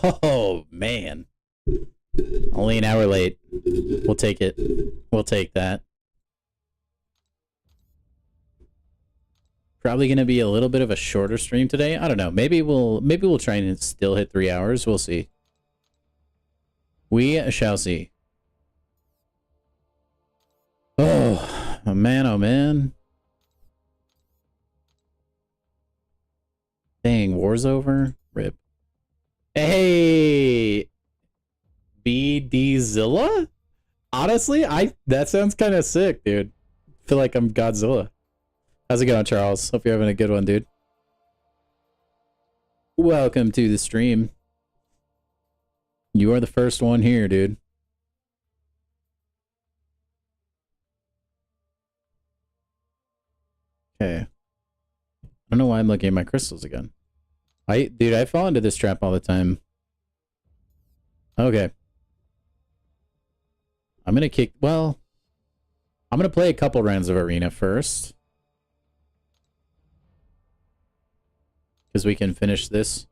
Oh, man. Only an hour late. We'll take it. We'll take that. Probably going to be a little bit of a shorter stream today. I don't know. Maybe we'll try and still hit 3 hours. We'll see. We shall see. Oh man, oh man. Dang, war's over. Rip. Hey, BDzilla? Honestly, that sounds kind of sick, dude. I feel like I'm Godzilla. How's it going, Charles? Hope you're having a good one, dude. Welcome to the stream. You are the first one here, dude. Okay. I don't know why I'm looking at my crystals again. Dude, I fall into this trap all the time. Okay. I'm gonna I'm gonna play a couple rounds of Arena first. Because we can finish this.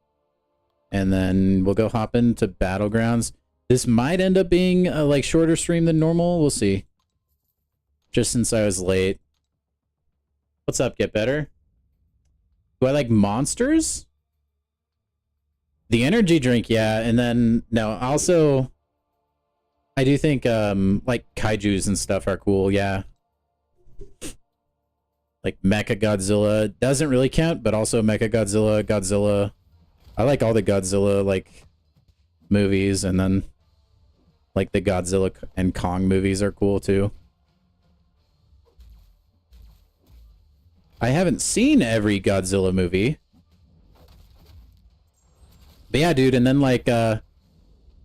And then we'll go hop into Battlegrounds. This might end up being a like shorter stream than normal. We'll see. Just since I was late. What's up, Get Better? Do I like monsters? The energy drink, yeah. And then, no, also, I do think, like, kaijus and stuff are cool, yeah. Like, Mecha Godzilla doesn't really count, but also Mecha Godzilla, Godzilla. I like all the Godzilla, like, movies, and then, like, the Godzilla and Kong movies are cool, too. I haven't seen every Godzilla movie. But yeah, dude, and then like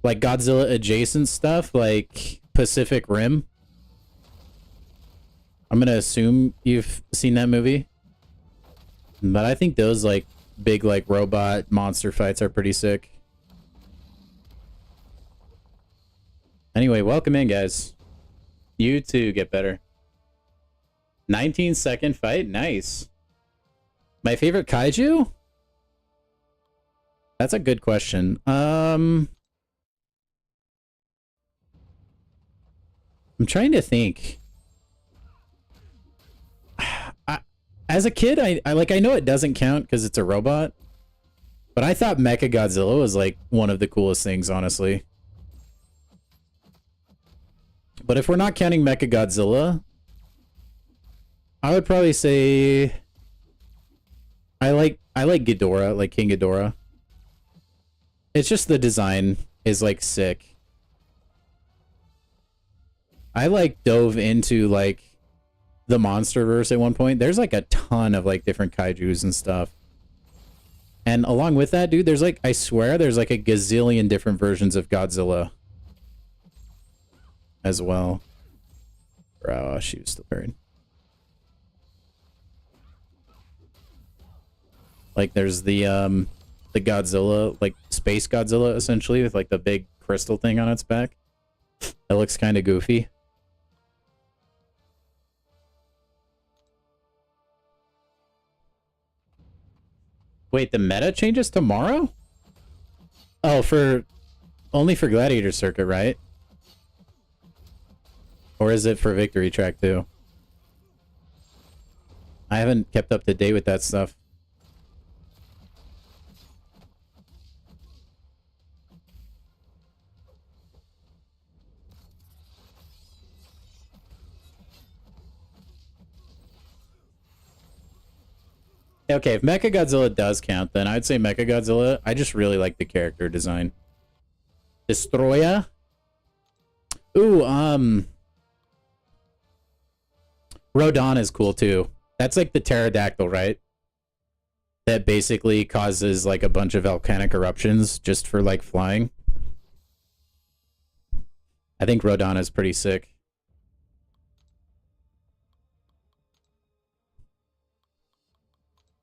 Godzilla adjacent stuff, like Pacific Rim. I'm gonna assume you've seen that movie. But I think those like big like robot monster fights are pretty sick. Anyway, welcome in, guys. You too, Get Better. 19-second fight? Nice. My favorite kaiju? That's a good question. I'm trying to think. As a kid, I know it doesn't count because it's a robot. But I thought Mecha Godzilla was like one of the coolest things, honestly. But if we're not counting Mecha Godzilla, I would probably say I like Ghidorah, like King Ghidorah. It's just the design is like sick. I like dove into like the MonsterVerse at one point. There's like a ton of like different kaijus and stuff. And along with that, dude, there's like, I swear there's like a gazillion different versions of Godzilla as well. Bro, she was still buried. Like there's the Godzilla, like Space Godzilla essentially, with like the big crystal thing on its back. That looks kind of goofy. Wait, the meta changes tomorrow? Oh, only for Gladiator Circuit, right? Or is it for Victory Track too? I haven't kept up to date with that stuff. Okay, if Mechagodzilla does count, then I'd say Mechagodzilla. I just really like the character design. Destroya? Ooh, Rodan is cool too. That's like the pterodactyl, right? That basically causes like a bunch of volcanic eruptions just for like flying. I think Rodan is pretty sick.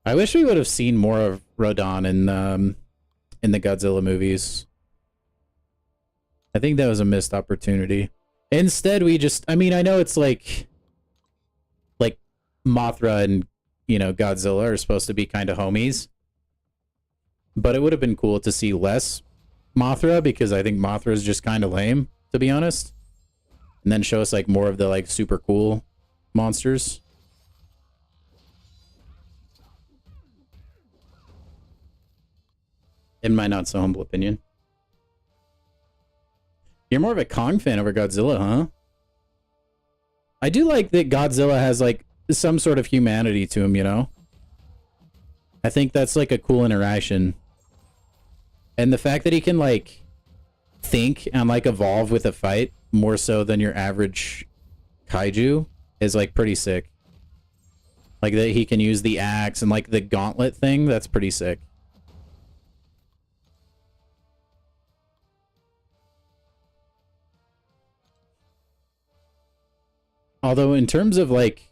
I wish we would have seen more of Rodan in the Godzilla movies. I think that was a missed opportunity. Instead, we just, I mean, I know it's like Mothra and, you know, Godzilla are supposed to be kind of homies. But it would have been cool to see less Mothra, because I think Mothra is just kind of lame, to be honest. And then show us like more of the like super cool monsters. In my not so humble opinion. You're more of a Kong fan over Godzilla, huh? I do like that Godzilla has like some sort of humanity to him, you know? I think that's like a cool interaction. And the fact that he can like think and like evolve with a fight more so than your average kaiju is like pretty sick. Like that he can use the axe and like the gauntlet thing, that's pretty sick. Although in terms of like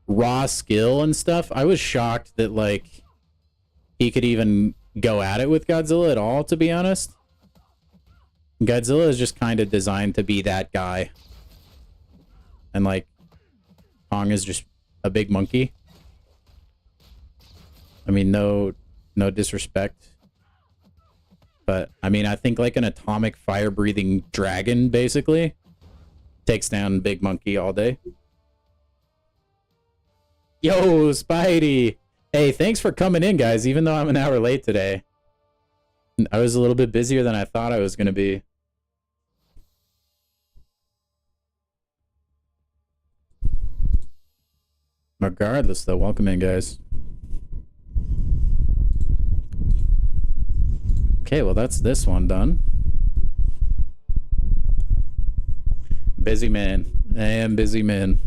raw skill and stuff, I was shocked that like he could even go at it with Godzilla at all, to be honest. Godzilla is just kind of designed to be that guy. And like Kong is just a big monkey. I mean, no disrespect. But I mean, I think like an atomic fire breathing dragon basically takes down big monkey all day. Yo, Spidey! Hey, thanks for coming in, guys, even though I'm an hour late today. I was a little bit busier than I thought I was going to be. Regardless, though, welcome in, guys. Okay, well, that's this one done. Busy man. I am busy man.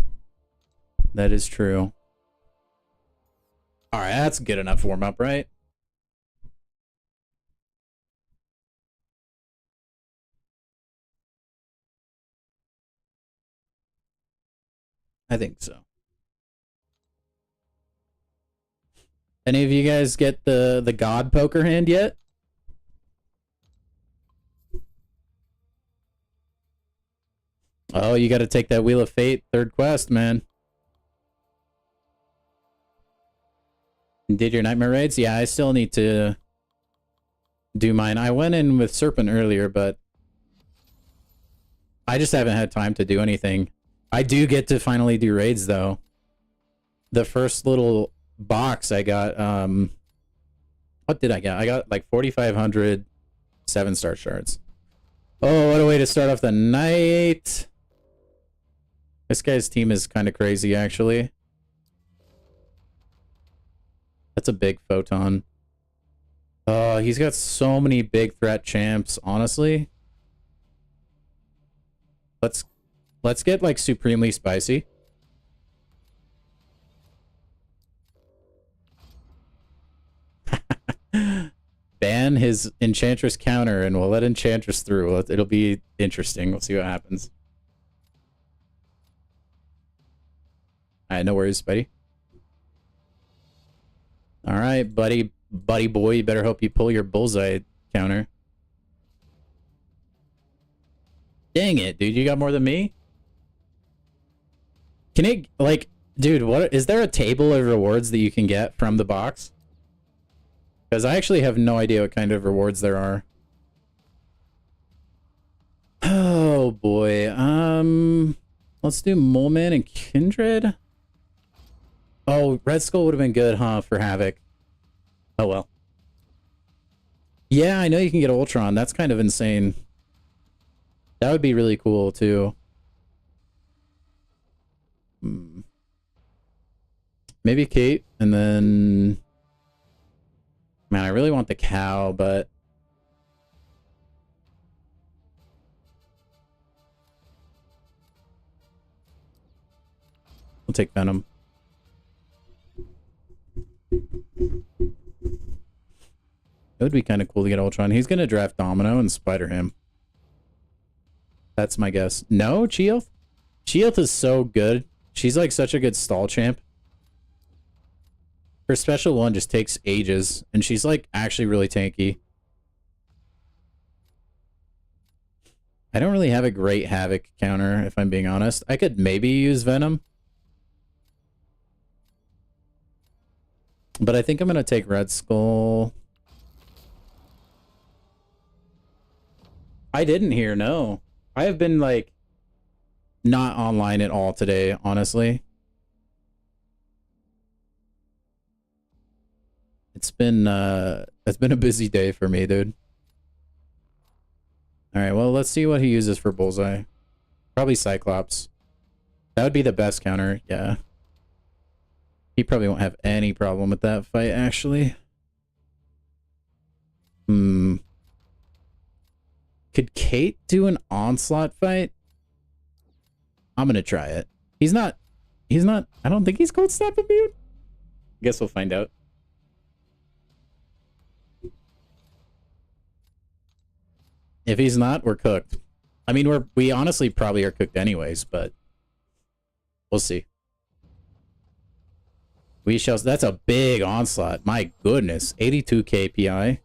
That is true. Alright, that's good enough warm-up, right? I think so. Any of you guys get the God poker hand yet? Oh, you gotta take that Wheel of Fate third quest, man. Did your nightmare raids? Yeah, I still need to do mine. I went in with Serpent earlier, but I just haven't had time to do anything. I do get to finally do raids, though. The first little box I got, what did I get? I got like 4,500 7-star shards. Oh, what a way to start off the night. This guy's team is kind of crazy, actually. That's a big photon. Oh, he's got so many big threat champs, honestly. Let's get like supremely spicy. Ban his Enchantress counter and we'll let Enchantress through. It'll be interesting. We'll see what happens. Alright, no worries, buddy. Alright, buddy boy, you better hope you pull your bullseye counter. Dang it, dude, you got more than me? Can it, like, dude, what is there a table of rewards that you can get from the box? Because I actually have no idea what kind of rewards there are. Oh boy, let's do Moleman and Kindred. Oh, Red Skull would have been good, huh, for Havoc. Oh well. Yeah, I know you can get Ultron. That's kind of insane. That would be really cool, too. Maybe Kate, and then... Man, I really want the cow, but... We'll take Venom. It would be kind of cool to get Ultron. He's going to draft Domino and Spider him. That's my guess. No, Chioth? Chioth is so good. She's like such a good stall champ. Her special one just takes ages, and she's like actually really tanky. I don't really have a great Havoc counter, if I'm being honest. I could maybe use Venom. But I think I'm going to take Red Skull. I didn't hear, no. I have been, like, not online at all today, honestly. It's been a busy day for me, dude. Alright, well, let's see what he uses for bullseye. Probably Cyclops. That would be the best counter, yeah. He probably won't have any problem with that fight, actually. Could Kate do an onslaught fight? I'm gonna try it. He's not, I don't think he's cold snap immune. Guess we'll find out. If he's not, we're cooked. I mean, we honestly probably are cooked anyways, but we'll see. We shall. That's a big onslaught. My goodness, 82 KPI.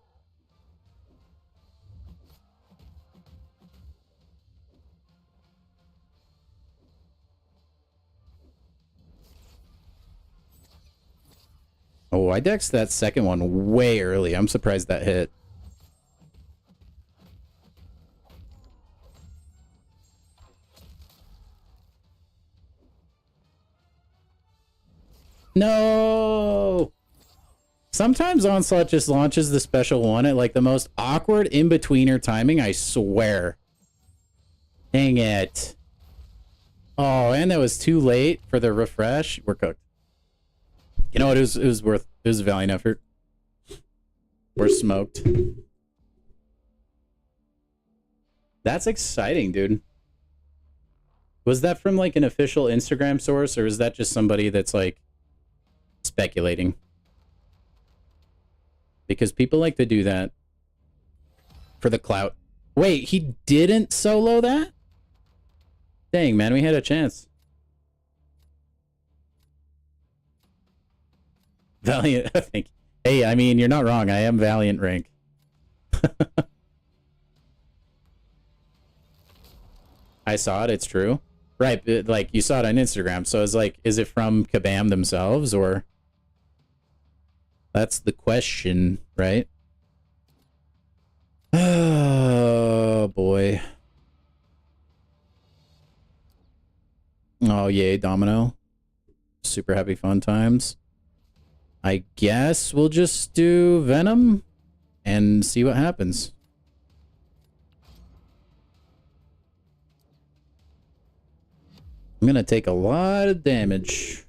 Oh, I dexed that second one way early. I'm surprised that hit. No! Sometimes Onslaught just launches the special one at like the most awkward in-betweener timing, I swear. Dang it. Oh, and that was too late for the refresh. We're cooked. You know what? It was a valiant effort. We're smoked. That's exciting, dude. Was that from like an official Instagram source, or is that just somebody that's like speculating? Because people like to do that for the clout. Wait, he didn't solo that? Dang, man, we had a chance. Valiant, I think. Hey, I mean, you're not wrong. I am Valiant rank. I saw it. It's true. Right, but, like, you saw it on Instagram. So it's like, is it from Kabam themselves, or... That's the question, right? Oh, boy. Oh, yay, Domino. Super happy fun times. I guess we'll just do Venom and see what happens. I'm gonna take a lot of damage.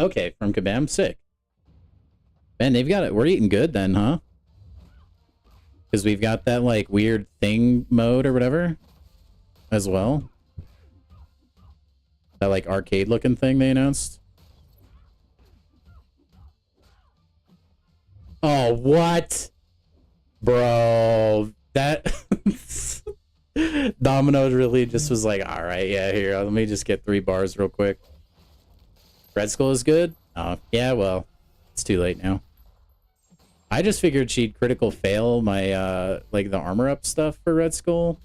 Okay, from Kabam, sick. Man, they've got it. We're eating good then, huh? Because we've got that, like, weird thing mode or whatever as well. That, like, arcade-looking thing they announced. Oh, what? Bro, that... Domino really just was like, alright, yeah, here, let me just get 3 bars real quick. Red Skull is good? Oh, yeah, well, it's too late now. I just figured she'd critical fail my, like, the armor up stuff for Red Skull.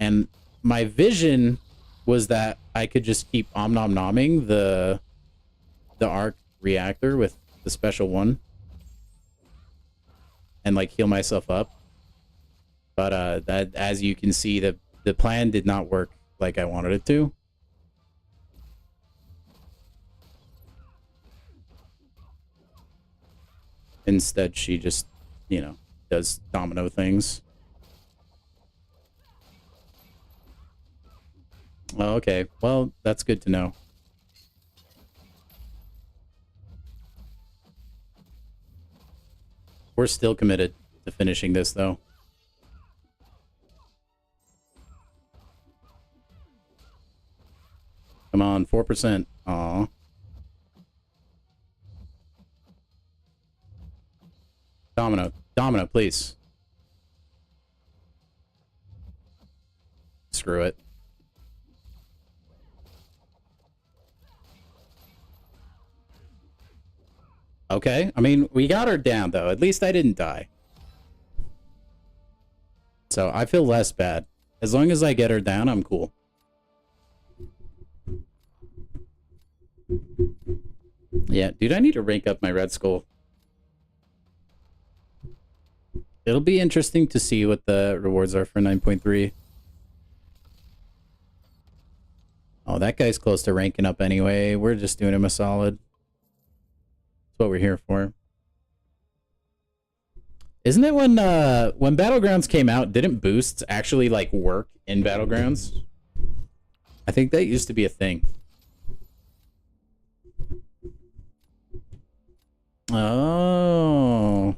And my vision was that I could just keep om-nom-nomming the arc reactor with the special one. And, like, heal myself up. But, that, as you can see, the plan did not work like I wanted it to. Instead, she just, you know, does domino things. Oh, okay. Well, that's good to know. We're still committed to finishing this, though. Come on, 4%. Aw. Domino. Domino, please. Screw it. Okay. I mean, we got her down, though. At least I didn't die. So I feel less bad. As long as I get her down, I'm cool. Yeah, dude, I need to rank up my Red Skull. It'll be interesting to see what the rewards are for 9.3. Oh, that guy's close to ranking up anyway. We're just doing him a solid. That's what we're here for. Isn't it when Battlegrounds came out, didn't boosts actually like work in Battlegrounds? I think that used to be a thing. Oh.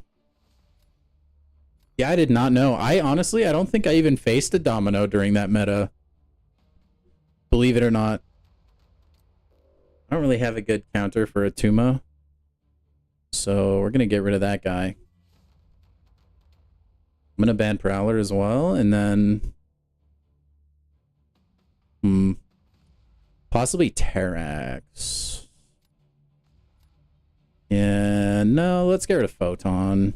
Yeah, I did not know. I don't think I even faced a Domino during that meta. Believe it or not. I don't really have a good counter for a Tuma. So we're going to get rid of that guy. I'm going to ban Prowler as well. And then... possibly Terrax. Yeah, no, let's get rid of Photon.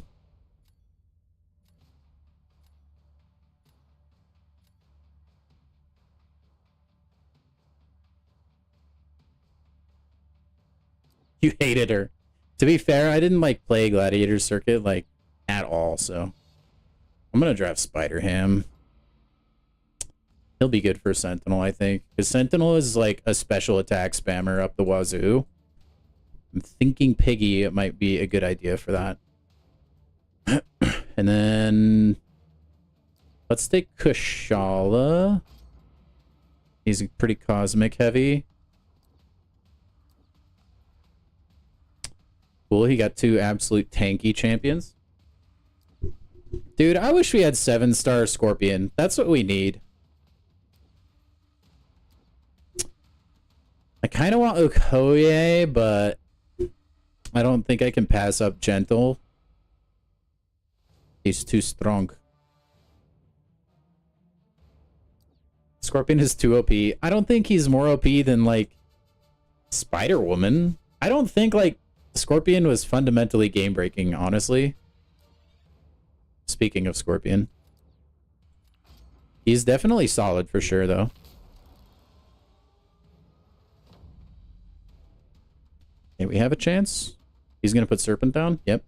You hated her. To be fair, I didn't like play Gladiator Circuit like at all, so I'm gonna drive Spider Ham. He'll be good for Sentinel, I think. Because Sentinel is like a special attack spammer up the wazoo. I'm thinking Piggy it might be a good idea for that. And then let's take Kushala. He's pretty cosmic heavy. Cool, he got 2 absolute tanky champions. Dude, I wish we had 7-star Scorpion. That's what we need. I kind of want Okoye, but I don't think I can pass up Gentle. He's too strong. Scorpion is too OP. I don't think he's more OP than, like, Spider-Woman. I don't think, like, Scorpion was fundamentally game-breaking, honestly. Speaking of Scorpion. He's definitely solid for sure, though. Okay, we have a chance. He's going to put Serpent down? Yep.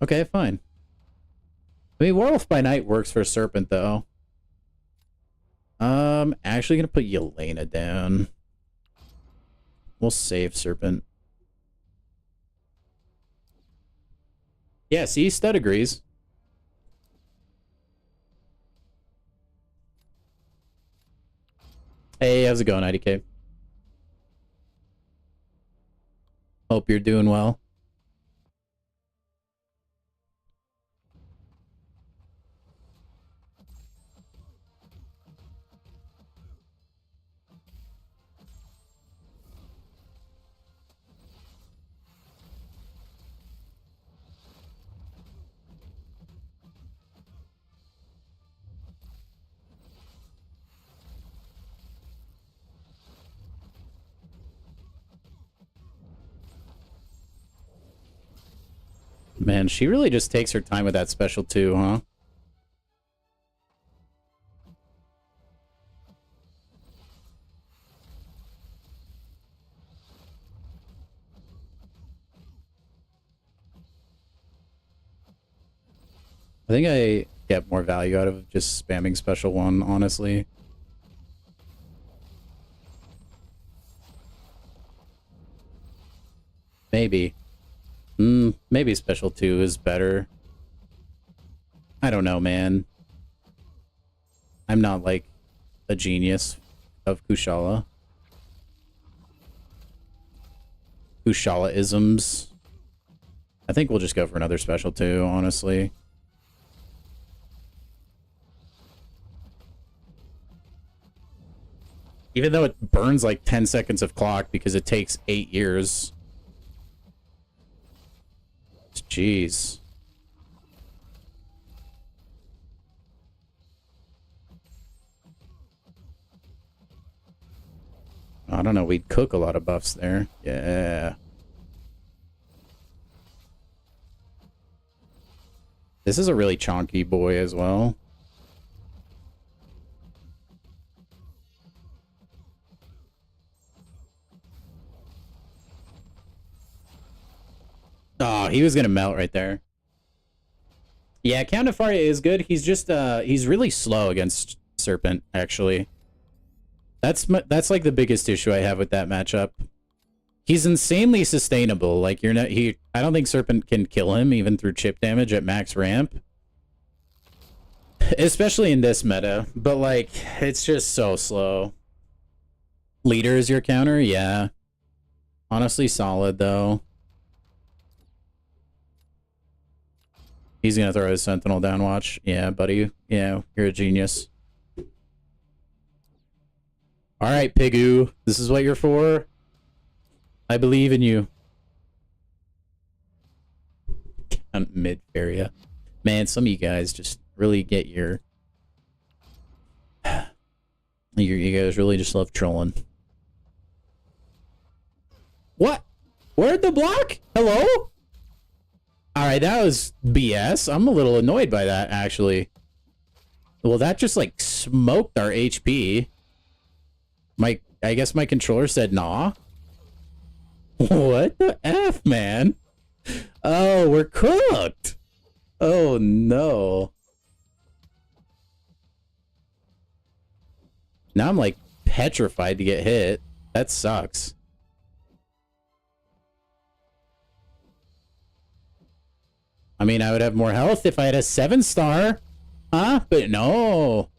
Okay, fine. I mean, Werewolf by Night works for Serpent, though. Actually going to put Yelena down. We'll save Serpent. Yeah, see? Stud agrees. Hey, how's it going, IDK? Hope you're doing well. Man, she really just takes her time with that special too, huh? I think I get more value out of just spamming special 1, honestly. Maybe. Maybe special 2 is better. I don't know, man. I'm not, like, a genius of Kushala. Kushala-isms. I think we'll just go for another special 2, honestly. Even though it burns like 10 seconds of clock because it takes 8 years. Jeez. I don't know, we'd cook a lot of buffs there. Yeah. This is a really chonky boy as well. Oh, he was gonna melt right there. Yeah, Count Nefaria is good. He's just he's really slow against Serpent, actually. That's like the biggest issue I have with that matchup. He's insanely sustainable. Like you're not I don't think Serpent can kill him even through chip damage at max ramp. Especially in this meta, but like it's just so slow. Leader is your counter? Yeah. Honestly solid though. He's gonna throw his Sentinel down, watch. Yeah, buddy. Yeah, you're a genius. Alright, Pigu. This is what you're for. I believe in you. Mid area. Man, some of you guys just really get your... You guys really just love trolling. What? Where'd the block? Hello? Alright, that was BS. I'm a little annoyed by that, actually. Well, that just, like, smoked our HP. I guess my controller said nah. What the F, man? Oh, we're cooked. Oh, no. Now I'm, like, petrified to get hit. That sucks. I mean, I would have more health if I had a 7-star. Huh? But no.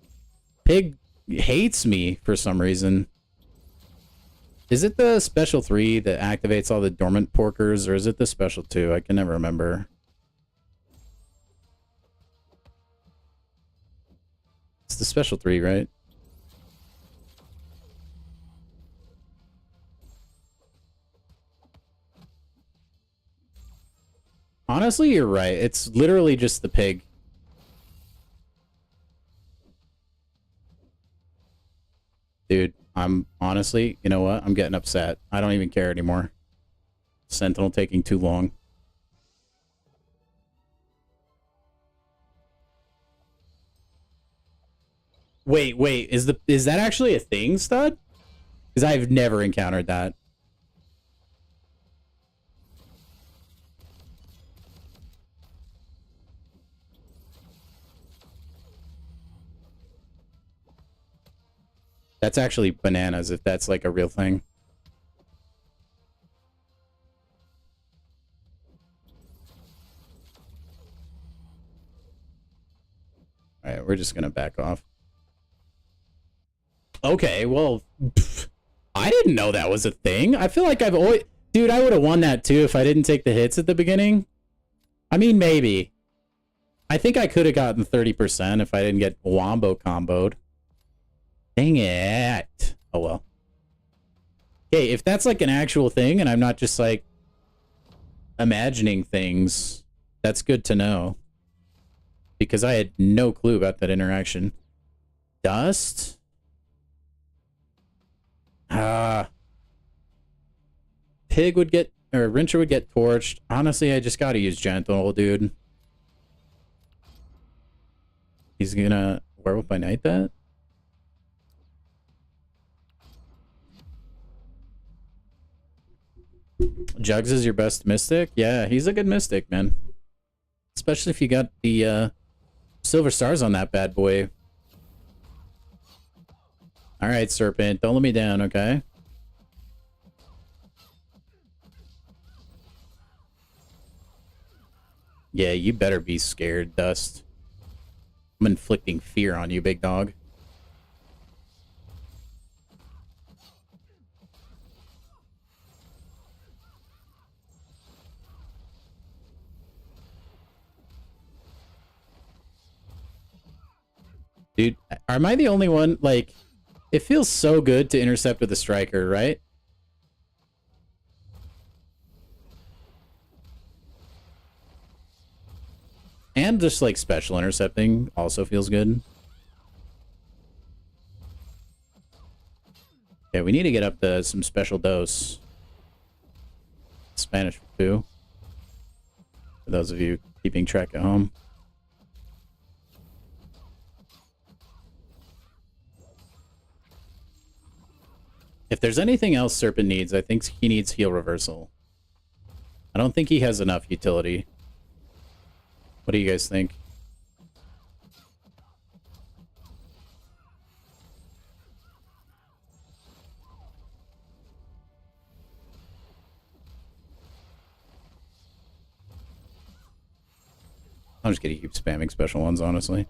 Pig hates me for some reason. Is it the special 3 that activates all the dormant porkers, or is it the special 2? I can never remember. It's the special 3, right? Honestly, you're right. It's literally just the pig. Dude, I'm honestly, you know what? I'm getting upset. I don't even care anymore. Sentinel taking too long. Wait, is that actually a thing, Stud? Because I've never encountered that. That's actually bananas if that's like a real thing. All right, we're just gonna back off. Okay, well, I didn't know that was a thing. I feel like I've always... Dude, I would have won that too if I didn't take the hits at the beginning. I mean, maybe. I think I could have gotten 30% if I didn't get wombo comboed. Dang it. Oh, well. Okay, if that's like an actual thing and I'm not just like imagining things, that's good to know. Because I had no clue about that interaction. Dust? Pig would get, or Rincher would get torched. Honestly, I just gotta use Gentle, dude. He's gonna Werewolf by Night that? Jugs is your best mystic? Yeah, he's a good mystic, man. Especially if you got the silver stars on that bad boy. Alright, Serpent, don't let me down, okay? Yeah, you better be scared, Dust. I'm inflicting fear on you, big dog. Dude, am I the only one? Like, it feels so good to intercept with a striker, right? And just, like, special intercepting also feels good. Yeah, we need to get up to some special dose. Spanish for 2. For those of you keeping track at home. If there's anything else Serpent needs, I think he needs heal reversal. I don't think he has enough utility. What do you guys think? I'm just gonna keep spamming special ones, honestly.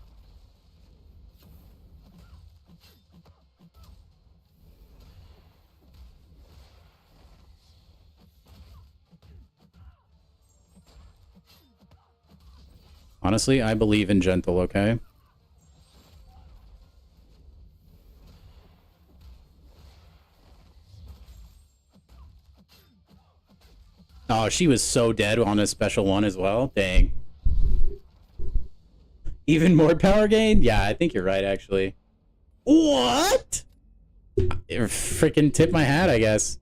Honestly, I believe in gentle, okay? Oh, she was so dead on a special one as well. Dang. Even more power gain? Yeah, I think you're right, actually. What? Freaking tip my hat, I guess.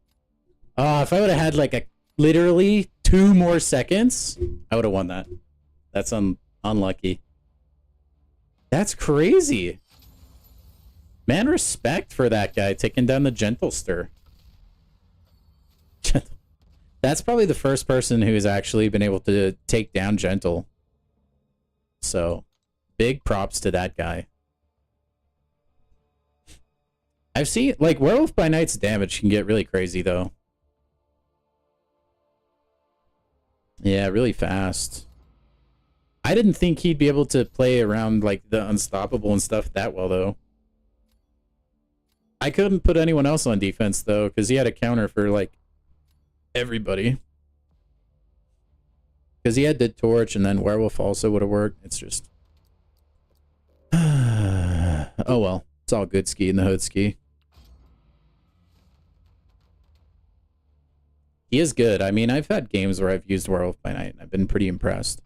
Oh, if I would have had like a literally 2 more seconds, I would have won that. That's unlucky. That's crazy. Man, respect for that guy taking down the gentle stir. That's probably the first person who's actually been able to take down gentle. So, big props to that guy. I've seen, like, Werewolf by Night's damage can get really crazy, though. Yeah, really fast. I didn't think he'd be able to play around, like, the unstoppable and stuff that well, though. I couldn't put anyone else on defense, though, because he had a counter for, like, everybody. Because he had the torch, and then Werewolf also would have worked. It's just... oh, well. It's all good ski in the hood ski. He is good. I mean, I've had games where I've used Werewolf by Night, and I've been pretty impressed.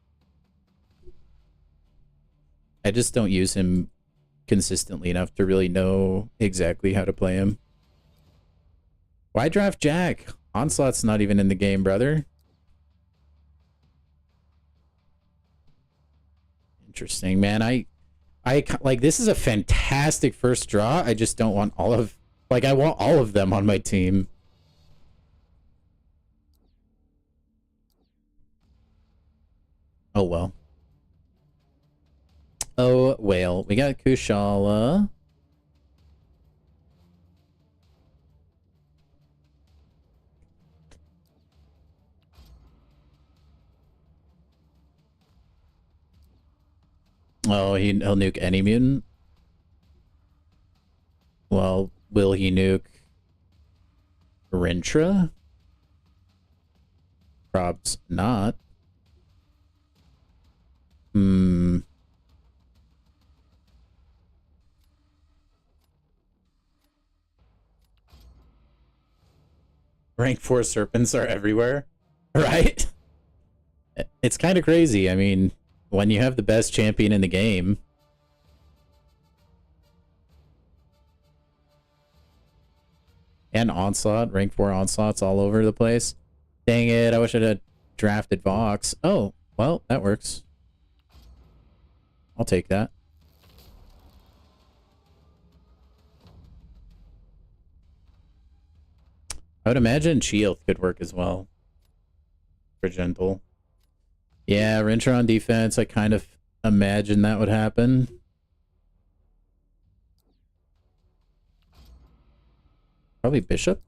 I just don't use him consistently enough to really know exactly how to play him. Why draft Jack? Onslaught's not even in the game, brother. Interesting, man. I like, this is a fantastic first draw. I just don't want all of... Like, I want all of them on my team. Oh, well. Oh, well. We got Kushala. Oh, he'll nuke any mutant? Well, will he nuke Rintra? Probs not. Rank 4 serpents are everywhere, right? It's kind of crazy. I mean, when you have the best champion in the game. And Onslaught, rank 4 Onslaughts all over the place. Dang it, I wish I'd have drafted Vox. Oh, well, that works. I'll take that. I would imagine Shield could work as well. For gentle. Yeah, Rintra on defense, I kind of imagine that would happen. Probably Bishop?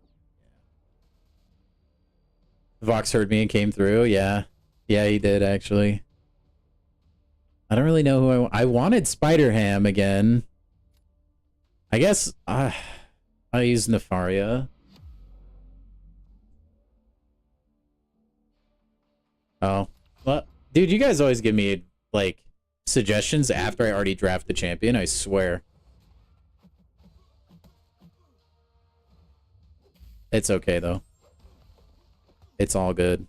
Vox heard me and came through, yeah. Yeah, he did, actually. I don't really know who I wanted Spider-Ham again. I guess I'll use Nefaria. Oh. Well, dude, you guys always give me, like, suggestions after I already draft the champion, I swear. It's okay, though. It's all good.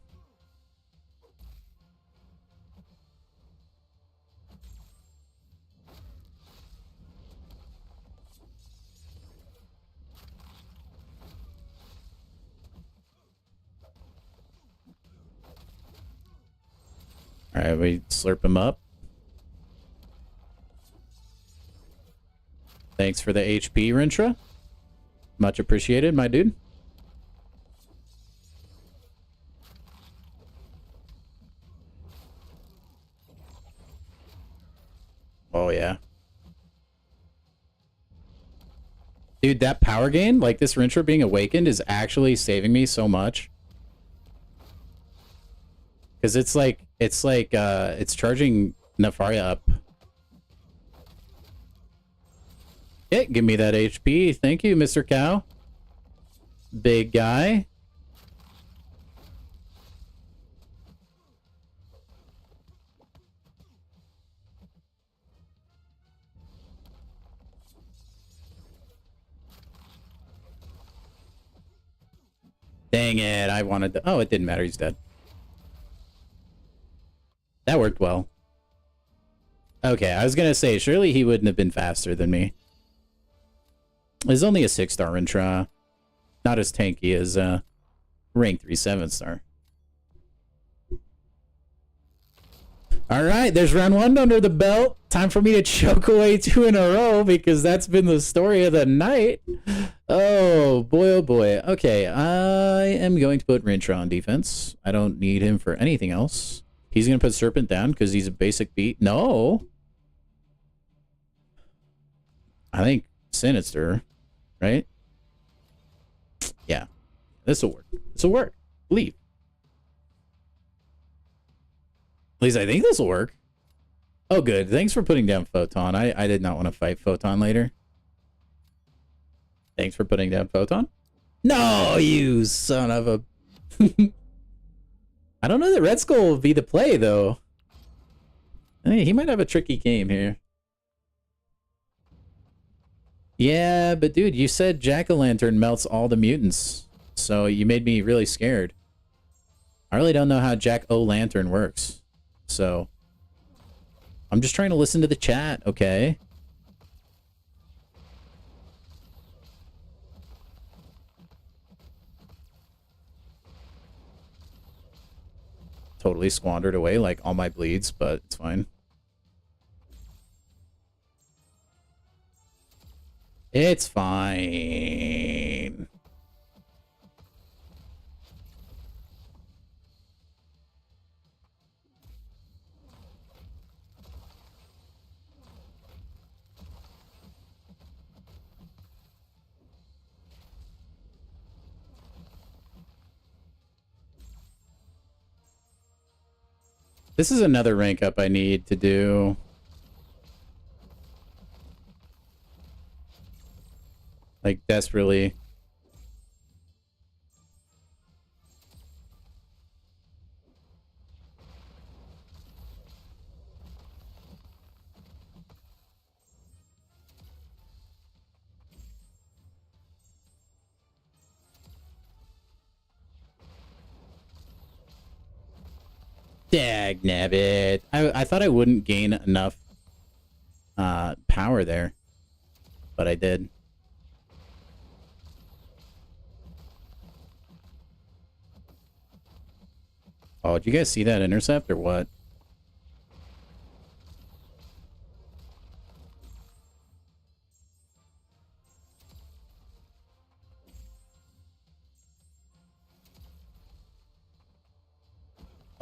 Alright, we slurp him up. Thanks for the HP, Rintra. Much appreciated, my dude. Oh, yeah. Dude, that power gain, like this Rintra being awakened, is actually saving me so much. Because it's charging Nefaria up. Okay, give me that HP. Thank you, Mr. Cow. Big guy. Dang it, I wanted to... Oh, it didn't matter, he's dead. That worked well. Okay, I was gonna say, surely he wouldn't have been faster than me. It's only a 6-star Rintra. Not as tanky as rank 3 7-star. Alright, there's round 1 under the belt. Time for me to choke away 2 in a row because that's been the story of the night. Oh boy, oh boy. Okay, I am going to put Rintra on defense. I don't need him for anything else. He's going to put Serpent down because he's a basic beat. No! I think Sinister, right? Yeah, this will work. This will work. Leave. At least I think this will work. Oh, good. Thanks for putting down Photon. I did not want to fight Photon later. Thanks for putting down Photon. No, you son of a... I don't know that Red Skull will be the play, though. Hey, he might have a tricky game here. Yeah, but dude, you said Jack-o'-lantern melts all the mutants. So you made me really scared. I really don't know how Jack-o'-lantern works. So I'm just trying to listen to the chat, okay? Totally squandered away like all my bleeds, but it's fine. It's fine. This is another rank up I need to do. Like, desperately. Dagnabbit. I thought I wouldn't gain enough power there, but I did. Oh, did you guys see that intercept or what?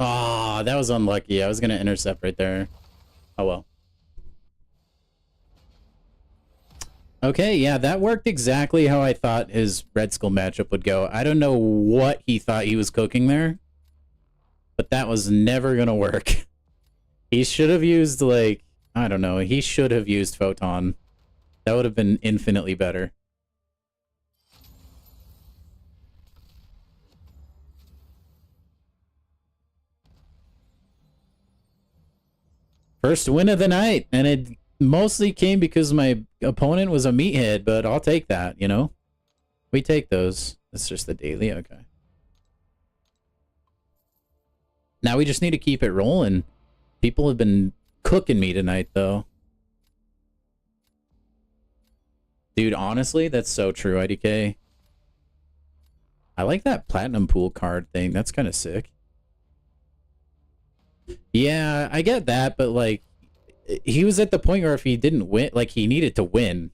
Oh, that was unlucky. I was going to intercept right there. Oh, well. Okay, yeah, that worked exactly how I thought his Red Skull matchup would go. I don't know what he thought he was cooking there, but that was never going to work. He should have used, like, I don't know. He should have used Photon. That would have been infinitely better. First win of the night, and it mostly came because my opponent was a meathead, but I'll take that, you know? We take those. It's just the daily, okay. Now we just need to keep it rolling. People have been cooking me tonight, though. Dude, honestly, that's so true, IDK. I like that Platinum Pool card thing. That's kind of sick. Yeah, I get that, but like, he was at the point where if he didn't win, like, he needed to win.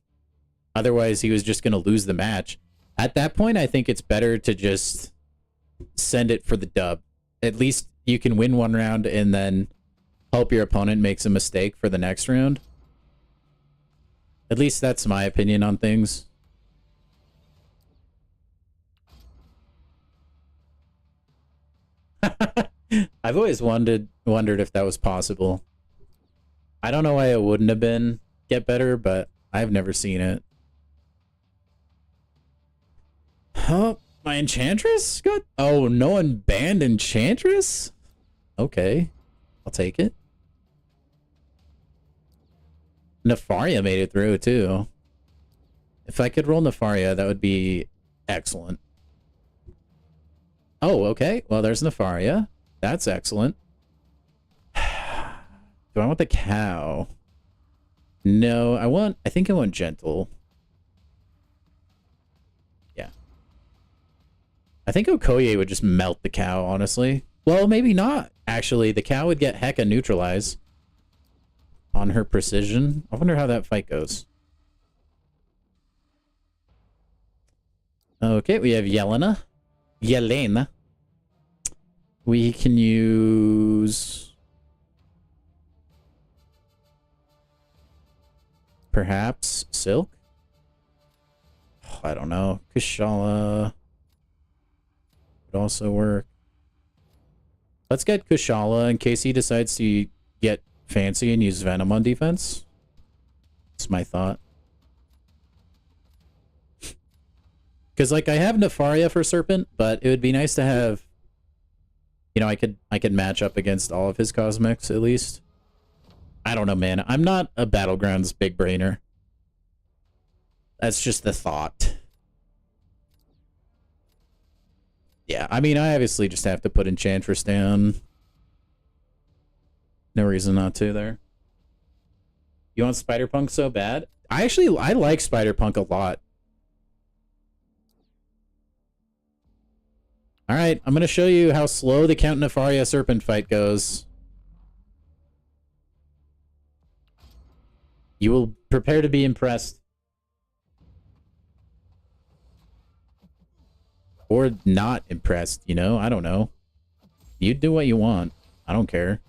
Otherwise, he was just going to lose the match. At that point, I think it's better to just send it for the dub. At least you can win one round and then hope your opponent makes a mistake for the next round. At least that's my opinion on things. I've always wondered if that was possible. I don't know why it wouldn't have been get better, but I've never seen it. Oh, my Enchantress got... Oh, no one banned Enchantress? Okay, I'll take it. Nefaria made it through, too. If I could roll Nefaria, that would be excellent. Oh, okay. Well, there's Nefaria. That's excellent. Do I want the cow? No, I think I want gentle. Yeah. I think Okoye would just melt the cow, honestly. Well, maybe not. Actually, the cow would get hecka neutralized on her precision. I wonder how that fight goes. Okay, we have Yelena. Yelena. We can use... perhaps Silk? Oh, I don't know. Kushala would also work. Let's get Kushala in case he decides to get fancy and use Venom on defense. That's my thought. Because, like, I have Nefaria for Serpent, but it would be nice to have... You know, I could match up against all of his cosmics, at least. I don't know, man. I'm not a Battlegrounds big brainer. That's just the thought. Yeah, I mean, I obviously just have to put Enchantress down. No reason not to there. You want Spider-Punk so bad? I like Spider-Punk a lot. Alright, I'm going to show you how slow the Count Nefaria Serpent fight goes. You will prepare to be impressed. Or not impressed, you know? I don't know. You do what you want. I don't care.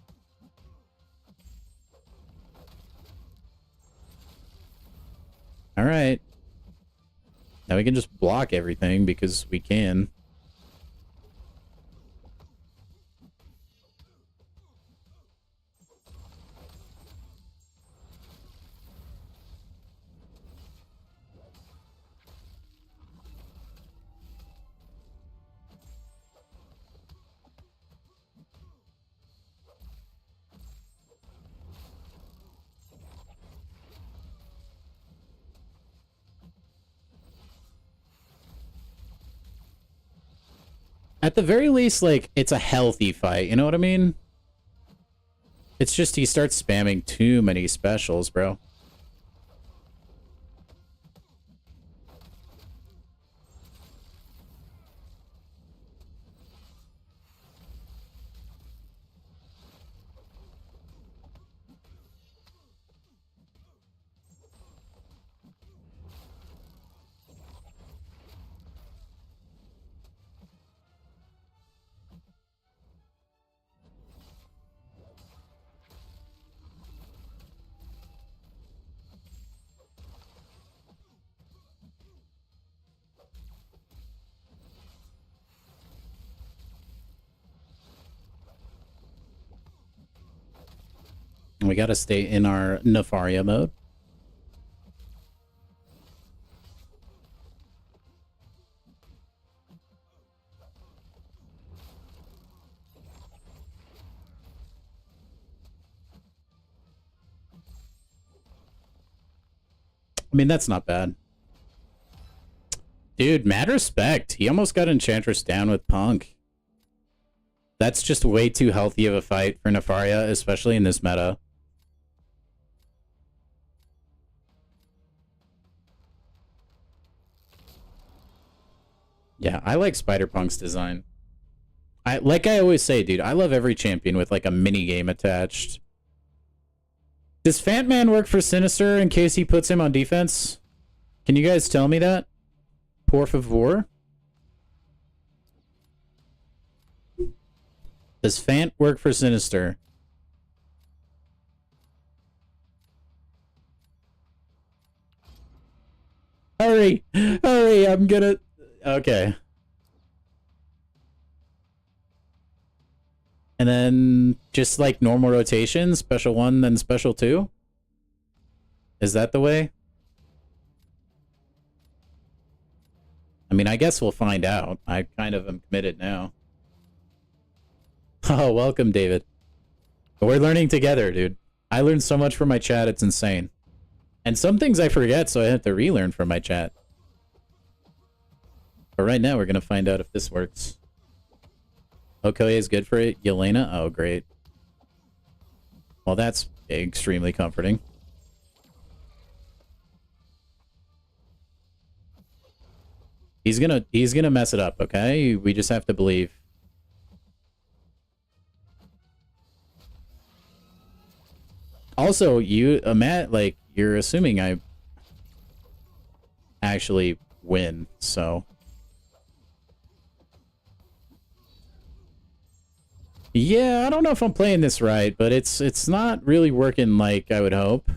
Alright. Now we can just block everything because we can. At the very least, like, it's a healthy fight, you know what I mean? It's just he starts spamming too many specials, bro. We gotta stay in our Nefaria mode. I mean, that's not bad. Dude, mad respect. He almost got Enchantress down with Punk. That's just way too healthy of a fight for Nefaria, especially in this meta. Yeah, I like Spider-Punk's design. Like I always say, dude, I love every champion with like a mini game attached. Does Fantman work for Sinister in case he puts him on defense? Can you guys tell me that? Por favor. Does Fant work for Sinister? Hurry! Hurry! I'm gonna... Okay. And then just like normal rotation, special 1, then special 2? Is that the way? I mean, I guess we'll find out. I kind of am committed now. Oh, welcome, David. We're learning together, dude. I learned so much from my chat, it's insane. And some things I forget, so I have to relearn from my chat. But right now, we're going to find out if this works. Okoye is good for it. Yelena? Oh, great. Well, that's extremely comforting. He's gonna mess it up, okay? We just have to believe. Also, Matt, like, you're assuming I actually win, so. Yeah, I don't know if I'm playing this right, but it's not really working like I would hope.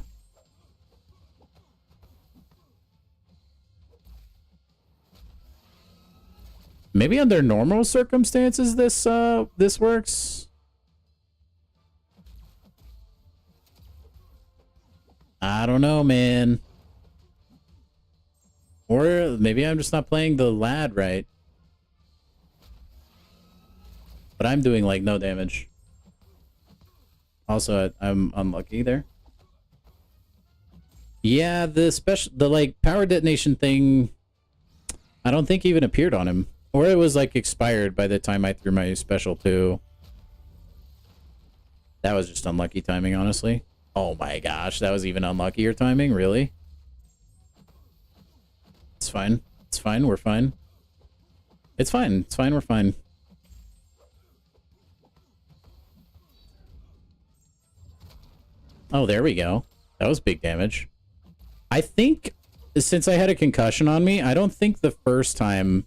Maybe under normal circumstances this works. I don't know, man. Or maybe I'm just not playing the lad right. But I'm doing like no damage. Also, I'm unlucky there. Yeah, the like power detonation thing, I don't think even appeared on him. Or it was like expired by the time I threw my special 2. That was just unlucky timing, honestly. Oh my gosh, that was even unluckier timing, really? It's fine. It's fine, we're fine. It's fine. It's fine, we're fine. Oh, there we go. That was big damage. I think, since I had a concussion on me, I don't think the first time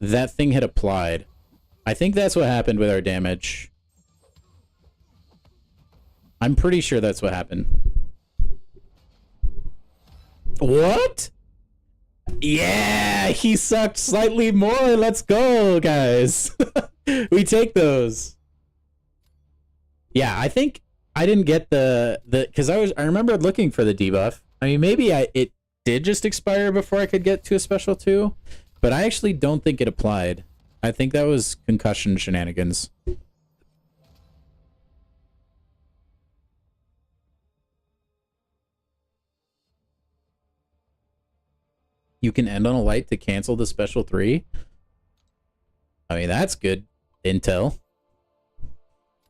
that thing had applied. I think that's what happened with our damage. I'm pretty sure that's what happened. What? Yeah, he sucked slightly more. Let's go, guys. We take those. Yeah, I think I didn't get the because I remember looking for the debuff. I mean, maybe it did just expire before I could get to a special 2, but I actually don't think it applied. I think that was concussion shenanigans. You can end on a light to cancel the special 3. I mean, that's good intel.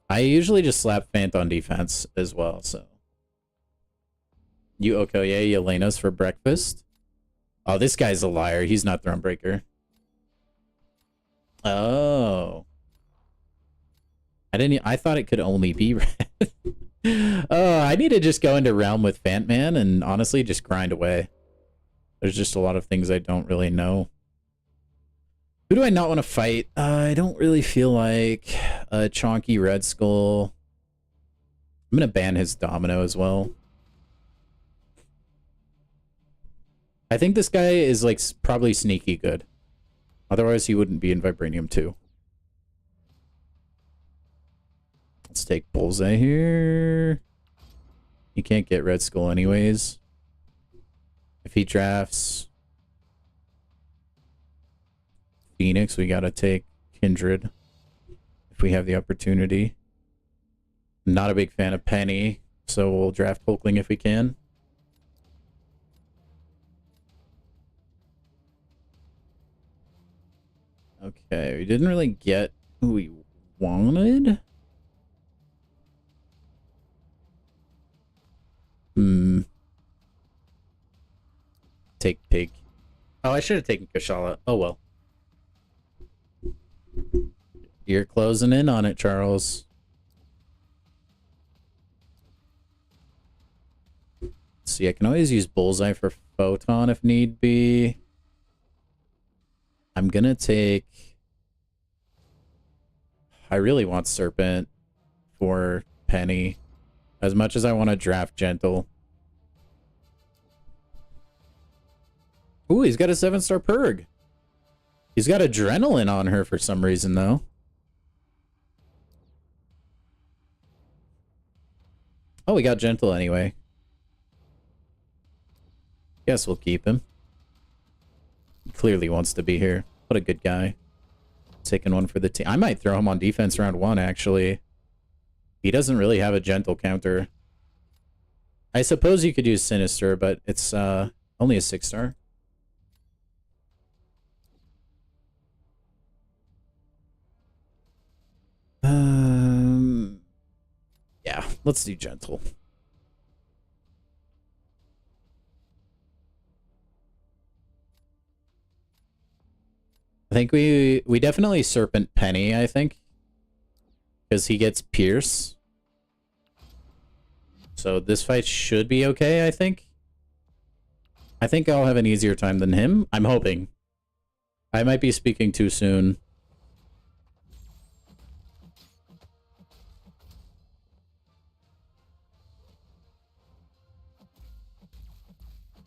I usually just slap Fant on defense as well, so. You Okoye Yelena's for breakfast. Oh, this guy's a liar. He's not Thronebreaker. Oh. I thought it could only be red. Oh, I need to just go into realm with Fant Man and honestly just grind away. There's just a lot of things I don't really know. Who do I not want to fight? I don't really feel like a chonky Red Skull. I'm going to ban his Domino as well. I think this guy is like probably sneaky good. Otherwise he wouldn't be in Vibranium 2. Let's take Bullseye here. He can't get Red Skull anyways. If he drafts Phoenix, we gotta take Kindred if we have the opportunity. Not a big fan of Penny, so we'll draft Hulkling if we can. Okay, we didn't really get who we wanted. Take Pig. Oh, I should have taken Kashala. Oh well. You're closing in on it, Charles. Let's see, I can always use Bullseye for Photon if need be. I'm gonna take... I really want Serpent for Penny. As much as I want to draft Gentle. Ooh, he's got a 7-star Purg. He's got Adrenaline on her for some reason, though. Oh, we got gentle anyway. Guess we'll keep him. He clearly wants to be here. What a good guy. Taking one for the team. I might throw him on defense round 1, actually. He doesn't really have a gentle counter. I suppose you could use Sinister, but it's only a 6-star. Yeah, let's do gentle. I think we definitely Serpent Penny, I think. Because he gets Pierce. So this fight should be okay, I think. I think I'll have an easier time than him. I'm hoping. I might be speaking too soon.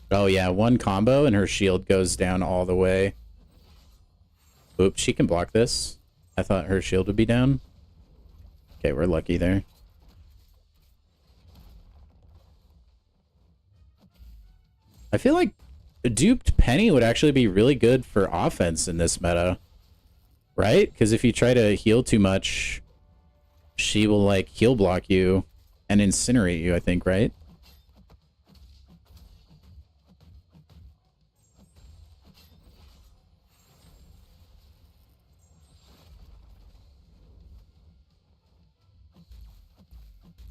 Oh yeah, one combo and her shield goes down all the way. Oops, she can block this. I thought her shield would be down. Okay, we're lucky there. I feel like a duped Penny would actually be really good for offense in this meta. Right? Because if you try to heal too much, she will, like, heal block you and incinerate you, I think, right?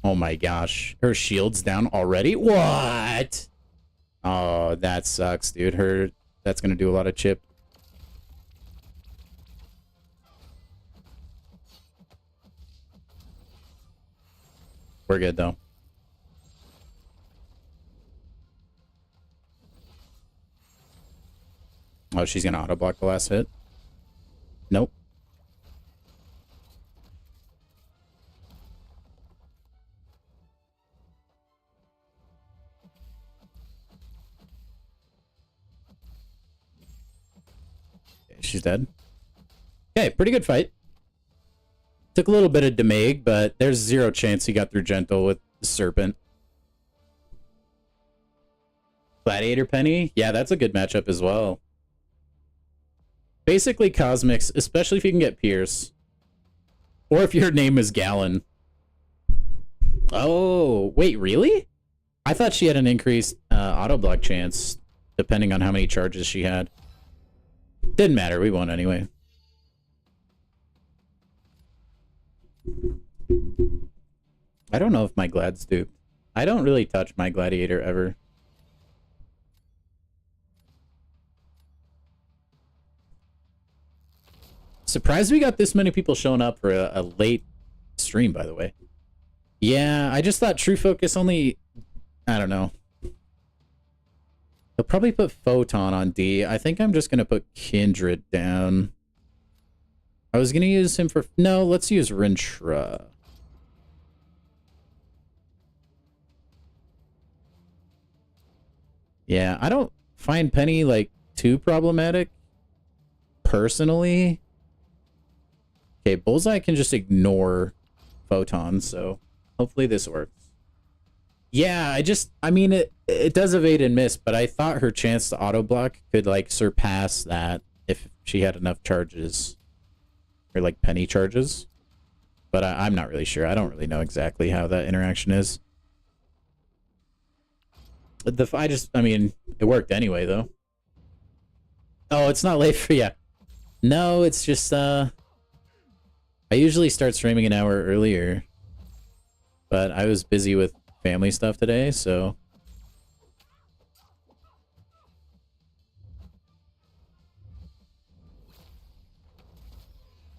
Oh my gosh. Her shield's down already? What? Oh, that sucks, dude. That's gonna do a lot of chip. We're good, though. Oh, she's gonna auto-block the last hit. Nope. Okay, she's dead. Okay, pretty good fight. Took a little bit of damage, but there's zero chance he got through gentle with the Serpent. Gladiator Penny? Yeah, that's a good matchup as well. Basically Cosmics, especially if you can get Pierce. Or if your name is Gallon. Oh, wait, really? I thought she had an increased auto-block chance, depending on how many charges she had. Didn't matter, we won anyway. I don't know if my Glad's duped. I don't really touch my Gladiator ever. Surprised we got this many people showing up for a late stream, by the way. Yeah, I just thought True Focus only... I don't know. He'll probably put Photon on D. I think I'm just going to put Kindred down. I was going to use him for... No, let's use Rintra. Yeah, I don't find Penny, like, too problematic. Personally. Okay, Bullseye can just ignore Photon, so hopefully this works. Yeah, I mean, it does evade and miss, but I thought her chance to auto-block could, like, surpass that if she had enough charges. Or, like, Penny charges. But I'm not really sure. I don't really know exactly how that interaction is. I mean, it worked anyway, though. Oh, it's not late for you. No, it's just, I usually start streaming an hour earlier, but I was busy with family stuff today, so...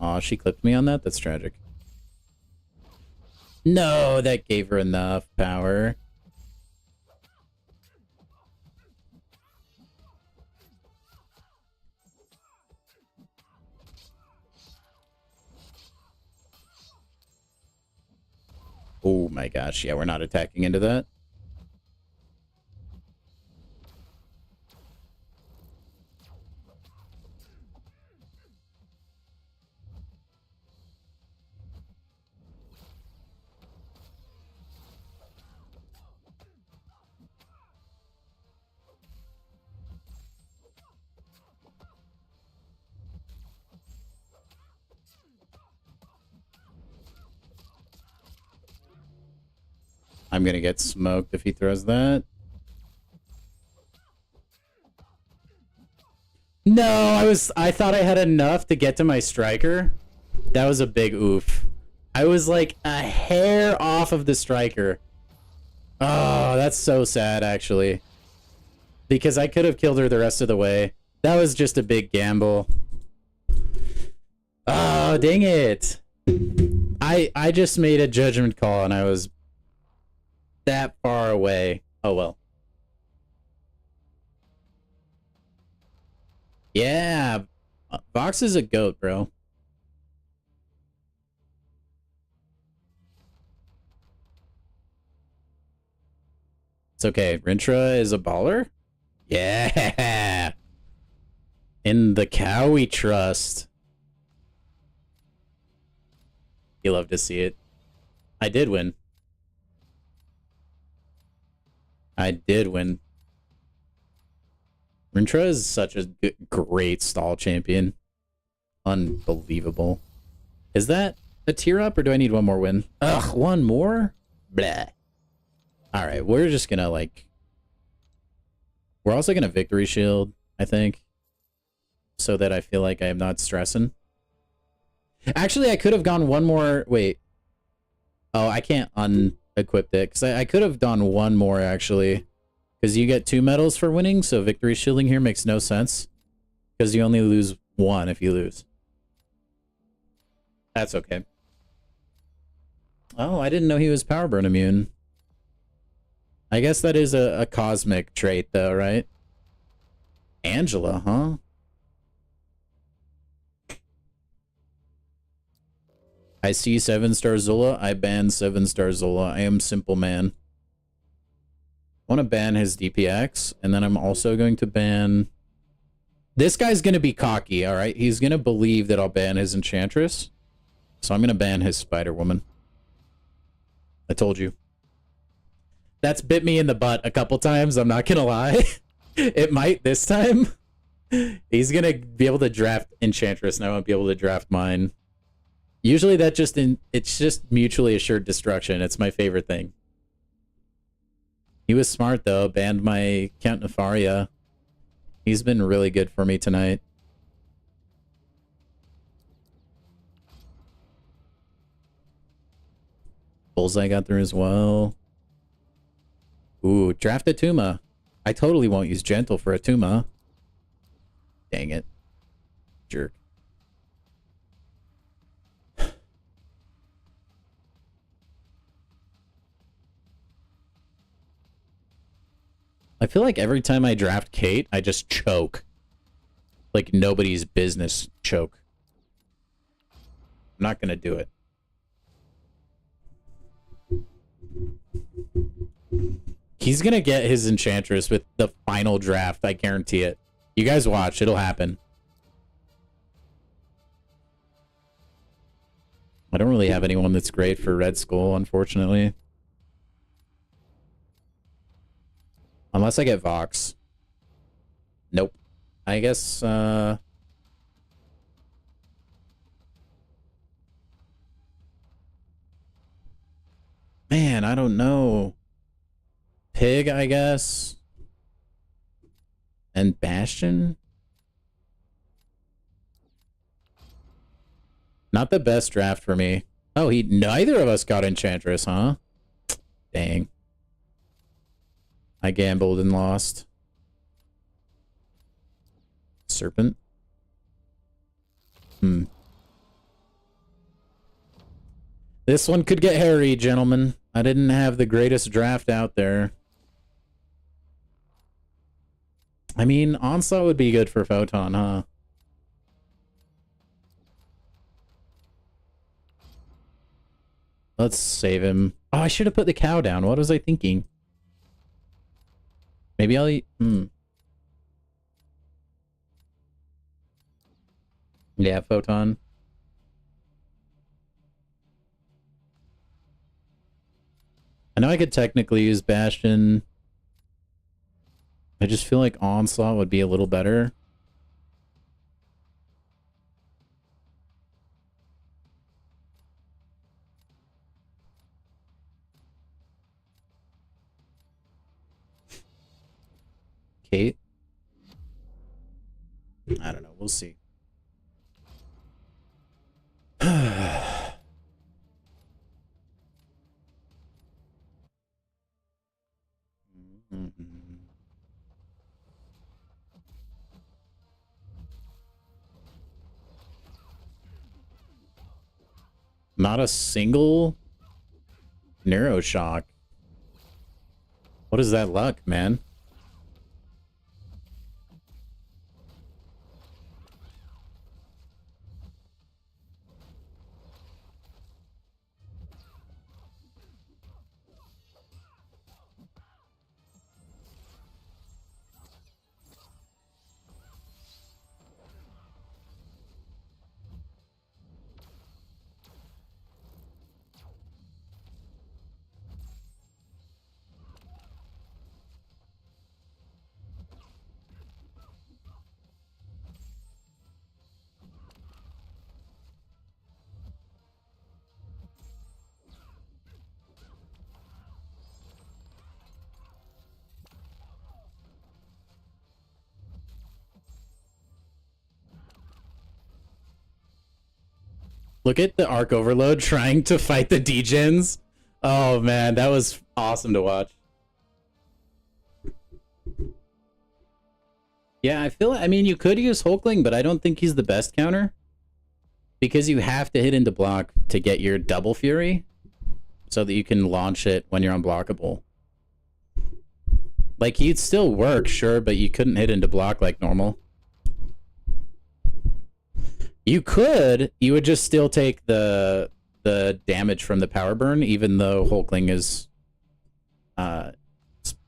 Aw, she clipped me on that? That's tragic. No, that gave her enough power. Oh my gosh, yeah, we're not attacking into that. I'm gonna get smoked if he throws that. No, I thought I had enough to get to my striker. That was a big oof. I was like a hair off of the striker. Oh, that's so sad, actually. Because I could have killed her the rest of the way. That was just a big gamble. Oh, dang it. I just made a judgment call and I was that far away. Oh, well. Yeah. Vox is a goat, bro. It's okay. Rintra is a baller? Yeah. In the cow we trust. You love to see it. I did win. I did win. Rintra is such a great stall champion. Unbelievable. Is that a tier up or do I need one more win? Ugh, one more? Blah. Alright, we're just gonna like... We're also gonna victory shield, I think. So that I feel like I am not stressing. Actually, I could have gone one more... Wait. Oh, I can't unequip it. Because I could have done one more, actually. Because you get 2 medals for winning, so victory shielding here makes no sense. Because you only lose 1 if you lose. That's okay. Oh, I didn't know he was power burn immune. I guess that is a cosmic trait, though, right? Angela, huh? I see 7-star Zola. I ban 7-star Zola. I am simple man. I want to ban his DPX, and then I'm also going to ban... This guy's going to be cocky, alright? He's going to believe that I'll ban his Enchantress. So I'm going to ban his Spider-Woman. I told you. That's bit me in the butt a couple times, I'm not going to lie. It might this time. He's going to be able to draft Enchantress, and I won't be able to draft mine. Usually that it's just mutually assured destruction. It's my favorite thing. He was smart, though. Banned my Count Nefaria. He's been really good for me tonight. Bullseye got through as well. Ooh, draft a Tuma. I totally won't use Gentle for a Tuma. Dang it. Jerk. I feel like every time I draft Kate, I just choke. Like nobody's business choke. I'm not gonna do it. He's gonna get his Enchantress with the final draft, I guarantee it. You guys watch, it'll happen. I don't really have anyone that's great for Red Skull, unfortunately. Unless I get Vox. Nope. I guess, man, I don't know. Pig, I guess. And Bastion? Not the best draft for me. Oh, neither of us got Enchantress, huh? Dang. I gambled and lost. Serpent. This one could get hairy, gentlemen. I didn't have the greatest draft out there. I mean, Onslaught would be good for Photon, huh? Let's save him. Oh, I should have put the cow down. What was I thinking? Maybe I'll eat... Yeah, Photon. I know I could technically use Bastion. I just feel like Onslaught would be a little better. Kate? I don't know. We'll see. Not a single neuroshock. What is that luck, man? Look at the Arc Overload trying to fight the degens. Oh man, that was awesome to watch. Yeah, I mean, you could use Hulkling, but I don't think he's the best counter. Because you have to hit into block to get your double Fury, so that you can launch it when you're unblockable. Like, he'd still work, sure, but you couldn't hit into block like normal. You could. You would just still take the damage from the power burn, even though Hulkling is... I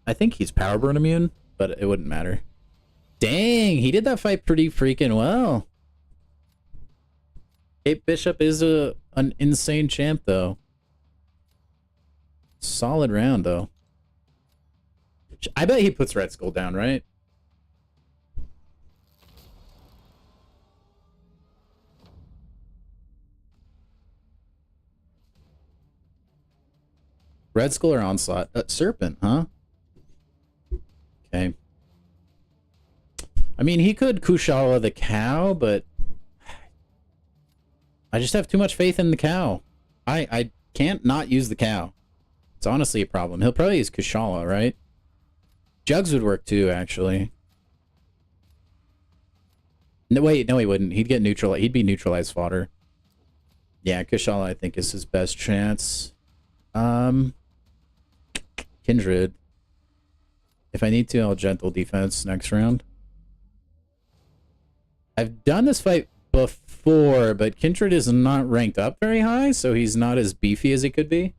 think he's power burn immune, but it wouldn't matter. Dang, he did that fight pretty freaking well. Kate Bishop is an insane champ, though. Solid round, though. I bet he puts Red Skull down, right? Red Skull or Onslaught? Serpent, huh? Okay. I mean, he could Kushala the cow, but... I just have too much faith in the cow. I can't not use the cow. It's honestly a problem. He'll probably use Kushala, right? Jugs would work too, actually. No, wait, no he wouldn't. He'd get neutralized. He'd be neutralized fodder. Yeah, Kushala, I think, is his best chance. Kindred. If I need to, I'll gentle defense next round. I've done this fight before, but Kindred is not ranked up very high, so he's not as beefy as he could be.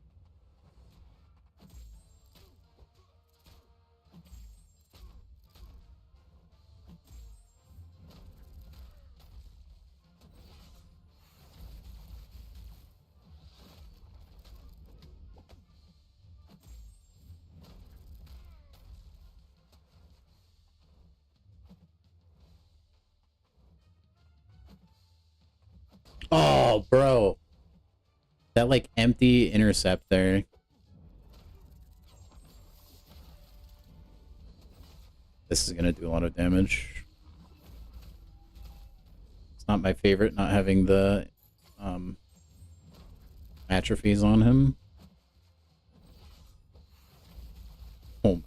Oh, bro. That, like, empty intercept there. This is gonna do a lot of damage. It's not my favorite, not having the, atrophies on him. Oh.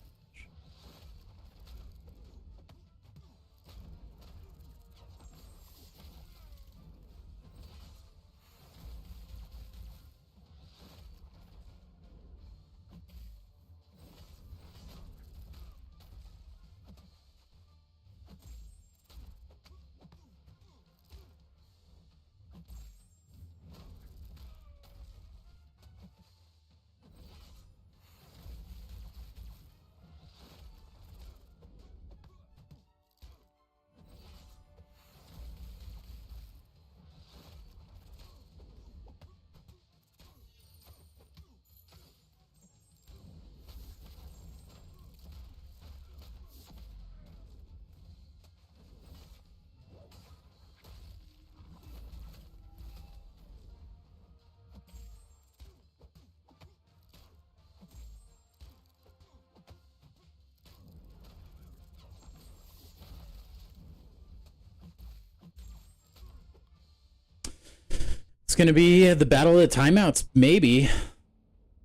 It's gonna be the battle of the timeouts, maybe.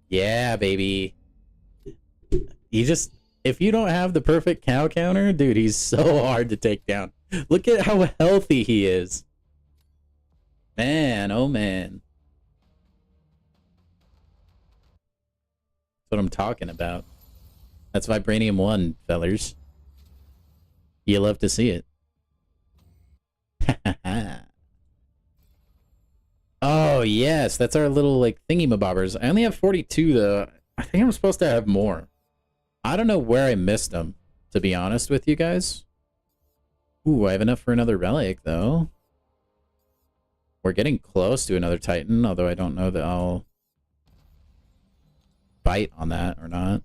Yeah, baby. You just, if you don't have the perfect cow counter, dude, he's so hard to take down. Look at how healthy he is. Man, oh man. That's what I'm talking about. That's Vibranium 1, fellers. You love to see it. Oh, yes. That's our little, like, thingy-mabobbers. I only have 42, though. I think I'm supposed to have more. I don't know where I missed them, to be honest with you guys. Ooh, I have enough for another relic, though. We're getting close to another Titan, although I don't know that I'll bite on that or not.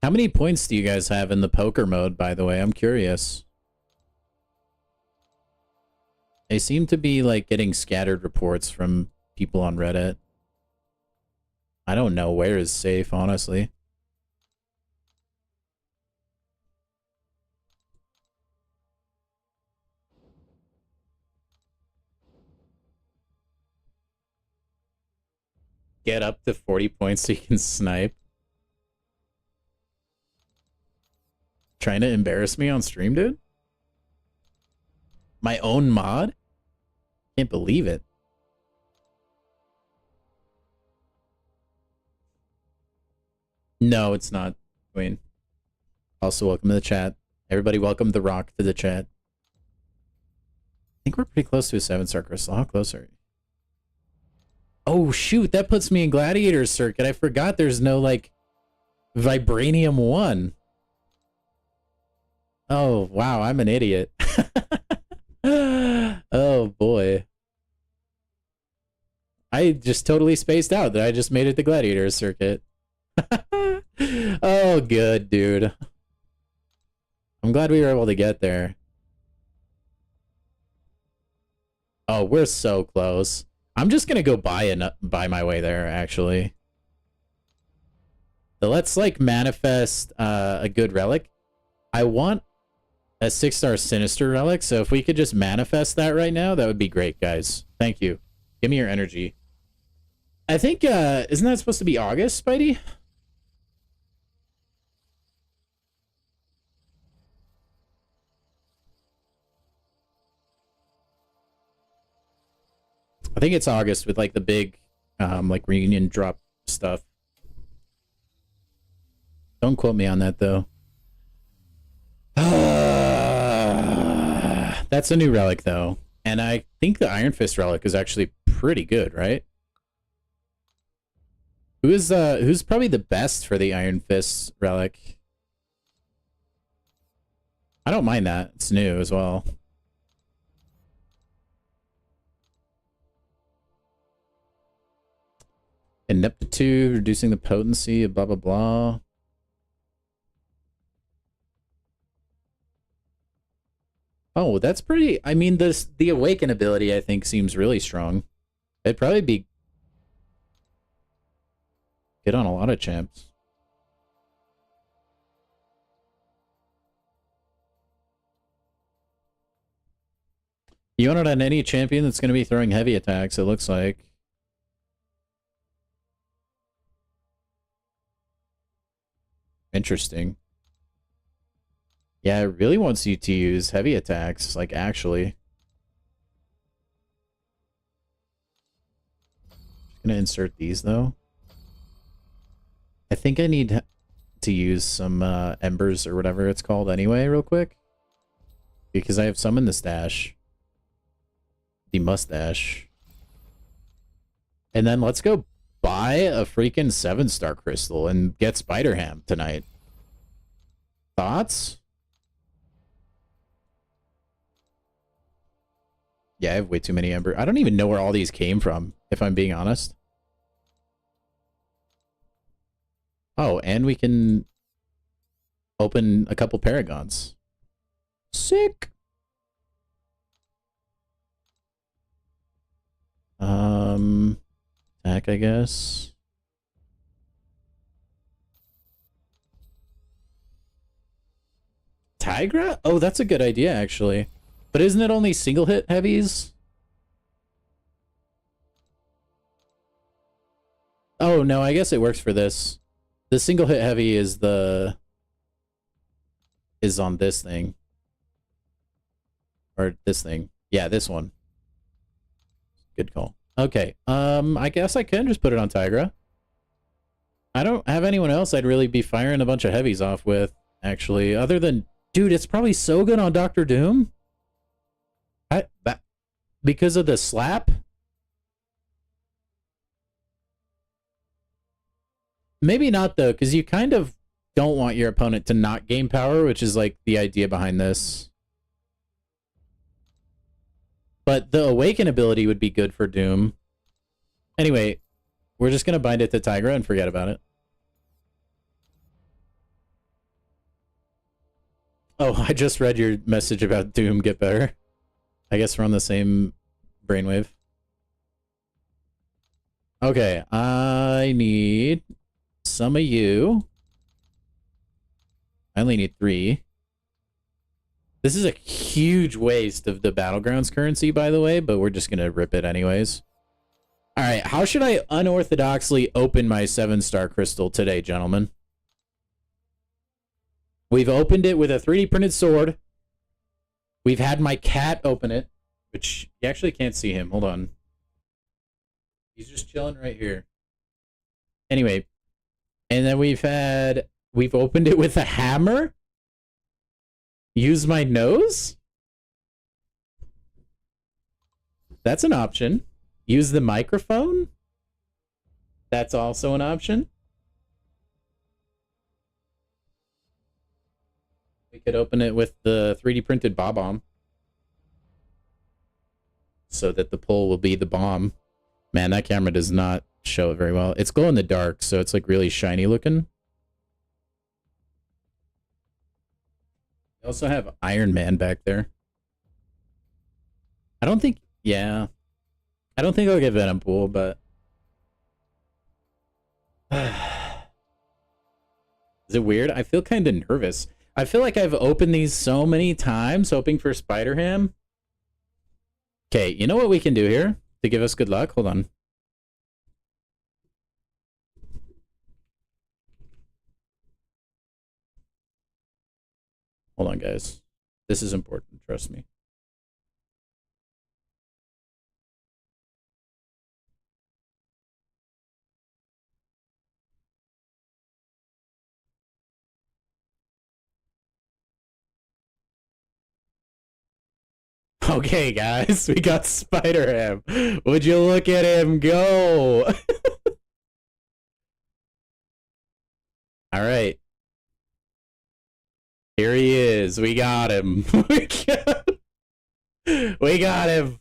How many points do you guys have in the poker mode, by the way? I'm curious. They seem to be, like, getting scattered reports from people on Reddit. I don't know where is safe, honestly. Get up to 40 points so you can snipe. Trying to embarrass me on stream, dude? My own mod? Can't believe it. No, it's not, Wayne. Also, welcome to the chat. Everybody welcome The Rock to the chat. I think we're pretty close to a 7-star crystal. How close are you? Oh, shoot. That puts me in Gladiator's Circuit. I forgot there's no, like, Vibranium 1. Oh, wow. I'm an idiot. Oh, boy. I just totally spaced out that I just made it the Gladiator's Circuit. Oh, good, dude. I'm glad we were able to get there. Oh, we're so close. I'm just gonna go buy my way there, actually. So let's, like, manifest a good relic. I want a 6-star Sinister relic, so if we could just manifest that right now, that would be great, guys. Thank you. Give me your energy. I think, isn't that supposed to be August, Spidey? I think it's August with, like, the big, like, reunion drop stuff. Don't quote me on that, though. That's a new relic, though. And I think the Iron Fist relic is actually pretty good, right? Who's probably the best for the Iron Fist relic? I don't mind that. It's new as well. Ineptitude, reducing the potency, blah, blah, blah. Oh, that's pretty... I mean, the Awaken ability, I think, seems really strong. It'd probably be good on a lot of champs. You want it on any champion that's going to be throwing heavy attacks, it looks like. Interesting. Yeah, it really wants you to use heavy attacks, like, actually. Just gonna insert these, though. I think I need to use some embers or whatever it's called anyway, real quick. Because I have some in the stash. The mustache. And then let's go buy a freaking 7-star crystal and get Spider-Ham tonight. Thoughts? Yeah, I have way too many ember. I don't even know where all these came from, if I'm being honest. Oh, and we can open a couple paragons. Sick. Attack, I guess. Tigra? Oh, that's a good idea, actually. But isn't it only single hit heavies? Oh, no, I guess it works for this. The single hit heavy is on this thing. Or this thing. Yeah, this one. Good call. Okay. I guess I can just put it on Tigra. I don't have anyone else I'd really be firing a bunch of heavies off with, actually. Other than, dude, it's probably so good on Dr. Doom. Because of the slap? Maybe not, though, because you kind of don't want your opponent to not gain power, which is like the idea behind this. But the Awaken ability would be good for Doom. Anyway, we're just going to bind it to Tigra and forget about it. Oh, I just read your message about Doom get better. I guess we're on the same brainwave. Okay, I need some of you. I only need 3. This is a huge waste of the Battlegrounds currency, by the way, but we're just going to rip it anyways. All right, how should I unorthodoxly open my 7-star crystal today, gentlemen? We've opened it with a 3D printed sword. We've had my cat open it, which you actually can't see him. Hold on. He's just chilling right here. Anyway, and then we've opened it with a hammer. Use my nose? That's an option. Use the microphone? That's also an option. We could open it with the 3D printed bomb so that the pull will be the bomb. Man, that camera does not show it very well. It's glow in the dark, so it's like really shiny looking. We also have Iron Man back there. I don't think, yeah. I don't think I'll get Venom Pool, but... Is it weird? I feel kind of nervous. I feel like I've opened these so many times hoping for Spider-Ham. Okay, you know what we can do here to give us good luck? Hold on. Hold on, guys. This is important. Trust me. Okay, guys, we got Spider-Ham. Would you look at him go? All right. Here he is. We got him. We got him.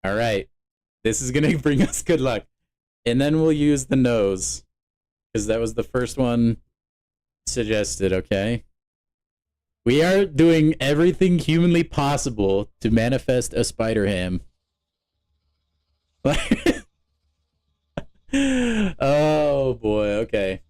All right. This is going to bring us good luck. And then we'll use the nose. Because that was the first one suggested, okay? We are doing everything humanly possible to manifest a Spider-Ham. Oh, boy. Okay.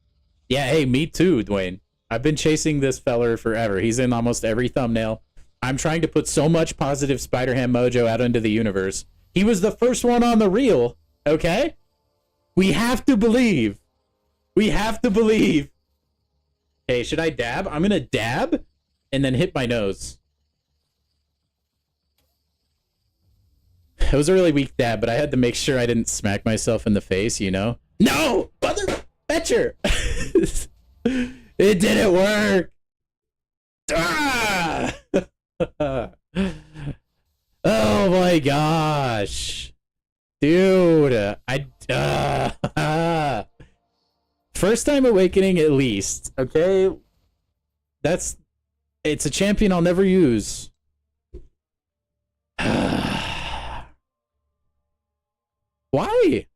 Yeah, hey, me too, Dwayne. I've been chasing this feller forever. He's in almost every thumbnail. I'm trying to put so much positive Spider-Ham mojo out into the universe. He was the first one on the reel, okay? We have to believe. We have to believe. Hey, should I dab? I'm going to dab and then hit my nose. It was a really weak dab, but I had to make sure I didn't smack myself in the face, you know? No! Mother Betcher! It didn't work! Ah! Oh my gosh! Dude, first time awakening at least, okay? It's a champion I'll never use. Why?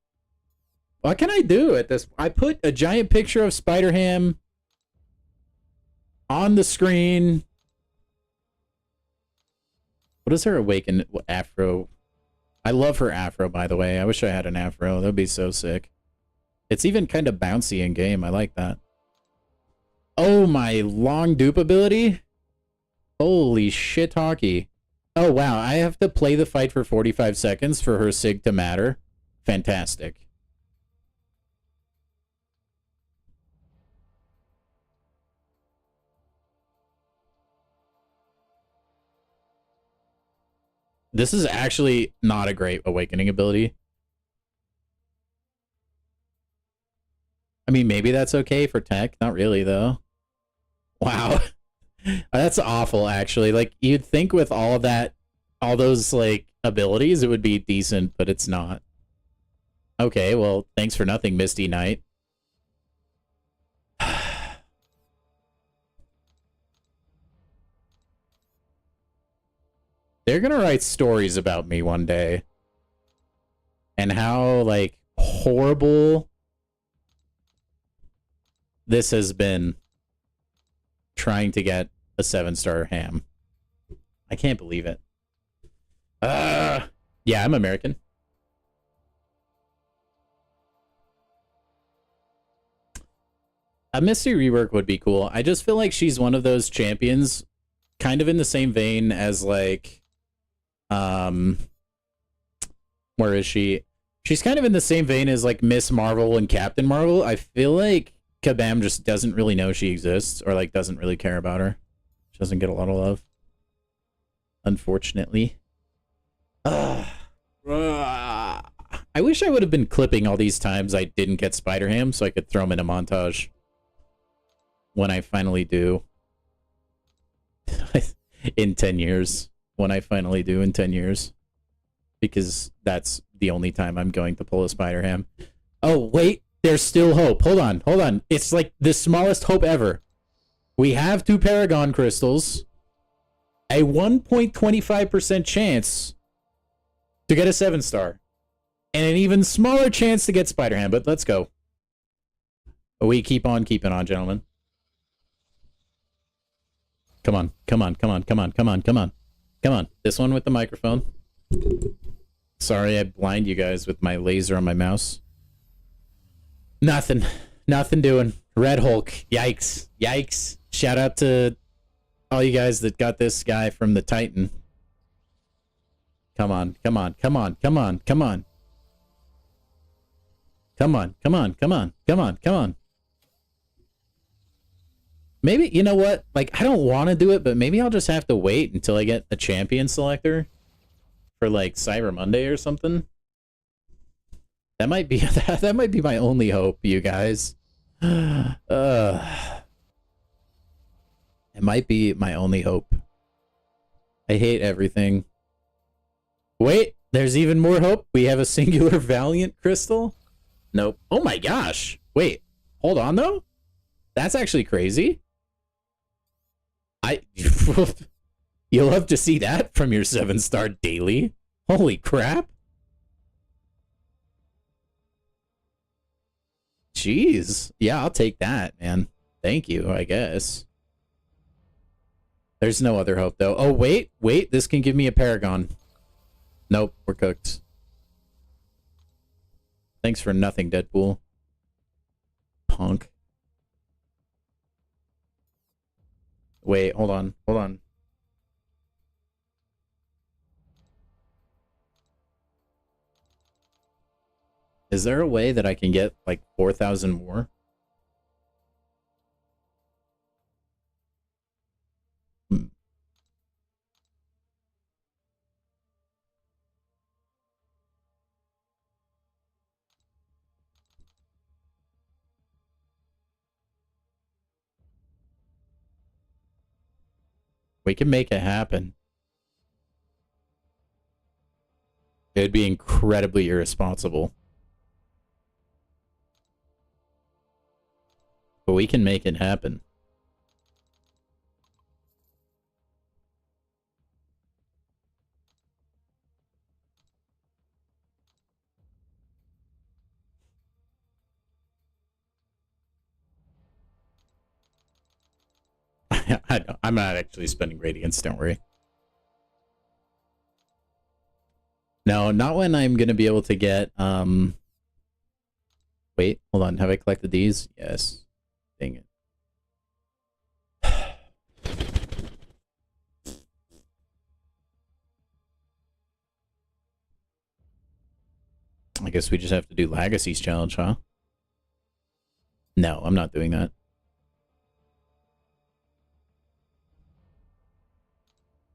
What can I do at this? I put a giant picture of Spider-Ham on the screen. What is her awaken afro? I love her afro, by the way. I wish I had an afro. That would be so sick. It's even kind of bouncy in game. I like that. Oh, my long dupe ability? Holy shit hockey. Oh, wow. I have to play the fight for 45 seconds for her sig to matter. Fantastic. This is actually not a great awakening ability. I mean, maybe that's okay for tech. Not really, though. Wow. That's awful, actually. Like, you'd think with all of that, all those, like, abilities, it would be decent, but it's not. Okay, well, thanks for nothing, Misty Knight. They're gonna write stories about me one day. And how, like, horrible this has been trying to get a 7-star ham. I can't believe it. Yeah, I'm American. A mystery rework would be cool. I just feel like she's one of those champions, kind of in the same vein as, like, where is she? She's kind of in the same vein as, like, Miss Marvel and Captain Marvel. I feel like Kabam just doesn't really know she exists, or, like, doesn't really care about her. She doesn't get a lot of love, unfortunately. I wish I would have been clipping all these times I didn't get Spider-Ham so I could throw them in a montage when I finally do. In 10 years. When I finally do in 10 years. Because that's the only time I'm going to pull a Spider-Ham. Oh, wait. There's still hope. Hold on. Hold on. It's like the smallest hope ever. We have 2 Paragon Crystals. A 1.25% chance to get a 7-star. And an even smaller chance to get Spider-Ham. But let's go. We keep on keeping on, gentlemen. Come on. Come on. Come on. Come on. Come on. Come on. Come on. This one with the microphone. Sorry, I blind you guys with my laser on my mouse. Nothing. Nothing doing. Red Hulk. Yikes. Yikes. Shout out to all you guys that got this guy from the Titan. Come on. Come on. Come on. Come on. Come on. Come on. Come on. Come on. Come on. Come on. Maybe, you know what? Like, I don't want to do it, but maybe I'll just have to wait until I get a champion selector for, like, Cyber Monday or something. That might be that might be my only hope, you guys. It might be my only hope. I hate everything. Wait, there's even more hope. We have a singular Valiant crystal. Nope. Oh my gosh. Wait, hold on though. That's actually crazy. You'll love to see that from your 7-star daily. Holy crap. Jeez. Yeah, I'll take that, man. Thank you, I guess. There's no other hope, though. Oh, wait. Wait, this can give me a Paragon. Nope, we're cooked. Thanks for nothing, Deadpool. Punk. Wait, hold on. Hold on. Is there a way that I can get, like, 4,000 more? We can make it happen. It'd be incredibly irresponsible. But we can make it happen. I'm not actually spending radiance, don't worry. No, not when I'm gonna be able to get, wait, hold on, have I collected these? Yes. Dang it. I guess we just have to do Legacy's challenge, huh? No, I'm not doing that.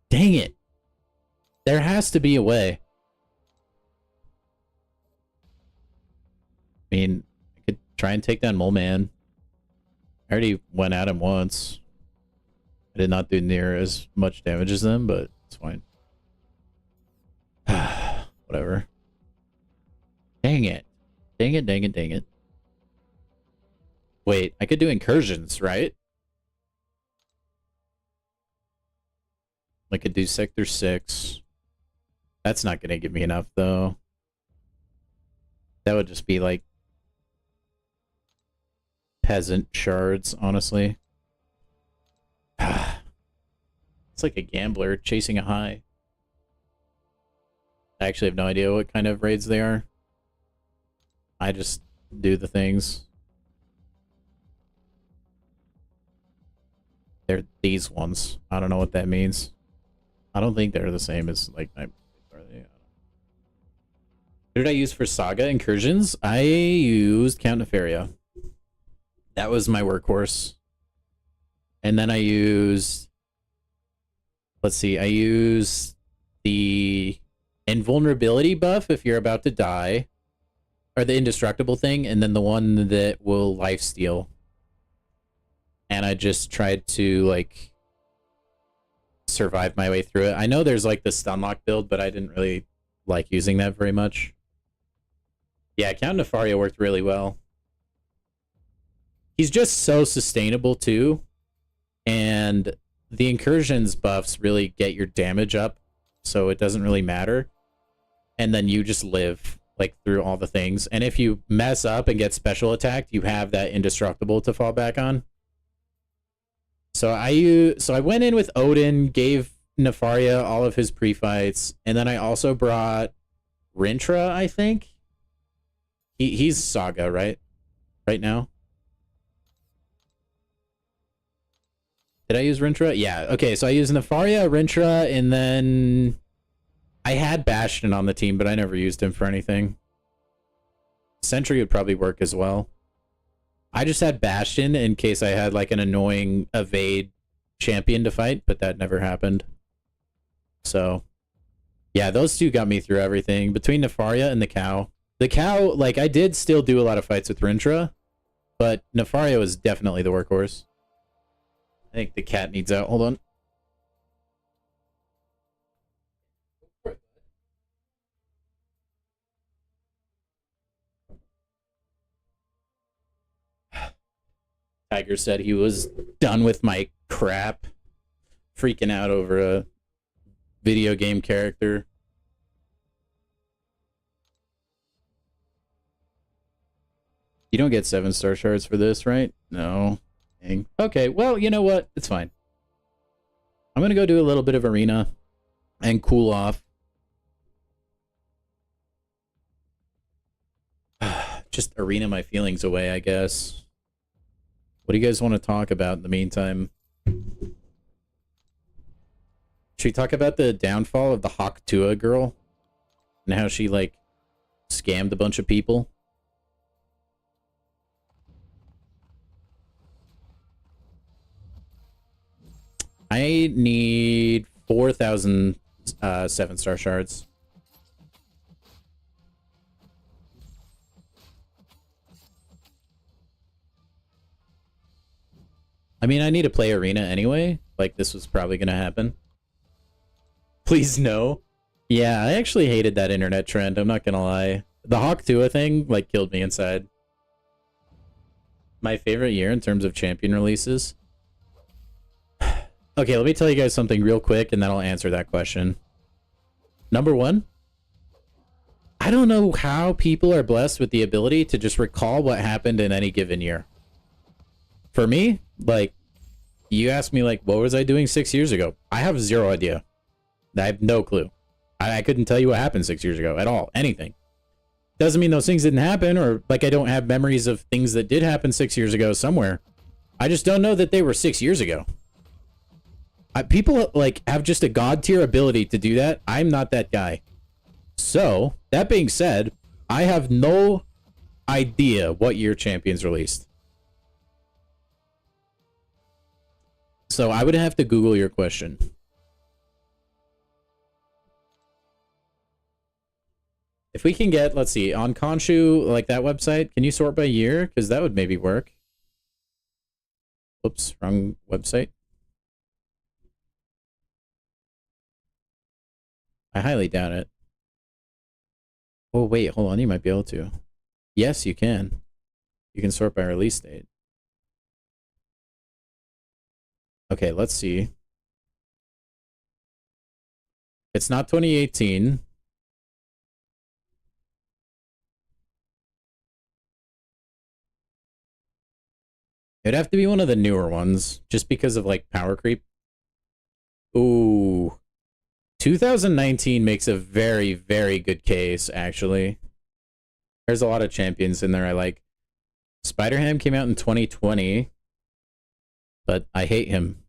Dang it. There has to be a way. I mean, I could try and take down Mole Man. I already went at him once. I did not do near as much damage as them, but it's fine. Whatever. Dang it. Dang it, dang it, dang it. Wait, I could do incursions, right? I could do Sector 6. That's not going to give me enough, though. That would just be like peasant shards, honestly. It's like a gambler chasing a high. I actually have no idea what kind of raids they are. I just do the things. They're these ones. I don't know what that means. I don't think they're the same as like are they? What did I use for Saga incursions? I used Count Nefaria. That was my workhorse. And then I used, let's see, I used the invulnerability buff if you're about to die, or the indestructible thing, and then the one that will lifesteal. And I just tried to like survive my way through it. I know there's like the stunlock build, but I didn't really like using that very much. Yeah, Count Nefaria worked really well. He's just so sustainable too. And the incursions buffs really get your damage up, so it doesn't really matter. And then you just live like through all the things. And if you mess up and get special attacked, you have that indestructible to fall back on. So I went in with Odin, gave Nefaria all of his pre-fights, and then I also brought Rintra, I think. He's Saga, right? Right now? Did I use Rintra? Yeah, okay, so I used Nefaria, Rintra, and then I had Bastion on the team, but I never used him for anything. Sentry would probably work as well. I just had Bastion in case I had like an annoying evade champion to fight, but that never happened. So, yeah, those two got me through everything. Between Nefaria and the cow. The cow, like, I did still do a lot of fights with Rintra, but Nefaria was definitely the workhorse. I think the cat needs out. Hold on. Tiger said he was done with my crap. Freaking out over a video game character. You don't get 7-star shards for this, right? No. Dang. Okay, well, you know what? It's fine. I'm going to go do a little bit of arena and cool off. Just arena my feelings away, I guess. What do you guys want to talk about in the meantime? Should we talk about the downfall of the Hawk-Tua girl? And how she, like, scammed a bunch of people? I need 4,000 7-star shards. I mean, I need to play arena anyway. Like, this was probably going to happen. Please no. Yeah, I actually hated that internet trend. I'm not going to lie. The Hawk-Tua thing, like, killed me inside. My favorite year in terms of champion releases. Okay, let me tell you guys something real quick, and then I'll answer that question. Number one, I don't know how people are blessed with the ability to just recall what happened in any given year. For me, like, you asked me, like, what was I doing 6 years ago? I have zero idea. I have no clue. I couldn't tell you what happened 6 years ago at all. Anything. Doesn't mean those things didn't happen, or, like, I don't have memories of things that did happen 6 years ago somewhere. I just don't know that they were 6 years ago. People, like, have just a god-tier ability to do that. I'm not that guy. So, that being said, I have no idea what year Champions released. So I would have to Google your question. If we can get, let's see, on Khonshu, like that website, can you sort by year? Because that would maybe work. Oops, wrong website. I highly doubt it. Oh, wait, hold on. You might be able to. Yes, you can. You can sort by release date. Okay, let's see. It's not 2018. It'd have to be one of the newer ones, just because of, like, power creep. Ooh. 2019 makes a very, very good case, actually. There's a lot of champions in there I like. Spider-Ham came out in 2020, but I hate him.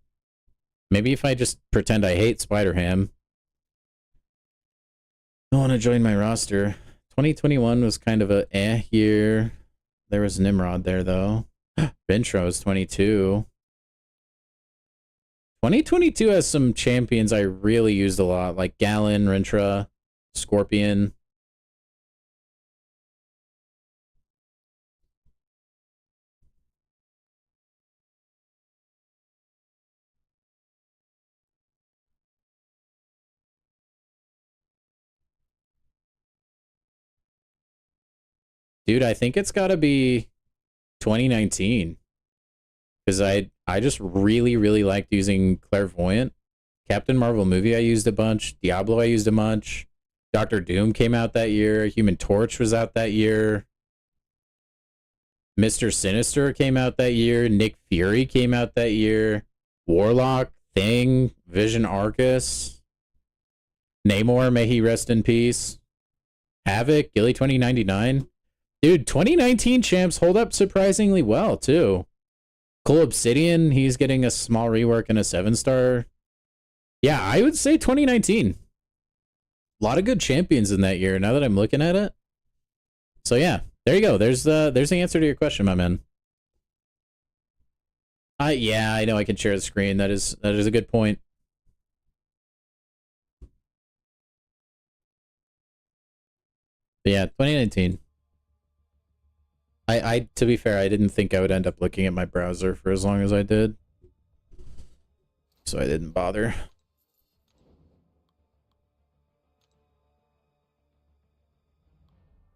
Maybe if I just pretend I hate Spider-Ham. I want to join my roster. 2021 was kind of a year. There was Nimrod there, though. Ventro is 22. 2022 has some champions I really used a lot, like Gallon, Rentra, Scorpion. Dude, I think it's got to be 2019. Because I just really, really liked using Clairvoyant. Captain Marvel movie I used a bunch. Diablo I used a bunch. Doctor Doom came out that year. Human Torch was out that year. Mr. Sinister came out that year. Nick Fury came out that year. Warlock, Thing, Vision Arcus. Namor, may he rest in peace. Havoc, Gilly 2099. Dude, 2019 champs hold up surprisingly well, too. Cole Obsidian, he's getting a small rework and a 7-star. Yeah, I would say 2019. A lot of good champions in that year, now that I'm looking at it. So yeah, there you go. There's the answer to your question, my man. Yeah, I know I can share the screen. That is a good point. But yeah, 2019. To be fair, I didn't think I would end up looking at my browser for as long as I did. So I didn't bother.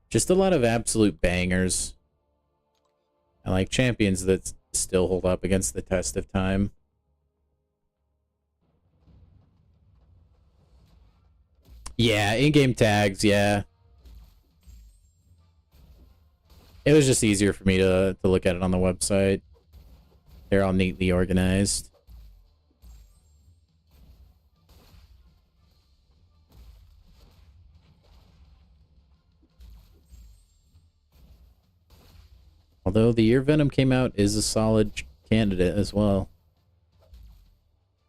Just a lot of absolute bangers. I like champions that still hold up against the test of time. Yeah, in-game tags, yeah. It was just easier for me to look at it on the website. They're all neatly organized. Although the year Venom came out is a solid candidate as well.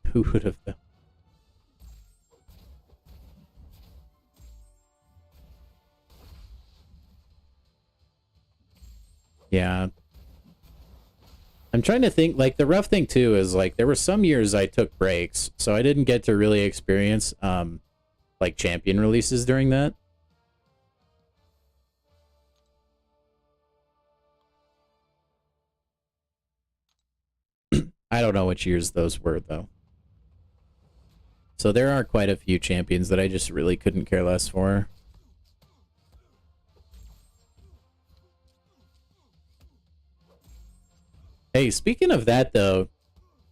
Who would have known? Yeah. I'm trying to think, like, the rough thing, too, is, like, there were some years I took breaks, so I didn't get to really experience, like, champion releases during that. I don't know which years those were, though. So there are quite a few champions that I just really couldn't care less for. Hey, speaking of that, though,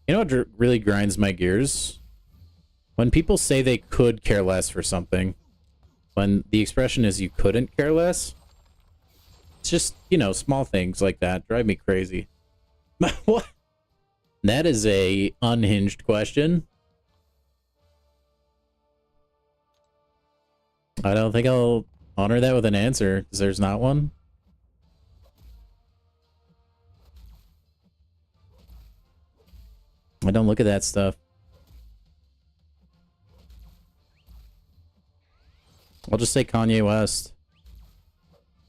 you know what really grinds my gears? When people say they could care less for something, when the expression is you couldn't care less, it's just, you know, small things like that drive me crazy. What? That is a unhinged question. I don't think I'll honor that with an answer, because there's not one. I don't look at that stuff. I'll just say Kanye West.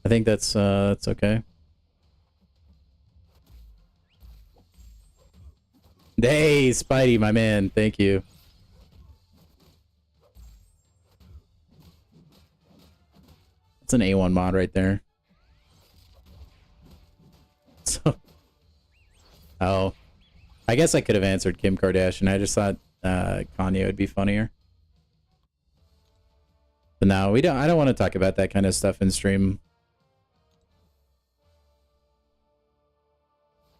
I think that's okay. Hey, Spidey, my man, thank you. It's an A1 mod right there. So, oh, I guess I could have answered Kim Kardashian. I just thought Kanye would be funnier. But no, we don't. I don't want to talk about that kind of stuff in stream.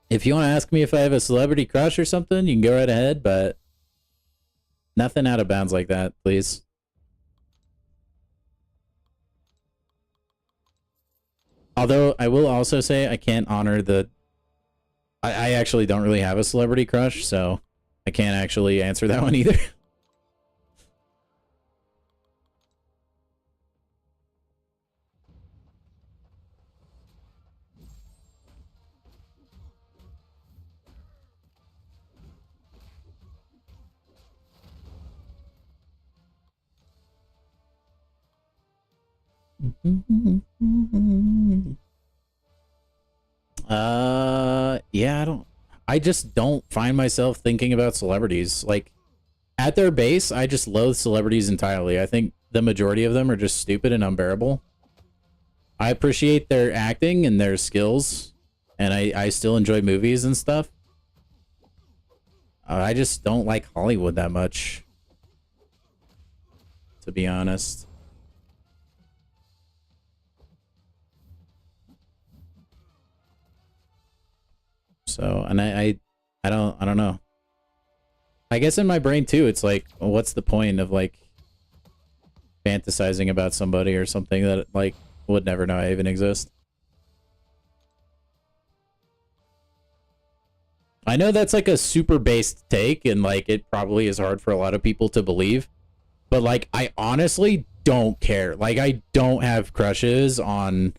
If you want to ask me if I have a celebrity crush or something, you can go right ahead, but nothing out of bounds like that, please. Although I will also say I can't honor the... I actually don't really have a celebrity crush, so I can't actually answer that one either. Yeah, I just don't find myself thinking about celebrities. Like, at their base, I just loathe celebrities entirely. I think the majority of them are just stupid and unbearable. I appreciate their acting and their skills, and I still enjoy movies and stuff. I just don't like Hollywood that much, to be honest. So, and I don't know. I guess in my brain too, it's like, well, what's the point of like fantasizing about somebody or something that like would never know I even exist? I know that's like a super based take, and like it probably is hard for a lot of people to believe, but like I honestly don't care. Like I don't have crushes on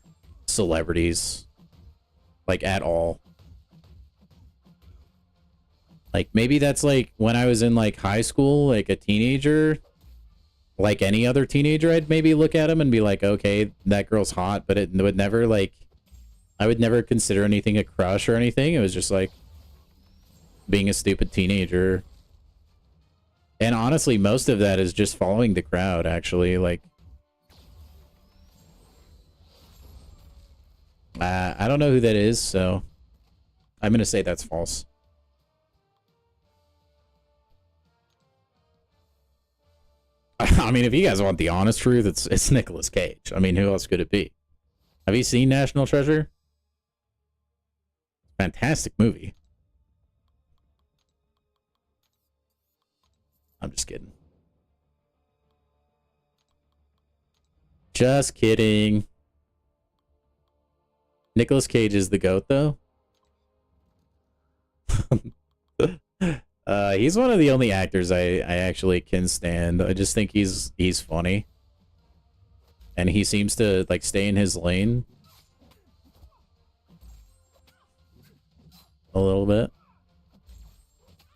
celebrities, like at all. Like maybe that's like when I was in like high school, like a teenager, like any other teenager, I'd maybe look at him and be like, okay, that girl's hot, but it would never like, I would never consider anything a crush or anything. It was just like being a stupid teenager. And honestly, most of that is just following the crowd, actually. Like, I don't know who that is, so I'm going to say that's false. I mean, if you guys want the honest truth, it's Nicolas Cage. I mean, who else could it be? Have you seen National Treasure? Fantastic movie. I'm just kidding. Just kidding. Nicolas Cage is the GOAT, though. He's one of the only actors I actually can stand. I just think he's funny. And he seems to like stay in his lane a little bit.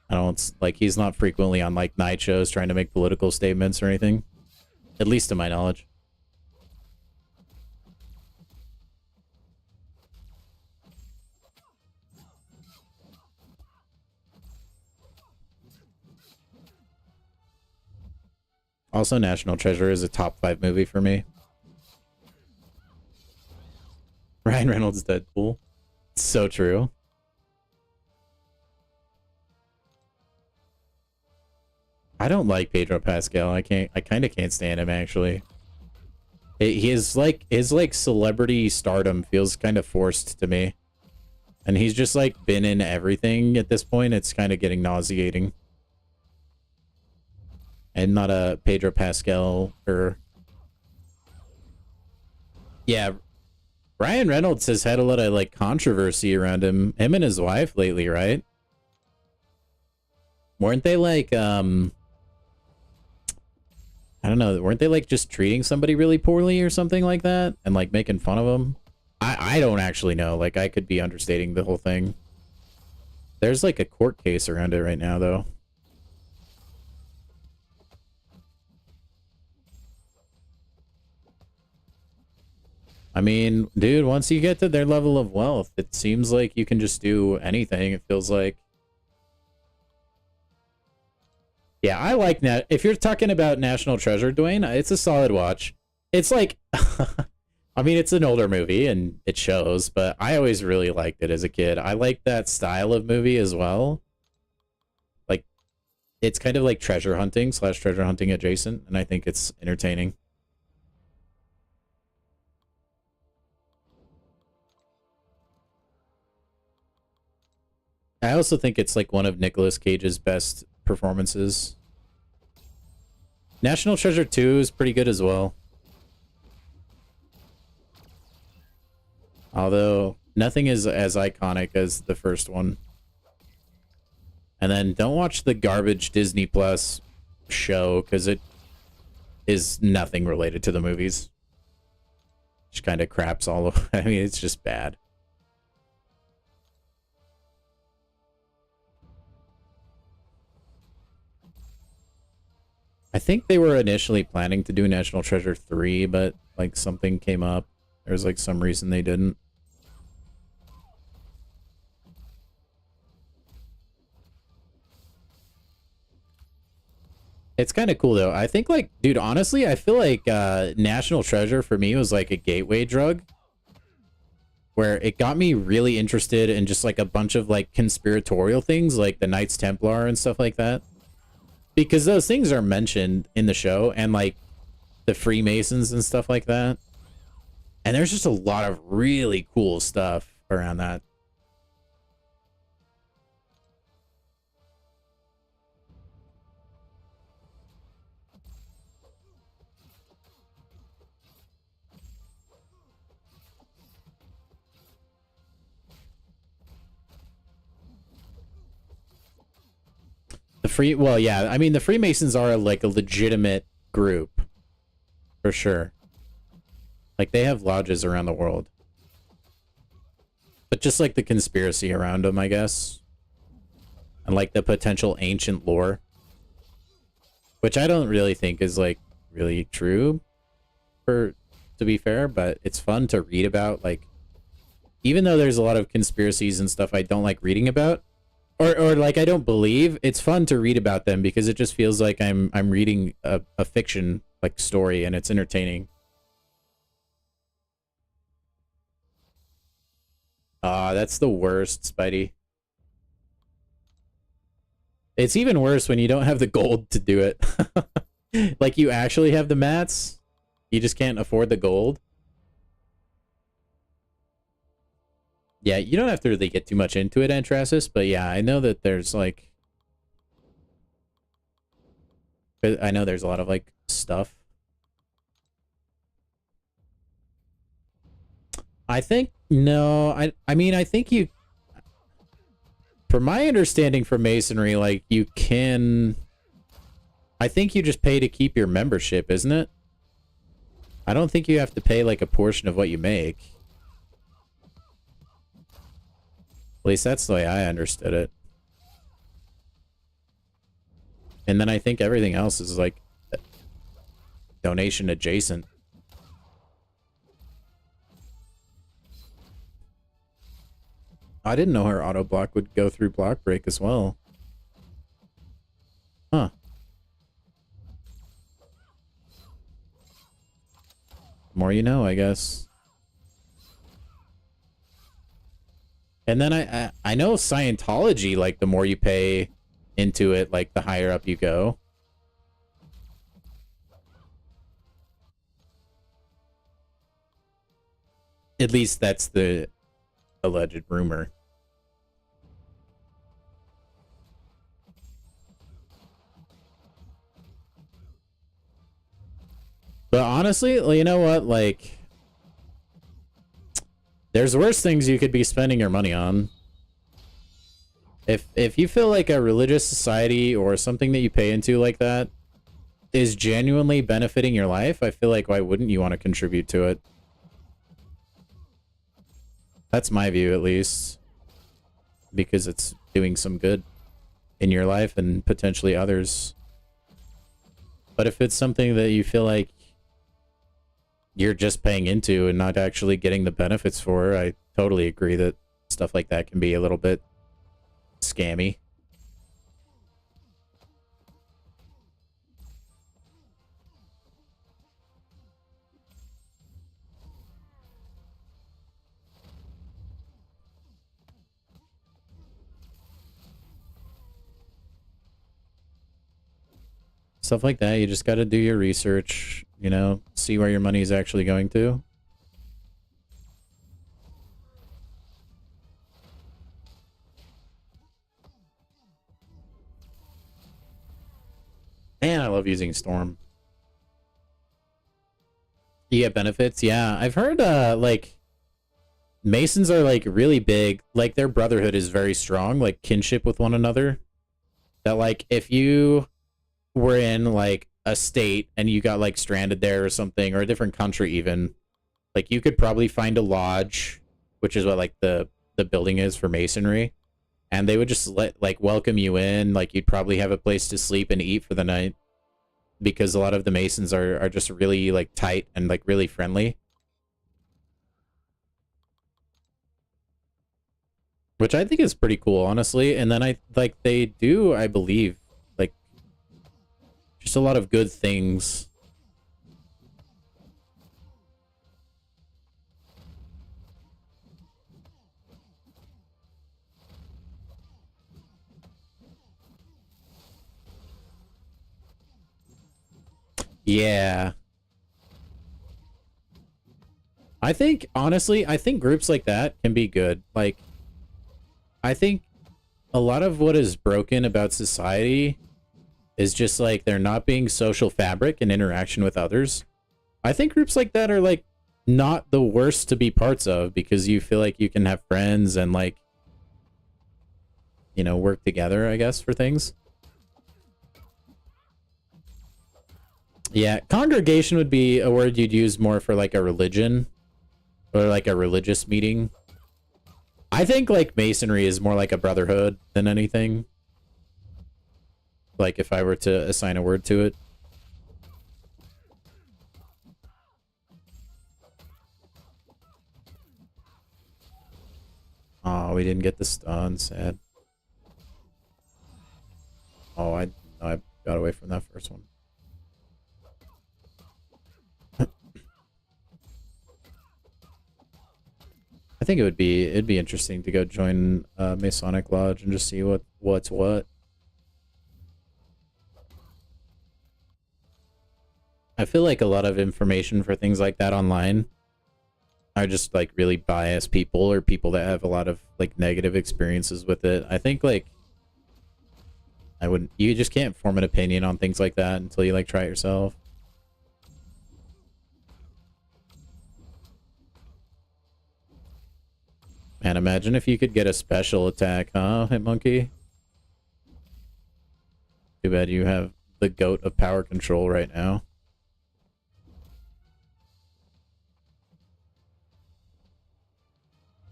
I don't like he's not frequently on like night shows trying to make political statements or anything. At least to my knowledge. Also, National Treasure is a top 5 movie for me. Ryan Reynolds Deadpool. It's so true. I don't like Pedro Pascal. I kind of can't stand him, actually. His like celebrity stardom feels kind of forced to me. And he's just like been in everything at this point. It's kind of getting nauseating. And not a Pedro Pascal or... Yeah, Ryan Reynolds has had a lot of like controversy around him and his wife lately, right? Weren't they like I don't know, weren't they like just treating somebody really poorly or something like that and like making fun of them? I don't actually know. Like I could be understating the whole thing. There's like a court case around it right now though. I mean, dude, once you get to their level of wealth, it seems like you can just do anything. It feels like. Yeah, I like that. If you're talking about National Treasure, Dwayne, it's a solid watch. It's like, I mean, it's an older movie and it shows, but I always really liked it as a kid. I like that style of movie as well. Like, it's kind of like treasure hunting / treasure hunting adjacent, and I think it's entertaining. I also think it's like one of Nicolas Cage's best performances. National Treasure 2 is pretty good as well. Although nothing is as iconic as the first one. And then don't watch the garbage Disney Plus show because it is nothing related to the movies. Just kind of craps all over. I mean, it's just bad. I think they were initially planning to do National Treasure 3, but like something came up. There was like some reason they didn't. It's kind of cool though. I think like, dude, honestly, I feel like National Treasure for me was like a gateway drug where it got me really interested in just like a bunch of like conspiratorial things like the Knights Templar and stuff like that. Because those things are mentioned in the show and like the Freemasons and stuff like that. And there's just a lot of really cool stuff around that. Well, yeah, I mean, the Freemasons are like a legitimate group. For sure. Like, they have lodges around the world. But just like the conspiracy around them, I guess. And like the potential ancient lore. Which I don't really think is like really true, to be fair, but it's fun to read about. Like, even though there's a lot of conspiracies and stuff I don't like reading about, or like I don't believe, it's fun to read about them because it just feels like I'm reading a fiction like story and it's entertaining. Ah, that's the worst, Spidey. It's even worse when you don't have the gold to do it. Like you actually have the mats, you just can't afford the gold. Yeah, you don't have to really get too much into it, Antrasis, but yeah, I know that there's like... I know there's a lot of like stuff. I think, no, I mean, I think you... From my understanding from Masonry, like you can... I think you just pay to keep your membership, isn't it? I don't think you have to pay like a portion of what you make. At least that's the way I understood it. And then I think everything else is like donation adjacent. I didn't know her auto block would go through block break as well. Huh. More you know, I guess. And then I know Scientology, like, the more you pay into it, like, the higher up you go. At least that's the alleged rumor. But honestly, you know what? Like... There's worse things you could be spending your money on. If you feel like a religious society or something that you pay into like that is genuinely benefiting your life, I feel like why wouldn't you want to contribute to it? That's my view, at least. Because it's doing some good in your life and potentially others. But if it's something that you feel like you're just paying into and not actually getting the benefits for. I totally agree that stuff like that can be a little bit scammy. Stuff like that, you just got to do your research, you know, see where your money is actually going to. Man, I love using Storm. You get benefits? Yeah, I've heard, like, Masons are, like, really big. Like, their brotherhood is very strong, like, kinship with one another. That, like, if you were in, like, a state and you got, like, stranded there or something, or a different country even, like, you could probably find a lodge, which is what, like, the building is for Masonry, and they would just welcome you in. Like, you'd probably have a place to sleep and eat for the night, because a lot of the Masons are just really, like, tight and, like, really friendly. Which I think is pretty cool, honestly. And then they do, I believe, like, just a lot of good things. Yeah. I think, honestly, I think groups like that can be good. Like, I think a lot of what is broken about society is just, like, there not being social fabric and interaction with others. I think groups like that are, like, not the worst to be parts of, because you feel like you can have friends and, like, you know, work together, I guess, for things. Yeah, congregation would be a word you'd use more for, like, a religion or, like, a religious meeting. I think, like, Masonry is more like a brotherhood than anything. Like, if I were to assign a word to it. Oh, we didn't get the stun, sad. Oh, I got away from that first one. I think it'd be interesting to go join Masonic Lodge and just see what's what. I feel like a lot of information for things like that online are just, like, really biased people, or people that have a lot of, like, negative experiences with it. I think, like, you just can't form an opinion on things like that until you, like, try it yourself. Man, imagine if you could get a special attack, huh, Hitmonkey? Too bad you have the goat of power control right now.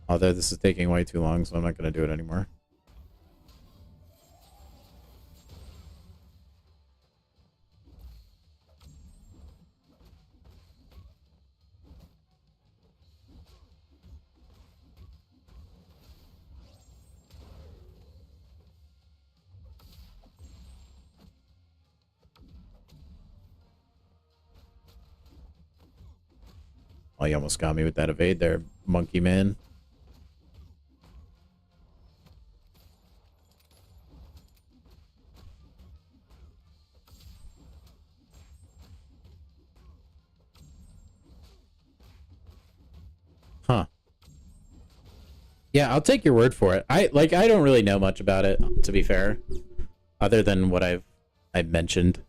Although this is taking way too long, so I'm not going to do it anymore. Oh, you almost got me with that evade there, monkey man. Huh. Yeah, I'll take your word for it. I don't really know much about it, to be fair, other than what I've mentioned.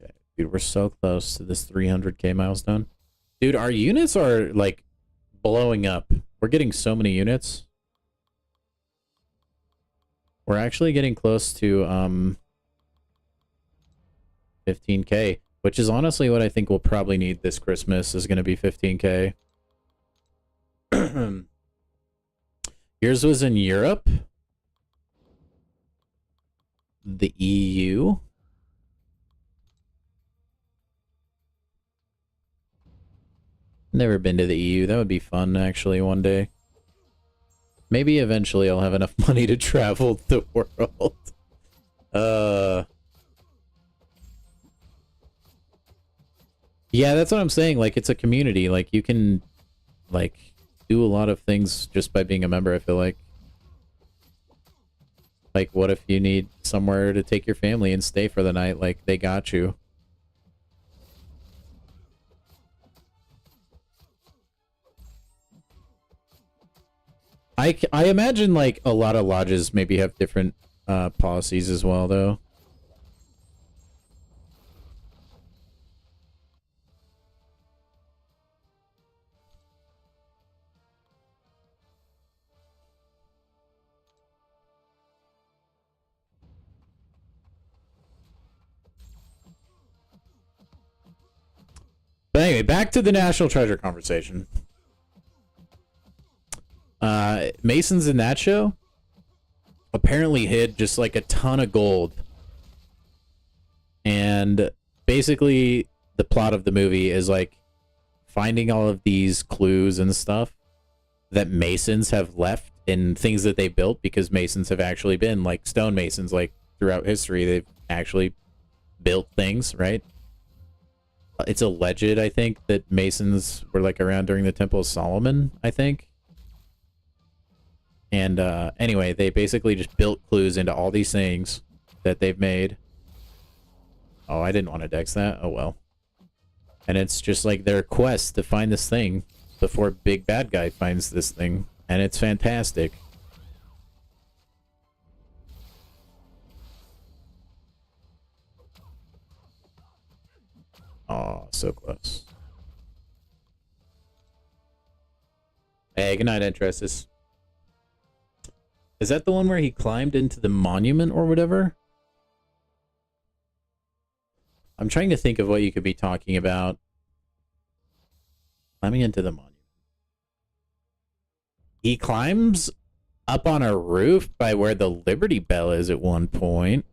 Okay. Dude, we're so close to this 300k milestone. Dude, our units are, like, blowing up. We're getting so many units. We're actually getting close to 15k, which is honestly what I think we'll probably need this Christmas, is going to be 15k. Yours was in Europe? the EU. Never been to the EU. That would be fun, actually, one day. Maybe eventually I'll have enough money to travel the world. Yeah, that's what I'm saying. Like, it's a community. Like, you can, like, do a lot of things just by being a member, I feel like. Like, what if you need somewhere to take your family and stay for the night? Like, they got you. I imagine, like, a lot of lodges maybe have different policies as well, though. But anyway, back to the National Treasure conversation. Masons in that show apparently hid just like a ton of gold. And basically the plot of the movie is like finding all of these clues and stuff that Masons have left in things that they built, because Masons have actually been like stonemasons, like throughout history. They've actually built things, right? It's alleged, I think, that Masons were like around during the Temple of Solomon, I think. And anyway, they basically just built clues into all these things that they've made. Oh, I didn't want to dex that. Oh, well. And it's just like their quest to find this thing before Big Bad Guy finds this thing. And it's fantastic. Oh, so close. Hey, good night, Entressus. Is that the one where he climbed into the monument or whatever? I'm trying to think of what you could be talking about. Climbing into the monument. He climbs up on a roof by where the Liberty Bell is at one point.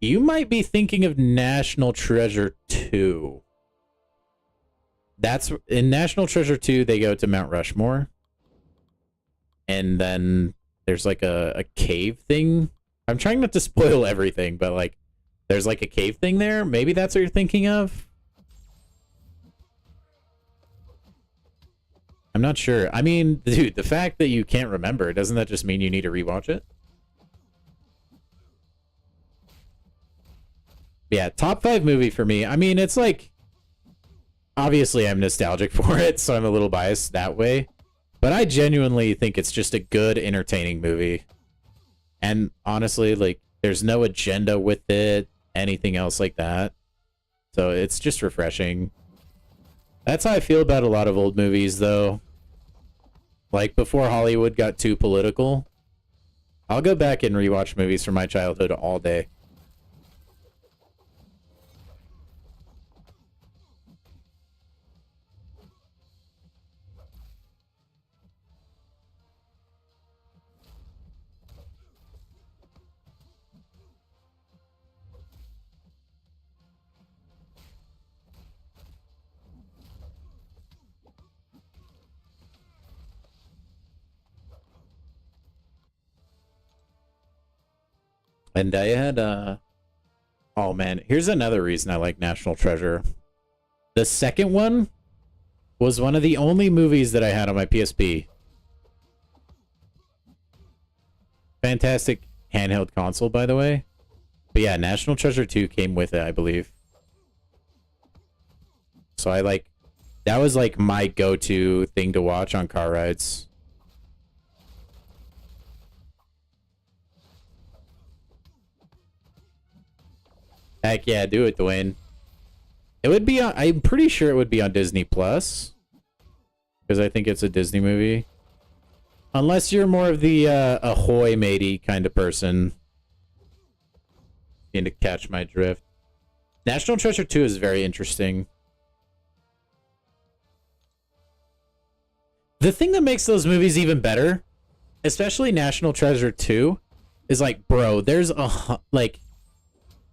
You might be thinking of National Treasure 2. That's in National Treasure 2, they go to Mount Rushmore. And then there's like a cave thing. I'm trying not to spoil everything, but like there's like a cave thing there. Maybe that's what you're thinking of. I'm not sure. I mean, dude, the fact that you can't remember, doesn't that just mean you need to rewatch it? Yeah, top 5 movie for me. I mean, it's like, obviously I'm nostalgic for it, so I'm a little biased that way. But I genuinely think it's just a good, entertaining movie. And honestly, like, there's no agenda with it, anything else like that. So it's just refreshing. That's how I feel about a lot of old movies, though. Like, before Hollywood got too political, I'll go back and rewatch movies from my childhood all day. And I had, oh man, here's another reason I like National Treasure. The second one was one of the only movies that I had on my PSP. Fantastic handheld console, by the way. But yeah, National Treasure 2 came with it, I believe. So I like, that was like my go-to thing to watch on car rides. Heck yeah, do it, Dwayne. It would be on, I'm pretty sure it would be on Disney Plus. Because I think it's a Disney movie. Unless you're more of the ahoy matey kind of person. Need to catch my drift. National Treasure 2 is very interesting. The thing that makes those movies even better especially National Treasure 2 is like, bro, there's a like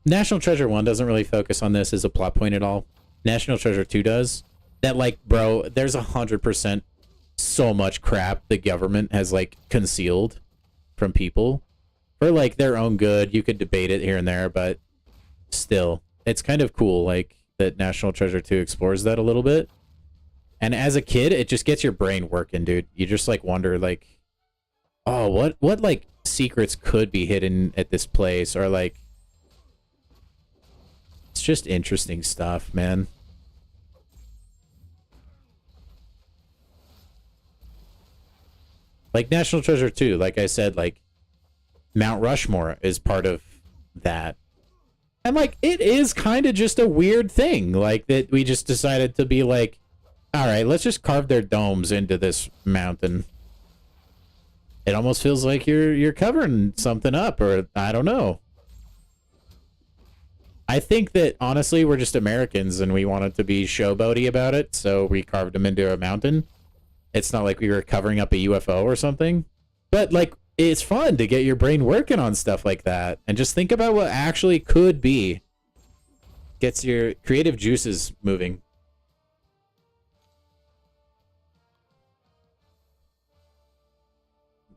National Treasure 1 doesn't really focus on this as a plot point at all. National Treasure 2 does. That like, bro, there's 100% so much crap the government has like concealed from people for like their own good. You could debate it here and there, but still, it's kind of cool like that National Treasure 2 explores that a little bit. And as a kid, it just gets your brain working, dude. You just like wonder like, oh, what like secrets could be hidden at this place, or like it's just interesting stuff, man. Like National Treasure 2, like I said, like Mount Rushmore is part of that. And like it is kind of just a weird thing, like that we just decided to be like, all right, let's just carve their domes into this mountain. It almost feels like you're covering something up, or I don't know. I think that honestly we're just Americans and we wanted to be showboaty about it, so we carved them into a mountain. It's not like we were covering up a UFO or something. But like it's fun to get your brain working on stuff like that and just think about what actually could be. Gets your creative juices moving.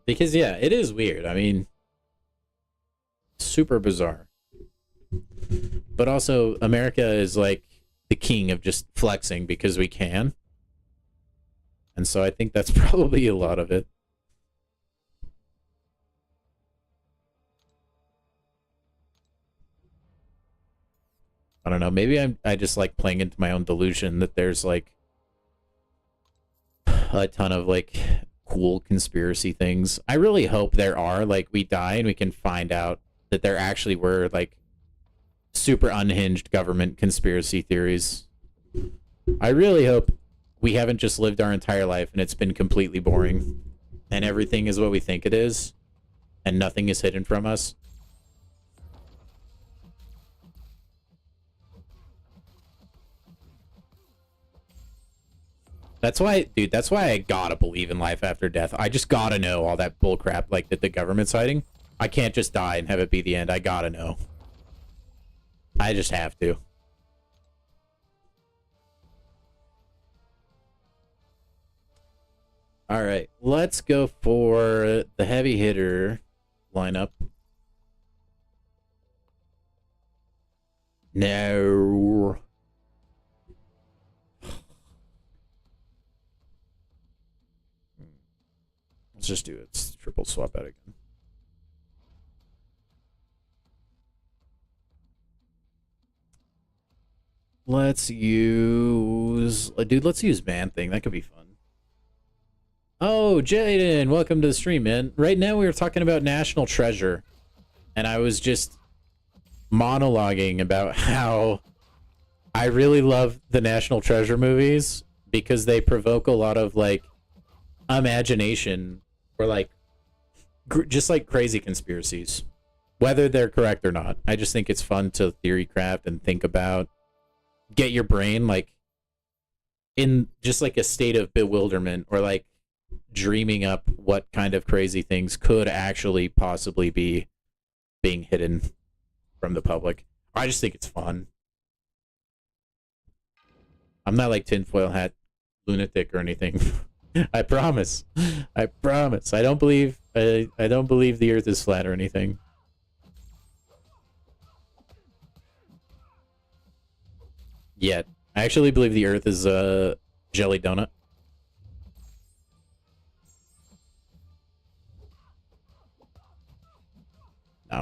Because yeah, it is weird. I mean, super bizarre. But also, America is like the king of just flexing because we can. And so I think that's probably a lot of it. I don't know. Maybe I just like playing into my own delusion that there's like a ton of like cool conspiracy things. I really hope there are. Like we die and we can find out that there actually were like super unhinged government conspiracy theories. I really hope we haven't just lived our entire life and it's been completely boring and everything is what we think it is and nothing is hidden from us. That's why, dude, that's why I gotta believe in life after death. I just gotta know all that bullcrap like that the government's hiding. I can't just die and have it be the end. I gotta know. I just have to. All right, let's go for the heavy hitter lineup. No. Let's just do it. It's triple swap out again. Let's use... Dude, let's use Man-Thing. That could be fun. Oh, Jaden, welcome to the stream, man. Right now we were talking about National Treasure. And I was just monologuing about how I really love the National Treasure movies because they provoke a lot of, like, imagination or, like, just, like, crazy conspiracies. Whether they're correct or not. I just think it's fun to theory craft and think about. Get your brain, like, in just, like, a state of bewilderment or, like, dreaming up what kind of crazy things could actually possibly be being hidden from the public. I just think it's fun. I'm not like tinfoil hat lunatic or anything. I promise. I promise. I don't believe the earth is flat or anything. Yet. I actually believe the earth is a jelly donut.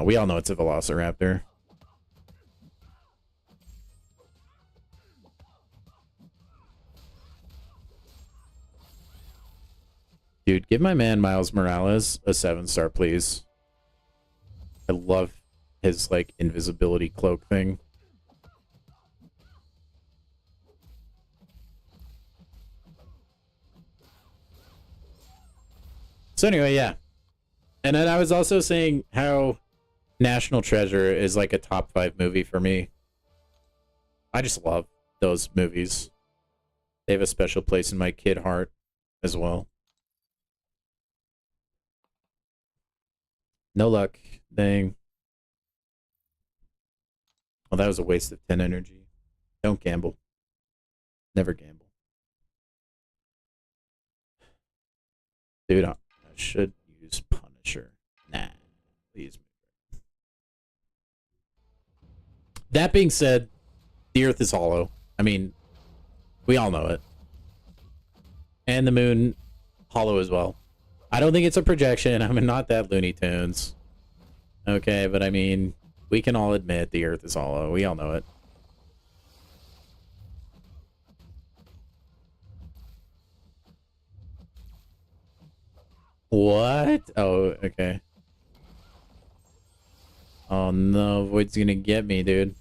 We all know it's a velociraptor. Dude, give my man Miles Morales a 7-star, please. I love his, like, invisibility cloak thing. So anyway, yeah. And then I was also saying how National Treasure is like a top 5 movie for me. I just love those movies. They have a special place in my kid heart as well. No luck. Dang. Well, that was a waste of 10 energy. Don't gamble. Never gamble. Dude, I should use Punisher. Nah, please. That being said, the Earth is hollow. I mean, we all know it. And the moon, hollow as well. I don't think it's a projection. I'm not that Looney Tunes. Okay, but I mean, we can all admit the Earth is hollow. We all know it. What? Oh, okay. Oh no, Void's gonna get me, dude.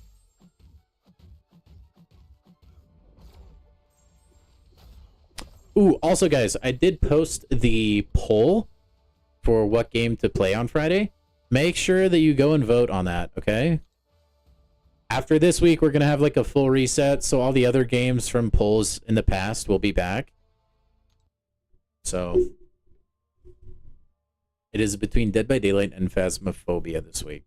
Ooh, also guys, I did post the poll for what game to play on Friday. Make sure that you go and vote on that, okay? After this week, we're gonna have like a full reset, so all the other games from polls in the past will be back. So it is between Dead by Daylight and Phasmophobia this week.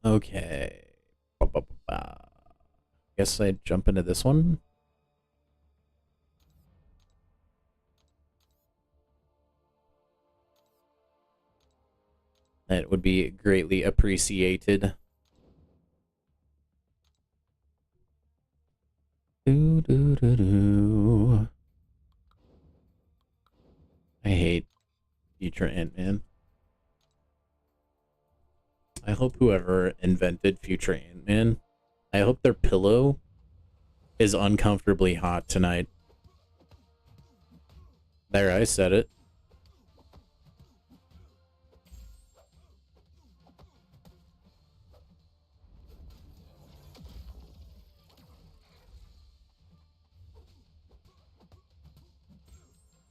Okay. Guess I jump into this one. That would be greatly appreciated. Do, do, do, do. I hate future Ant-Man. I hope whoever invented future Ant-Man, I hope their pillow is uncomfortably hot tonight. There, I said it.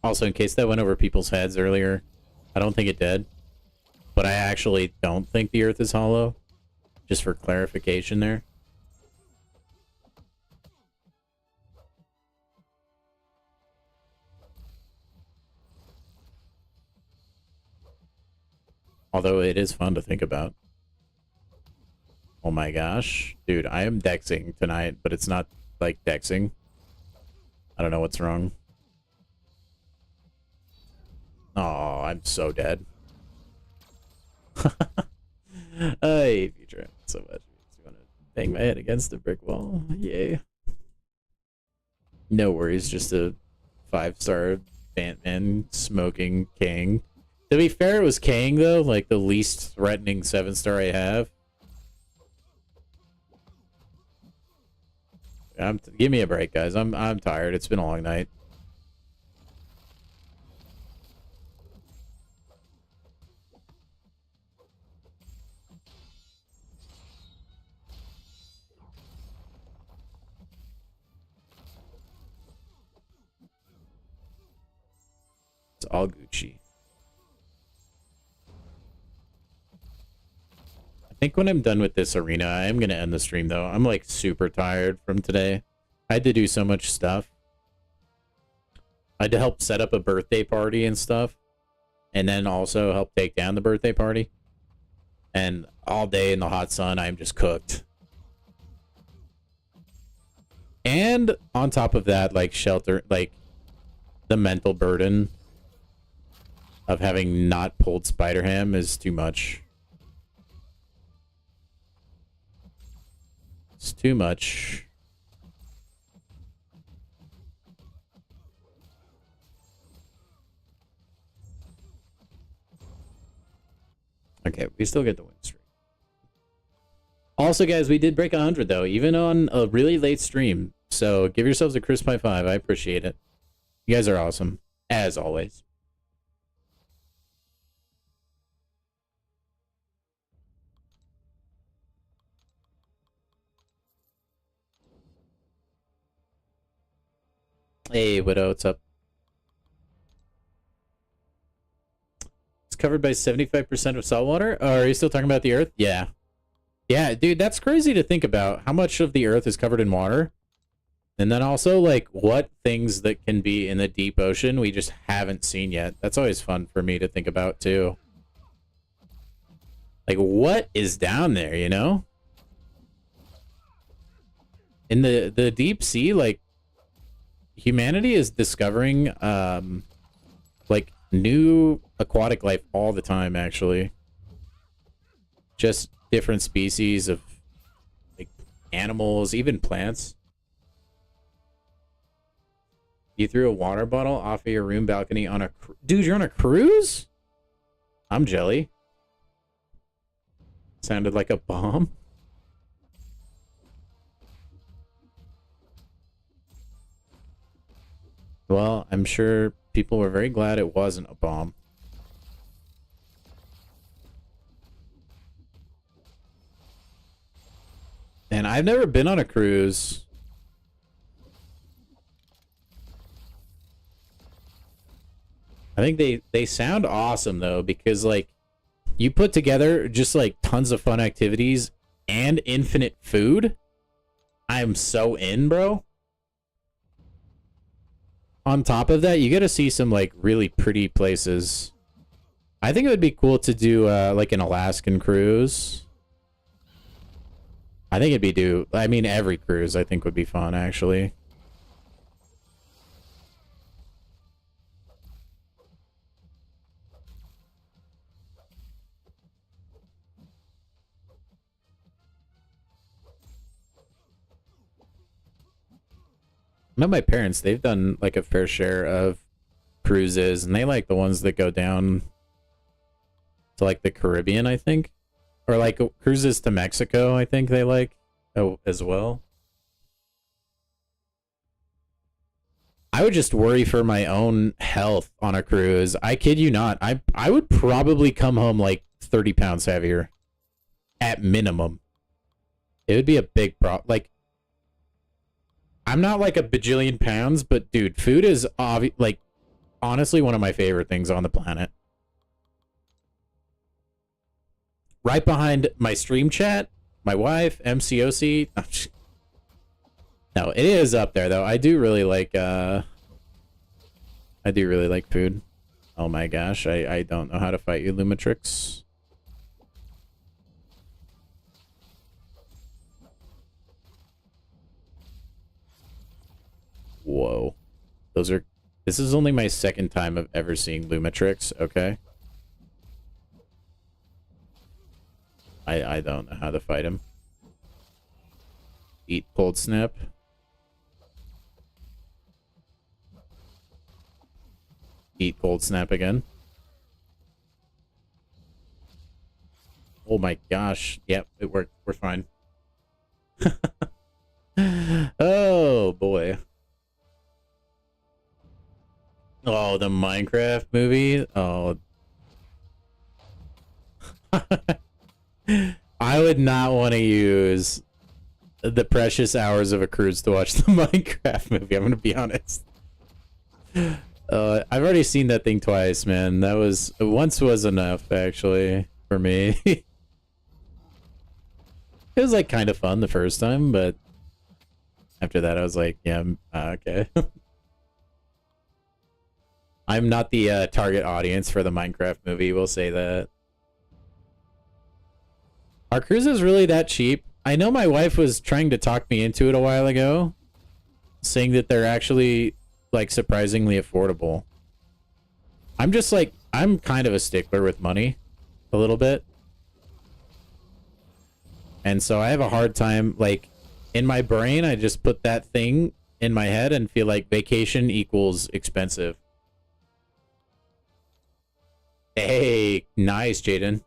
Also, in case that went over people's heads earlier, I don't think it did. But I actually don't think the Earth is hollow. Just for clarification there. Although it is fun to think about. Oh my gosh. Dude, I am dexing tonight, but it's not like dexing. I don't know what's wrong. Oh, I'm so dead. I hate future so much. I want to bang my head against the brick wall. Yay. No worries, just a 5-star Batman smoking King. To be fair, it was Kang though, like the least threatening 7-star I have. Give me a break, guys. I'm tired. It's been a long night. It's all Gucci. I think when I'm done with this arena, I am going to end the stream, though. I'm, like, super tired from today. I had to do so much stuff. I had to help set up a birthday party and stuff. And then also help take down the birthday party. And all day in the hot sun, I'm just cooked. And on top of that, like, shelter, like, the mental burden of having not pulled Spider-Ham is too much. It's too much. Okay, we still get the win streak. Also, guys, we did break 100, though, even on a really late stream. So give yourselves a crisp high five. I appreciate it. You guys are awesome, as always. Hey, Widow, what's up? It's covered by 75% of saltwater? Oh, are you still talking about the Earth? Yeah. Yeah, dude, that's crazy to think about. How much of the Earth is covered in water? And then also, like, what things that can be in the deep ocean we just haven't seen yet. That's always fun for me to think about, too. Like, what is down there, you know? In the deep sea, like, humanity is discovering, like, new aquatic life all the time, actually. Just different species of, like, animals, even plants. You threw a water bottle off of your room balcony on a... Dude, you're on a cruise? I'm jelly. Sounded like a bomb. Well, I'm sure people were very glad it wasn't a bomb. And I've never been on a cruise. I think they sound awesome, though, because, like, you put together just, like, tons of fun activities and infinite food. I'm so in, bro. On top of that, you get to see some, like, really pretty places. I think it would be cool to do, like, an Alaskan cruise. I think I mean, every cruise I think would be fun, actually. I know my parents, they've done like a fair share of cruises, and they like the ones that go down to like the Caribbean, I think. Or like cruises to Mexico, I think they like as well. I would just worry for my own health on a cruise. I kid you not. I would probably come home like 30 pounds heavier at minimum. It would be a big problem. Like, I'm not like a bajillion pounds, but dude, food is like honestly one of my favorite things on the planet. Right behind my stream chat, my wife, MCOC. No, it is up there though. I do really like food. Oh my gosh, I don't know how to fight you, Lumatrix. Whoa. This is only my second time of ever seeing Lumatrix, okay? I don't know how to fight him. Eat cold snap. Eat cold snap again. Oh my gosh. Yep, it worked. We're fine. Oh boy. Oh, the Minecraft movie? Oh. I would not want to use the precious hours of a cruise to watch the Minecraft movie. I'm going to be honest. I've already seen that thing twice, man. Once was enough, actually, for me. It was, like, kind of fun the first time, but after that I was like, yeah, okay. I'm not the target audience for the Minecraft movie, we'll say that. Are cruises really that cheap? I know my wife was trying to talk me into it a while ago, saying that they're actually, like, surprisingly affordable. I'm just, like, I'm kind of a stickler with money, a little bit. And so I have a hard time, like, in my brain, I just put that thing in my head and feel like vacation equals expensive. Hey, nice, Jaden.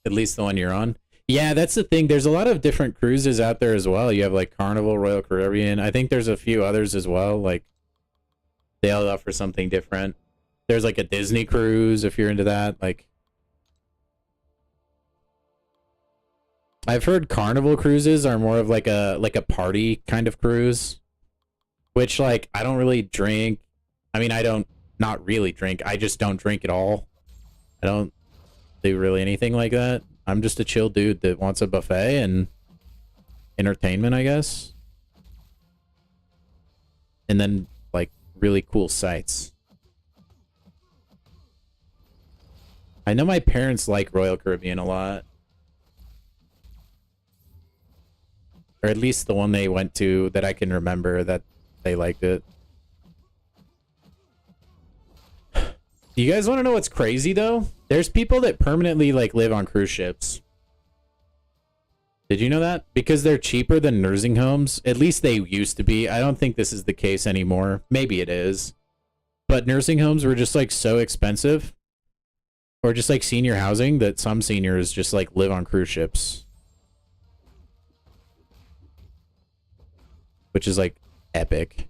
At least the one you're on. Yeah, that's the thing. There's a lot of different cruises out there as well. You have like Carnival, Royal Caribbean. I think there's a few others as well. Like, they all offer something different. There's like a Disney cruise if you're into that. Like, I've heard Carnival cruises are more of like a party kind of cruise, which, like, I don't really drink. I mean, I don't not really drink. I just don't drink at all. I don't do really anything like that. I'm just a chill dude that wants a buffet and entertainment, I guess. And then, like, really cool sights. I know my parents like Royal Caribbean a lot. Or at least the one they went to that I can remember that they liked it. Do you guys want to know what's crazy, though? There's people that permanently, like, live on cruise ships. Did you know that? Because they're cheaper than nursing homes. At least they used to be. I don't think this is the case anymore. Maybe it is. But nursing homes were just, like, so expensive. Or just, like, senior housing that some seniors just, like, live on cruise ships. Which is, like, epic.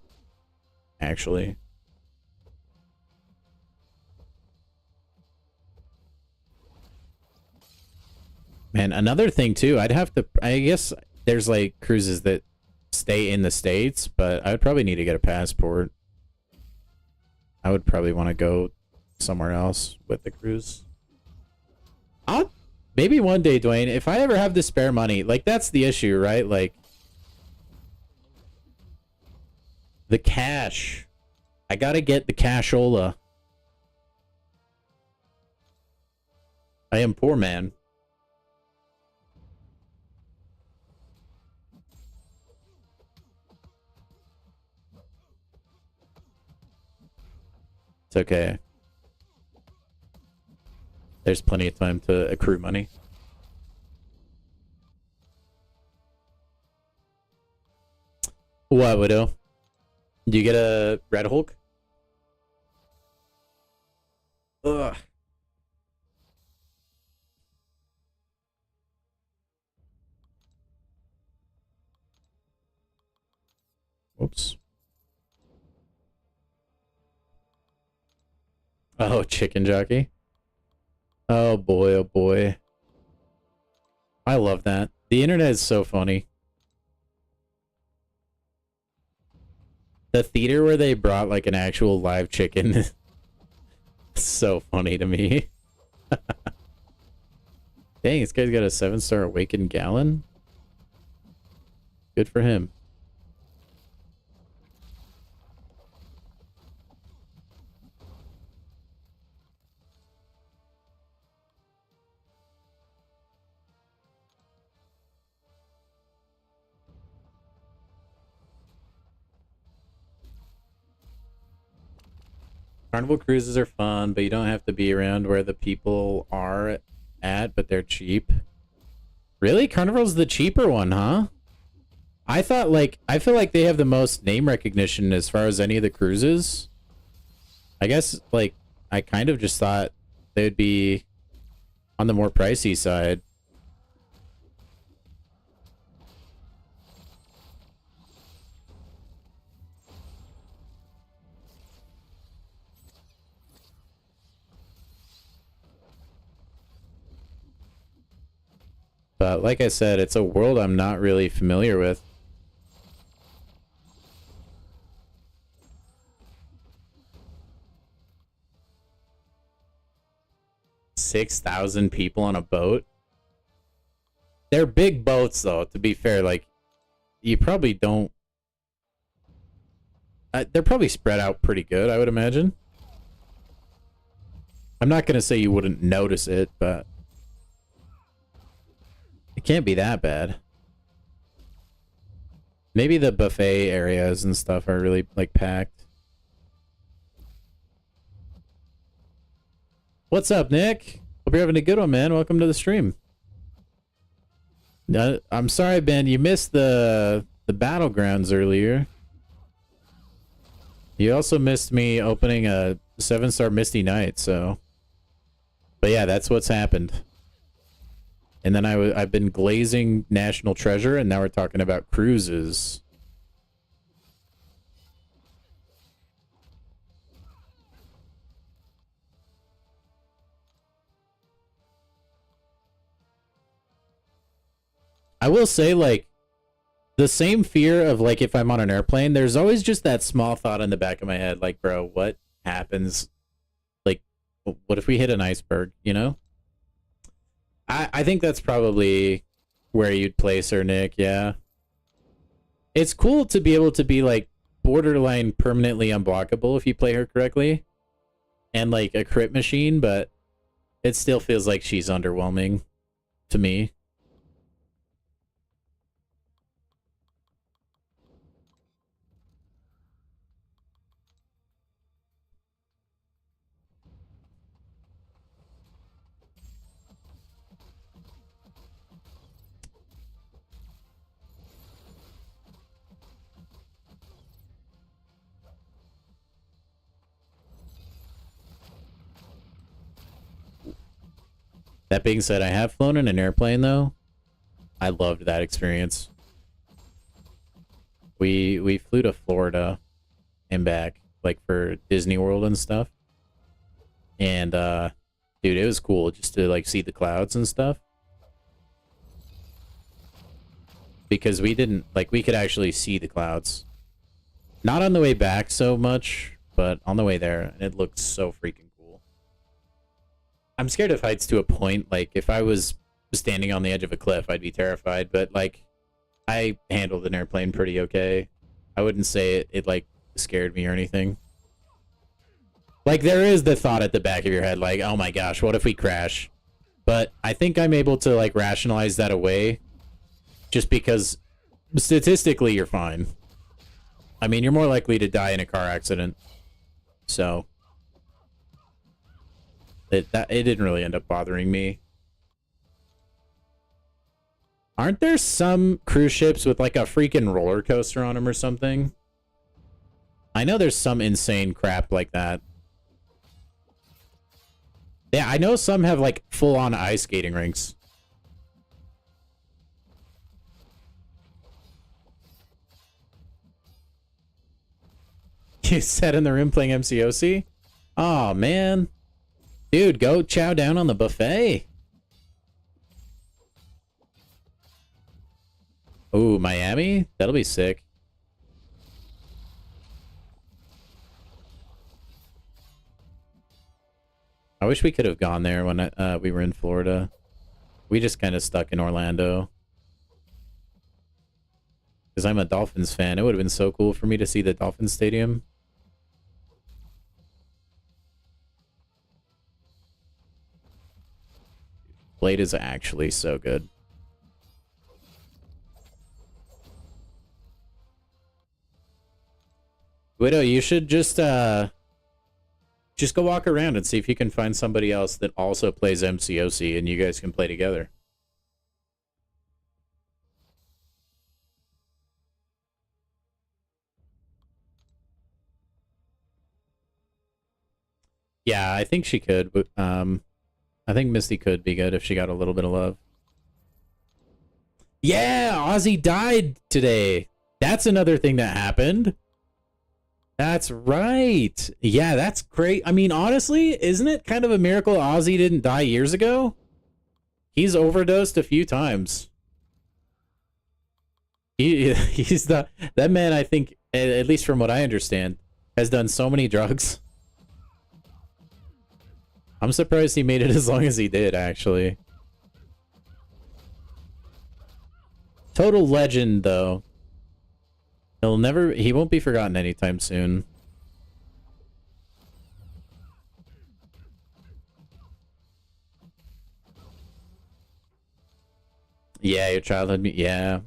Actually. Man, another thing too, I'd have to, I guess there's like cruises that stay in the States, but I would probably need to get a passport. I would probably want to go somewhere else with the cruise. Maybe one day, Dwayne, if I ever have the spare money, like that's the issue, right? Like the cash. I gotta get the cashola. I am poor man. It's okay. There's plenty of time to accrue money. What, Widow? Do you get a Red Hulk? Ugh. Whoops. Oh, chicken jockey. Oh boy, oh boy. I love that. The internet is so funny. The theater where they brought like an actual live chicken is so funny to me. Dang, this guy's got a 7-star awakened gallon. Good for him. Carnival cruises are fun, but you don't have to be around where the people are at, but they're cheap. Really? Carnival's the cheaper one, huh? I thought, like, I feel like they have the most name recognition as far as any of the cruises. I guess, like, I kind of just thought they'd be on the more pricey side. But like I said, it's a world I'm not really familiar with. $6,000 people on a boat. They're big boats, though, to be fair. Like, you probably don't... they're probably spread out pretty good, I would imagine. I'm not going to say you wouldn't notice it, but... it can't be that bad. Maybe the buffet areas and stuff are really, like, packed. What's up, Nick? Hope you're having a good one, man. Welcome to the stream. I'm sorry, Ben. You missed the Battlegrounds earlier. You also missed me opening a 7-star Misty Night, so... but yeah, that's what's happened. And then I've been glazing National Treasure, and now we're talking about cruises. I will say, like, the same fear of, like, if I'm on an airplane, there's always just that small thought in the back of my head, like, bro, what happens? Like, what if we hit an iceberg, you know? I think that's probably where you'd place her, Nick. Yeah. It's cool to be able to be like borderline permanently unblockable if you play her correctly, and like a crit machine, but it still feels like she's underwhelming to me. That being said, I have flown in an airplane though. I loved that experience. We flew to Florida and back, like for Disney World and stuff. And dude, it was cool just to like see the clouds and stuff. Because we didn't like we could actually see the clouds. Not on the way back so much, but on the way there, and it looked so freaking cool. I'm scared of heights to a point. Like if I was standing on the edge of a cliff, I'd be terrified, but like I handled an airplane pretty okay. I wouldn't say it like scared me or anything. Like there is the thought at the back of your head like, "Oh my gosh, what if we crash?" But I think I'm able to like rationalize that away just because statistically you're fine. I mean, you're more likely to die in a car accident. So it didn't really end up bothering me. Aren't there some cruise ships with like a freaking roller coaster on them or something? I know there's some insane crap like that. Yeah, I know some have like full-on ice skating rinks. You sat in the room playing MCOC? Oh man. Dude, go chow down on the buffet. Ooh, Miami? That'll be sick. I wish we could have gone there when we were in Florida. We just kind of stuck in Orlando. Because I'm a Dolphins fan. It would have been so cool for me to see the Dolphins Stadium. Blade is actually so good. Widow, you should just go walk around and see if you can find somebody else that also plays MCOC and you guys can play together. Yeah, I think she could, but I think Misty could be good if she got a little bit of love. Yeah, Ozzy died today. That's another thing that happened. That's right. Yeah, that's great. I mean, honestly, isn't it kind of a miracle Ozzy didn't die years ago? He's overdosed a few times. He's that man, I think, at least from what I understand, has done so many drugs. I'm surprised he made it as long as he did, actually. Total legend, though. He won't be forgotten anytime soon. Yeah, your childhood, yeah.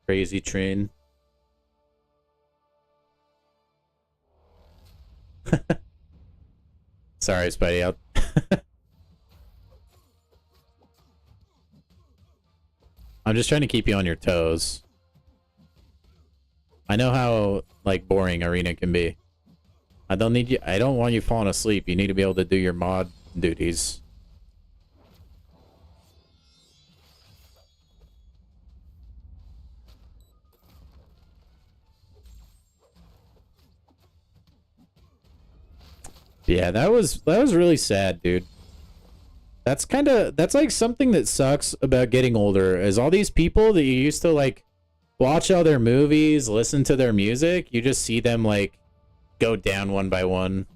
Crazy train. Sorry, Spidey. I'm just trying to keep you on your toes. I know how, like, boring Arena can be. I don't want you falling asleep. You need to be able to do your mod duties. Yeah, that was really sad, dude. That's like something that sucks about getting older, is all these people that you used to like watch all their movies, listen to their music, you just see them like go down one by one.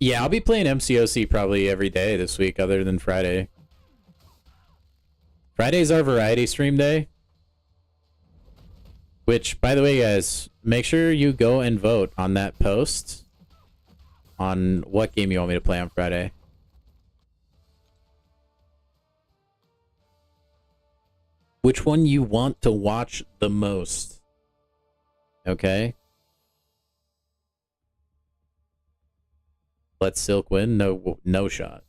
Yeah, I'll be playing MCOC probably every day this week other than Friday. Friday's our variety stream day. Which, by the way, guys, make sure you go and vote on that post on what game you want me to play on Friday. Which one you want to watch the most. Okay? Let Silk win? No shot.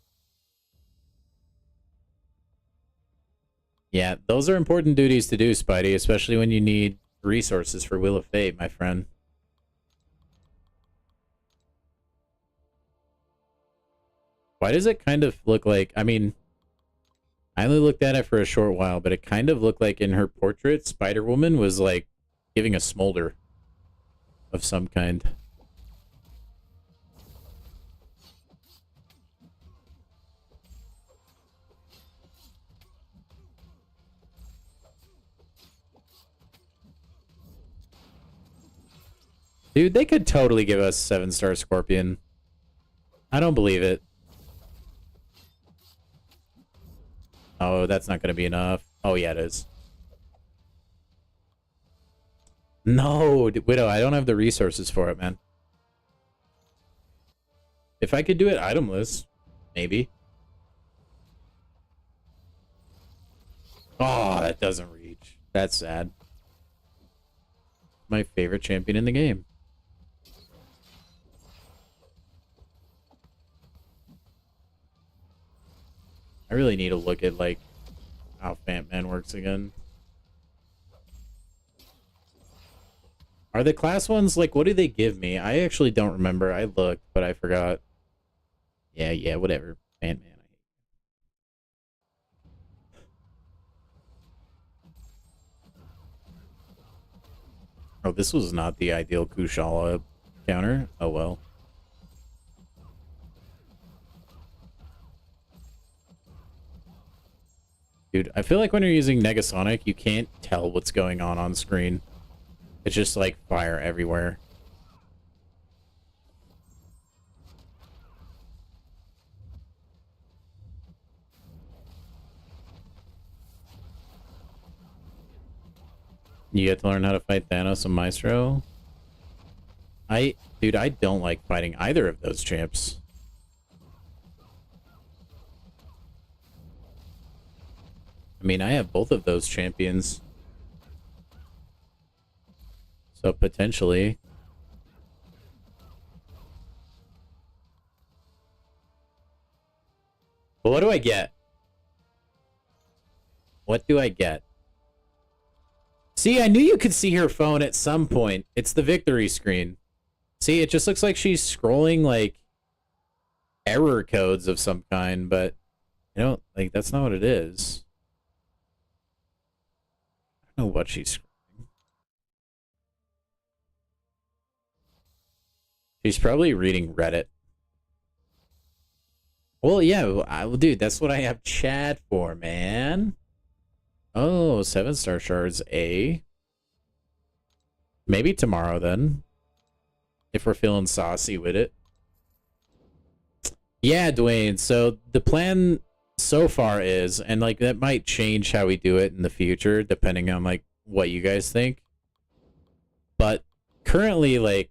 Yeah, those are important duties to do, Spidey, especially when you need resources for Wheel of Fate, my friend. Why does it kind of look like... I mean, I only looked at it for a short while, but it kind of looked like in her portrait, Spider-Woman was, like, giving a smolder of some kind. Dude, they could totally give us 7-star Scorpion. I don't believe it. Oh, that's not going to be enough. Oh, yeah, it is. No, Widow, I don't have the resources for it, man. If I could do it itemless, maybe. Oh, that doesn't reach. That's sad. My favorite champion in the game. I really need to look at, like, how Fant Man works again. Are the class ones, like, what do they give me? I actually don't remember. I looked, but I forgot. Yeah, whatever. Fant Man. Oh, this was not the ideal Kushala counter. Oh, well. Dude, I feel like when you're using Negasonic, you can't tell what's going on screen. It's just like fire everywhere. You get to learn how to fight Thanos and Maestro. Dude, I don't like fighting either of those champs. I mean, I have both of those champions. So potentially. But what do I get? What do I get? See, I knew you could see her phone at some point. It's the victory screen. See, it just looks like she's scrolling, like, error codes of some kind, but, you know, like, that's not what it is. I don't know what she's scrolling. She's probably reading Reddit. Well, yeah, dude, that's what I have chat for, man. Oh, 7-star shards, A. Maybe tomorrow, then. If we're feeling saucy with it. Yeah, Dwayne, so the plan so far is, and, like, that might change how we do it in the future, depending on, like, what you guys think. But currently, like,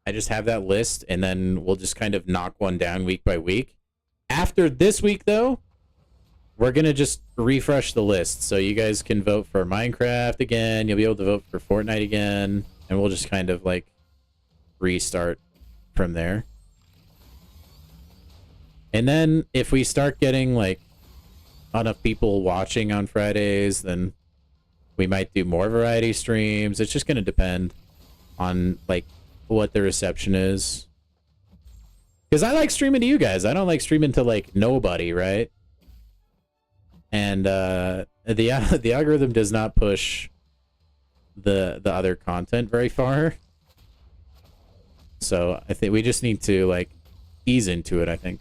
I just have that list, and then we'll just kind of knock one down week by week. After this week, though, we're going to just refresh the list. So you guys can vote for Minecraft again. You'll be able to vote for Fortnite again. And we'll just kind of, like, restart from there. And then if we start getting, like, enough people watching on Fridays, then we might do more variety streams. It's just going to depend on, like, what the reception is. Because I like streaming to you guys. I don't like streaming to, like, nobody, right? And the algorithm does not push the other content very far. So I think we just need to, like, ease into it, I think.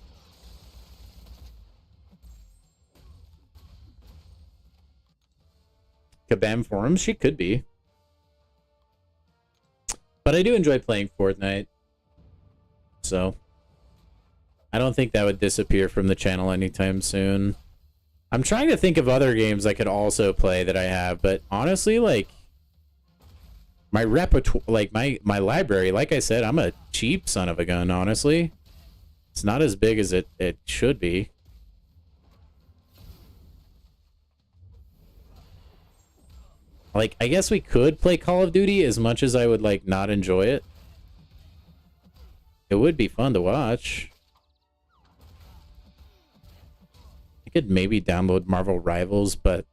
Kabam forums? She could be. But I do enjoy playing Fortnite. So I don't think that would disappear from the channel anytime soon. I'm trying to think of other games I could also play that I have, but honestly, like, my repertoire, like, my library, like I said, I'm a cheap son of a gun, honestly. It's not as big as it should be. Like, I guess we could play Call of Duty as much as I would, like, not enjoy it. It would be fun to watch. I could maybe download Marvel Rivals, but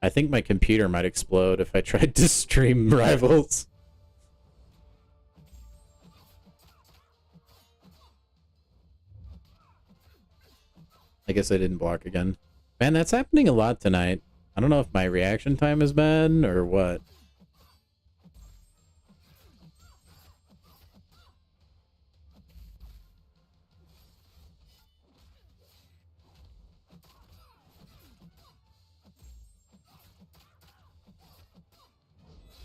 I think my computer might explode if I tried to stream Rivals. I guess I didn't block again. Man, that's happening a lot tonight. I don't know if my reaction time is bad or what.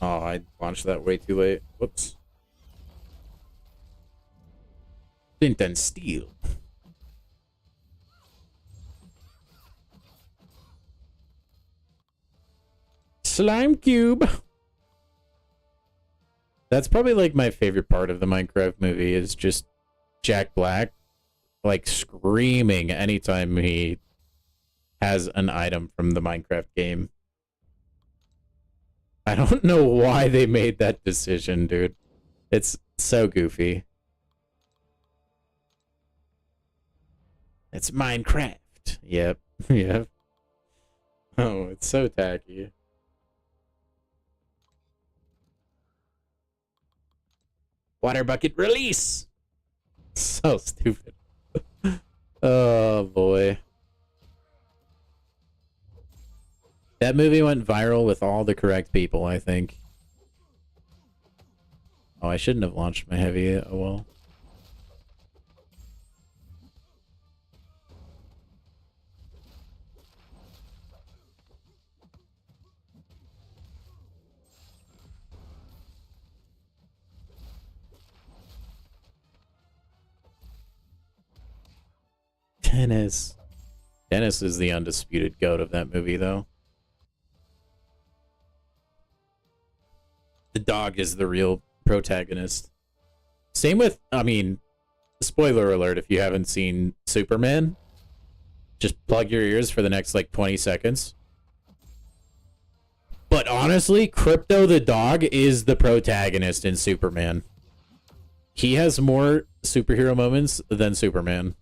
Oh, I launched that way too late. Whoops. Flint and steel. Slime cube. That's probably like my favorite part of the Minecraft movie is just Jack Black like screaming anytime he has an item from the Minecraft game. I don't know why they made that decision, dude. It's so goofy. It's Minecraft. Yep. Yep. Oh, it's so tacky. Water bucket release. So stupid. Oh boy. That movie went viral with all the correct people, I think. Oh, I shouldn't have launched my heavy. Oh well. Dennis. Dennis is the undisputed GOAT of that movie, though. The dog is the real protagonist. Same with, I mean, spoiler alert if you haven't seen Superman. Just plug your ears for the next, like, 20 seconds. But honestly, Crypto the dog is the protagonist in Superman. He has more superhero moments than Superman.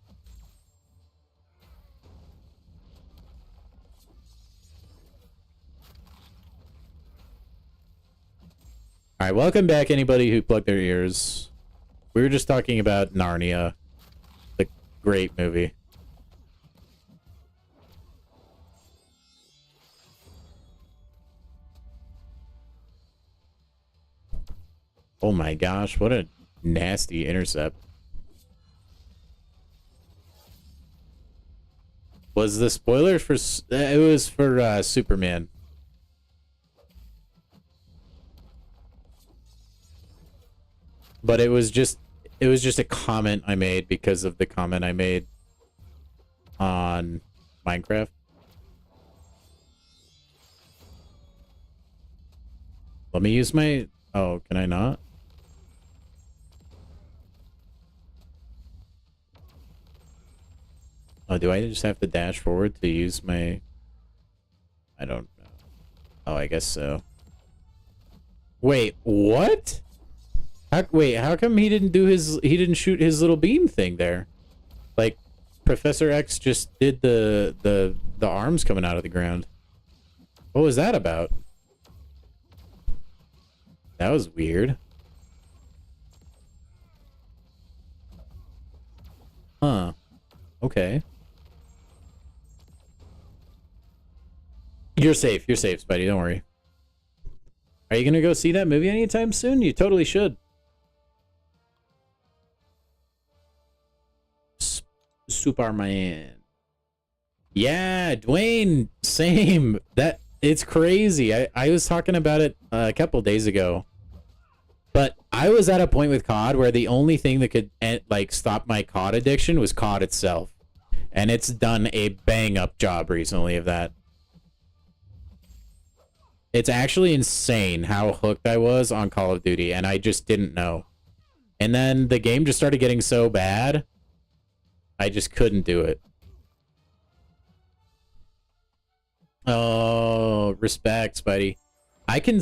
All right, welcome back, anybody who plugged their ears. We were just talking about Narnia, the great movie. Oh my gosh, what a nasty intercept. Was the spoiler for... It was for Superman. But it was just a comment I made because of the comment I made on Minecraft. Let me use my... Oh, can I not? Oh, do I just have to dash forward to use my... I don't know. Oh, I guess so. Wait, what? Wait, how come he didn't do his... He didn't shoot his little beam thing there? Like, Professor X just did the arms coming out of the ground. What was that about? That was weird. Huh. Okay. You're safe, Spidey, don't worry. Are you gonna go see that movie anytime soon? You totally should. Superman. Yeah, Dwayne, same. That it's crazy. I was talking about it a couple days ago. But I was at a point with COD where the only thing that could like stop my COD addiction was COD itself. And it's done a bang up job recently of that. It's actually insane how hooked I was on Call of Duty, and I just didn't know. And then the game just started getting so bad, I just couldn't do it. Oh, respect, Spidey. I can...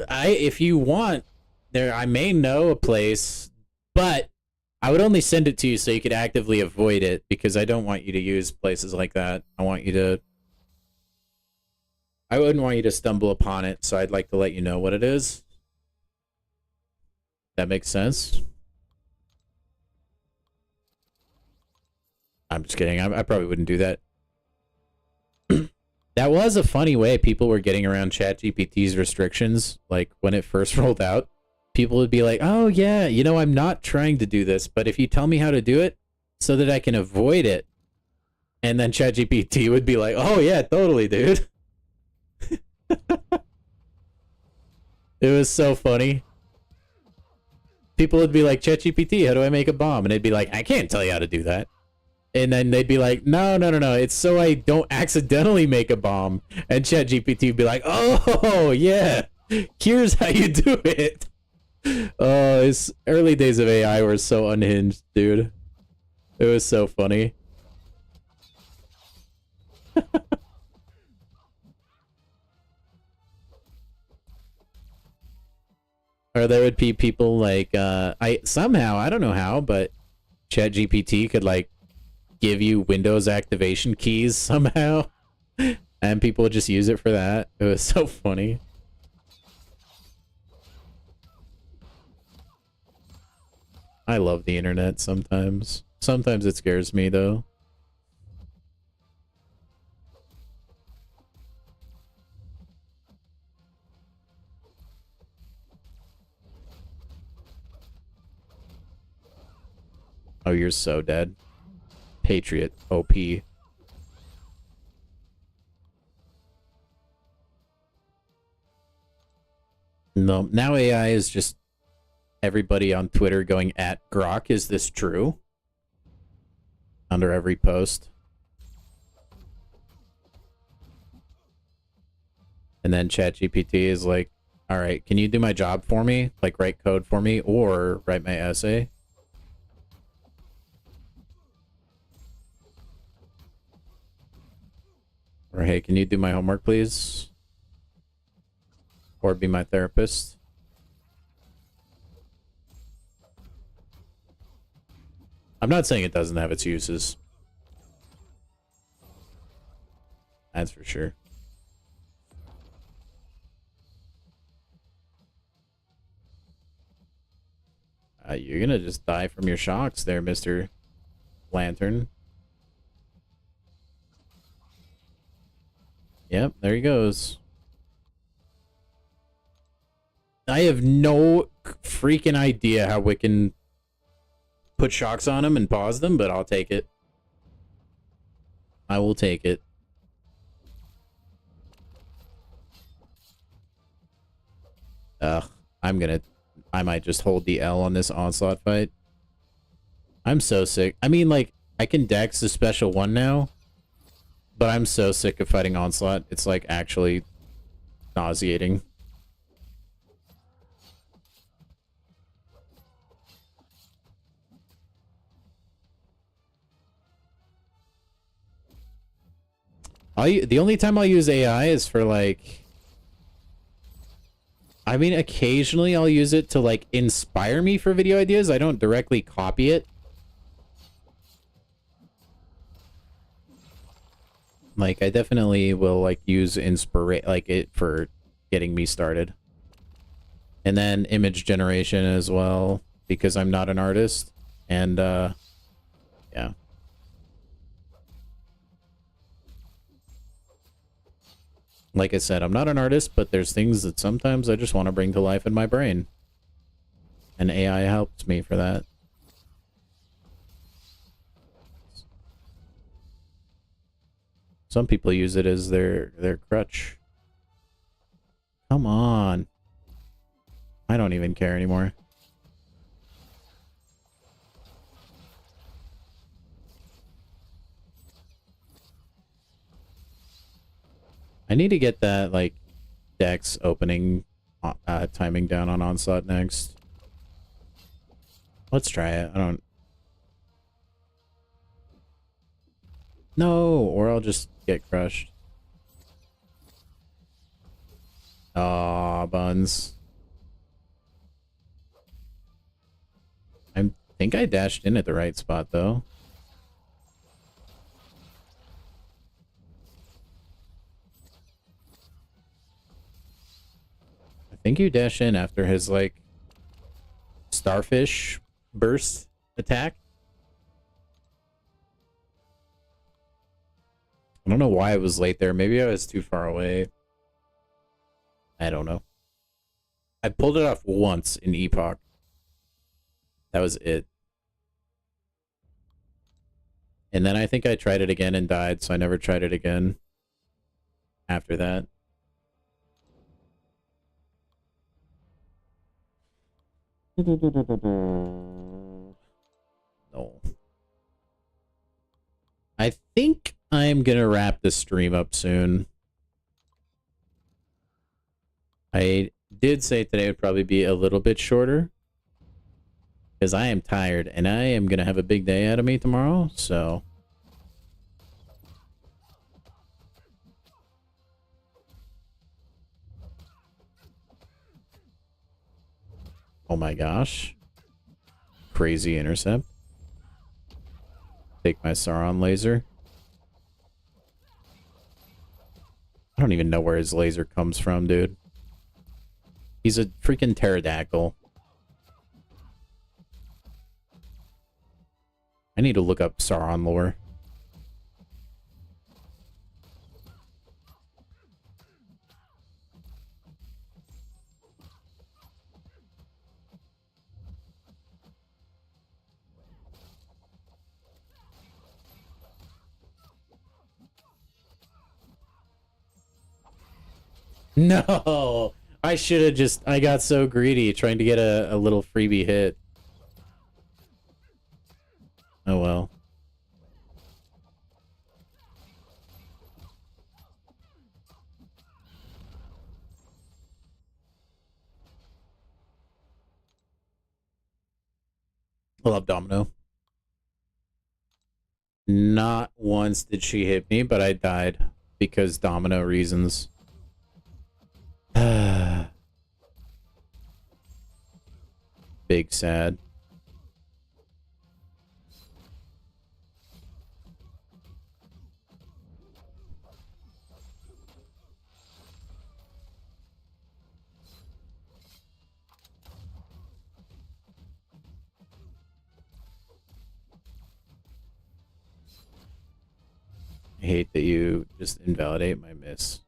if you want, I may know a place, but I would only send it to you so you could actively avoid it, because I don't want you to use places like that. I wouldn't want you to stumble upon it, so I'd like to let you know what it is. That makes sense. I'm just kidding. I probably wouldn't do that. That was a funny way people were getting around ChatGPT's restrictions. Like, when it first rolled out, people would be like, oh, yeah, you know, I'm not trying to do this, but if you tell me how to do it so that I can avoid it. And then ChatGPT would be like, oh, yeah, totally, dude. It was so funny. People would be like, ChatGPT, how do I make a bomb? And it'd be like, I can't tell you how to do that. And then they'd be like, no, it's so I don't accidentally make a bomb. And ChatGPT would be like, oh, yeah, here's how you do it. Oh, it's early days of AI were so unhinged, dude. It was so funny. Or there would be people like, I don't know how, but ChatGPT could like give you Windows activation keys somehow, and people would just use it for that. It was so funny. I love the internet sometimes. Sometimes it scares me though. Oh, you're so dead. Patriot, OP. No, now AI is just everybody on Twitter going at Grok, is this true? Under every post. And then ChatGPT is like, all right, can you do my job for me? Like, write code for me or write my essay? Or, hey, can you do my homework, please? Or be my therapist? I'm not saying it doesn't have its uses. That's for sure. You're gonna just die from your shocks there, Mr. Lantern. Yep, there he goes. I have no freaking idea how we can put shocks on him and pause them, but I'll take it. I will take it. Ugh, I might just hold the L on this onslaught fight. I'm so sick. I mean, like, I can dex the special one now, but I'm so sick of fighting onslaught. It's like actually nauseating. The only time I'll use AI is for like, I mean, occasionally I'll use it to like inspire me for video ideas. I don't directly copy it. Like, I definitely will like use it for getting me started. And then image generation as well, because I'm not an artist. And yeah. Like I said, I'm not an artist, but there's things that sometimes I just want to bring to life in my brain. And AI helps me for that. Some people use it as their crutch. Come on. I don't even care anymore. I need to get that, like, Dex opening timing down on Onslaught next. Let's try it. I don't... No, or I'll just get crushed. Aw, buns. I think I dashed in at the right spot, though. I think you dash in after his, like, starfish burst attack. I don't know why I was late there. Maybe I was too far away. I don't know. I pulled it off once in Epoch. That was it. And then I think I tried it again and died, so I never tried it again after that. No. I think I'm gonna wrap the stream up soon. I did say today would probably be a little bit shorter, because I am tired, and I am gonna have a big day out of me tomorrow, so... Oh my gosh. Crazy intercept. Take my Sauron laser. I don't even know where his laser comes from, dude. He's a freaking pterodactyl. I need to look up Sauron lore. No! I should have just... I got so greedy trying to get a little freebie hit. Oh well. I love Domino. Not once did she hit me, but I died because Domino reasons. Big sad. I hate that you just invalidate my miss,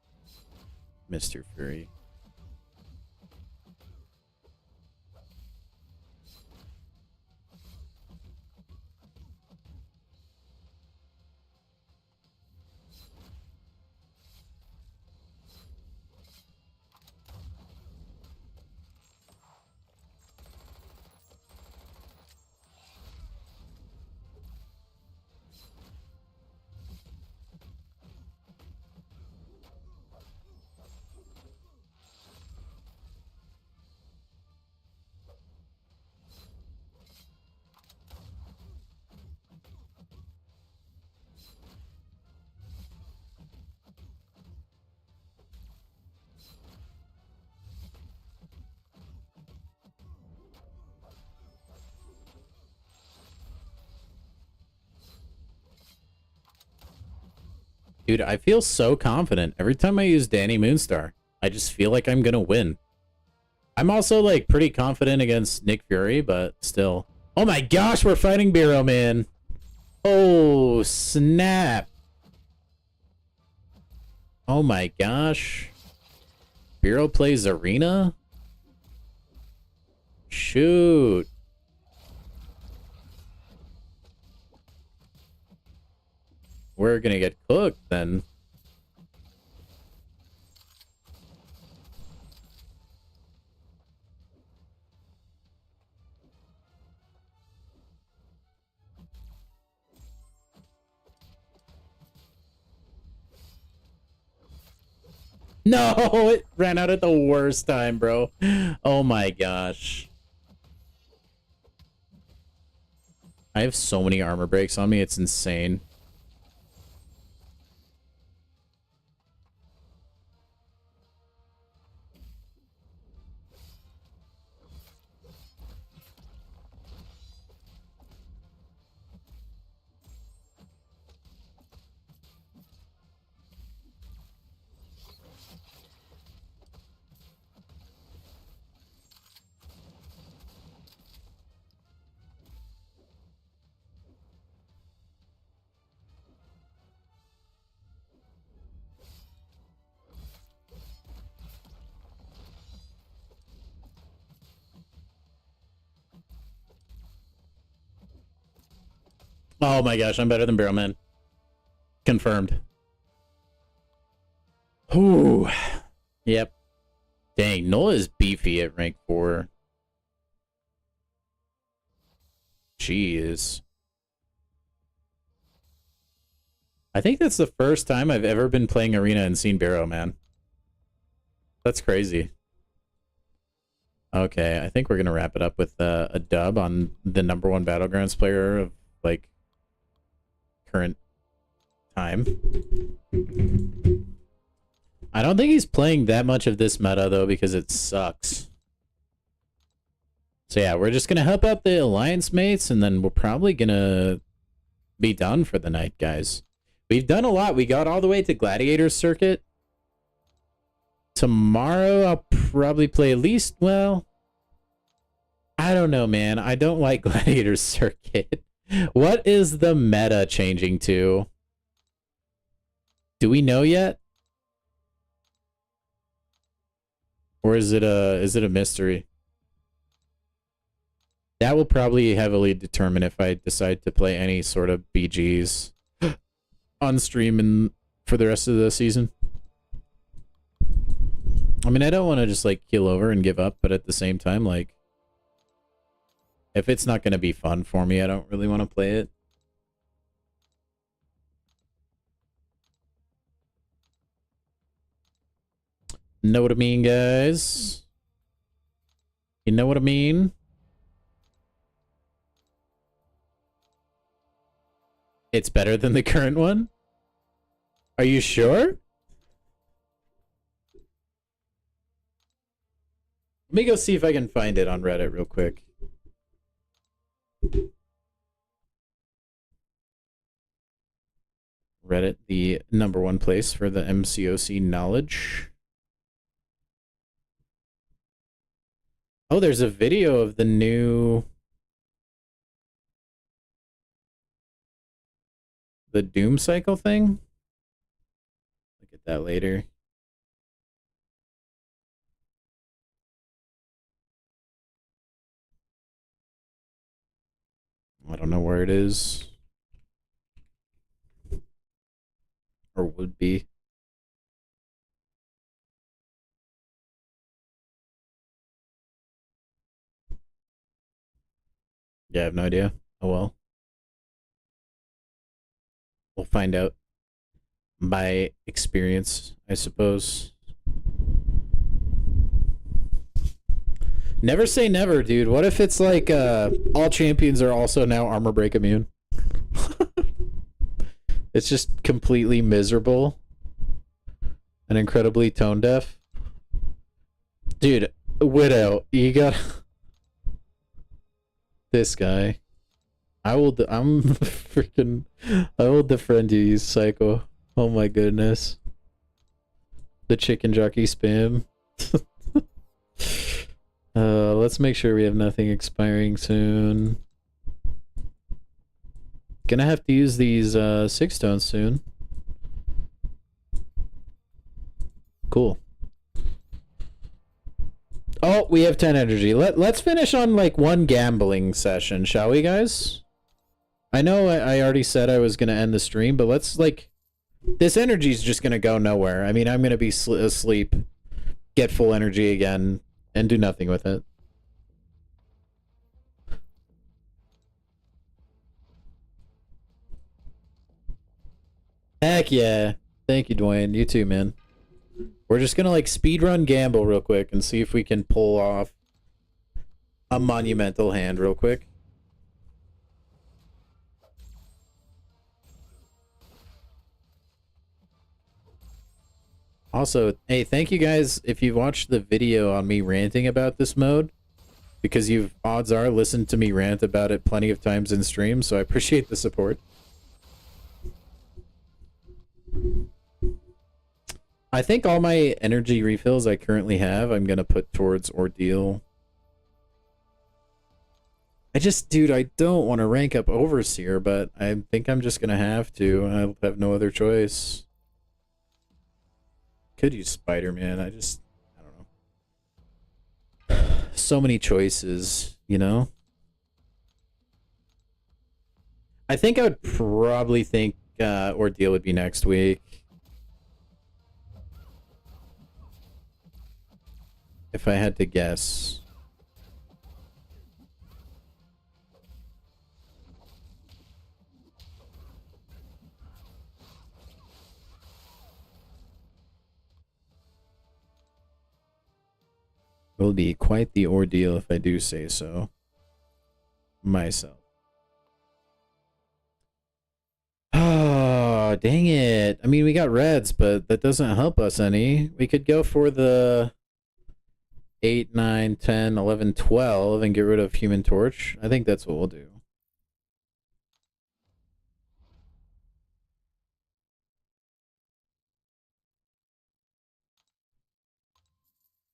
Mr. Fury. Dude, I feel so confident. Every time I use Danny Moonstar, I just feel like I'm gonna win. I'm also, like, pretty confident against Nick Fury, but still. Oh my gosh, we're fighting Bureau, man. Oh, snap. Oh my gosh. Bureau plays Arena? Shoot. We're gonna get cooked then. No, it ran out at the worst time, bro. Oh my gosh. I have so many armor breaks on me, it's insane. Oh my gosh, I'm better than Barrel Man. Confirmed. Ooh. Yep. Dang, Nola is beefy at rank 4. Jeez. I think that's the first time I've ever been playing Arena and seen Barrow Man. That's crazy. Okay, I think we're gonna wrap it up with a dub on the #1 Battlegrounds player of, like, current time. I don't think he's playing that much of this meta, though, because it sucks. So yeah, we're just gonna help out the alliance mates, and then we're probably gonna be done for the night, guys. We've done a lot. We got all the way to Gladiator Circuit. Tomorrow, I'll probably play at least, well, I don't know, man. I don't like Gladiator Circuit. What is the meta changing to? Do we know yet? Or is it a mystery? That will probably heavily determine if I decide to play any sort of BGs on stream for the rest of the season. I mean, I don't want to just, like, keel over and give up, but at the same time, like, if it's not going to be fun for me, I don't really want to play it. Know what I mean, guys? You know what I mean? It's better than the current one? Are you sure? Let me go see if I can find it on Reddit real quick. Reddit, the #1 place for the MCOC knowledge. Oh, there's a video of the new... the Doom Cycle thing? Look at that later. I don't know where it is. Or would be. Yeah, I have no idea. Oh well. We'll find out by experience, I suppose. Never say never, dude. What if it's like all champions are also now armor break immune? It's just completely miserable and incredibly tone deaf. Dude, Widow, you got this guy. I'm freaking, I will defriend you, you psycho. Oh my goodness. The chicken jockey spam. Let's make sure we have nothing expiring soon. Gonna have to use these 6 stones soon. Cool. Oh, we have 10 energy. Let's finish on, like, 1 gambling session, shall we, guys? I know I already said I was gonna end the stream, but let's, like, this energy's just gonna go nowhere. I mean, I'm gonna be asleep, get full energy again, and do nothing with it. Heck yeah. Thank you, Dwayne. You too, man. We're just gonna like speedrun gamble real quick and see if we can pull off a monumental hand real quick. Also, hey, thank you guys if you've watched the video on me ranting about this mode, because you've, odds are, listened to me rant about it plenty of times in stream, so I appreciate the support. I think all my energy refills I currently have, I'm gonna put towards Ordeal. Dude, I don't want to rank up Overseer, but I think I'm just gonna have to. I'll have no other choice. Could use Spider-Man, I don't know. So many choices, you know? I think I would probably think Ordeal would be next week. If I had to guess. Will be quite the ordeal if I do say so myself. Oh, dang it. I mean, we got reds, but that doesn't help us any. We could go for the 8, 9, 10, 11, 12 and get rid of Human Torch. I think that's what we'll do.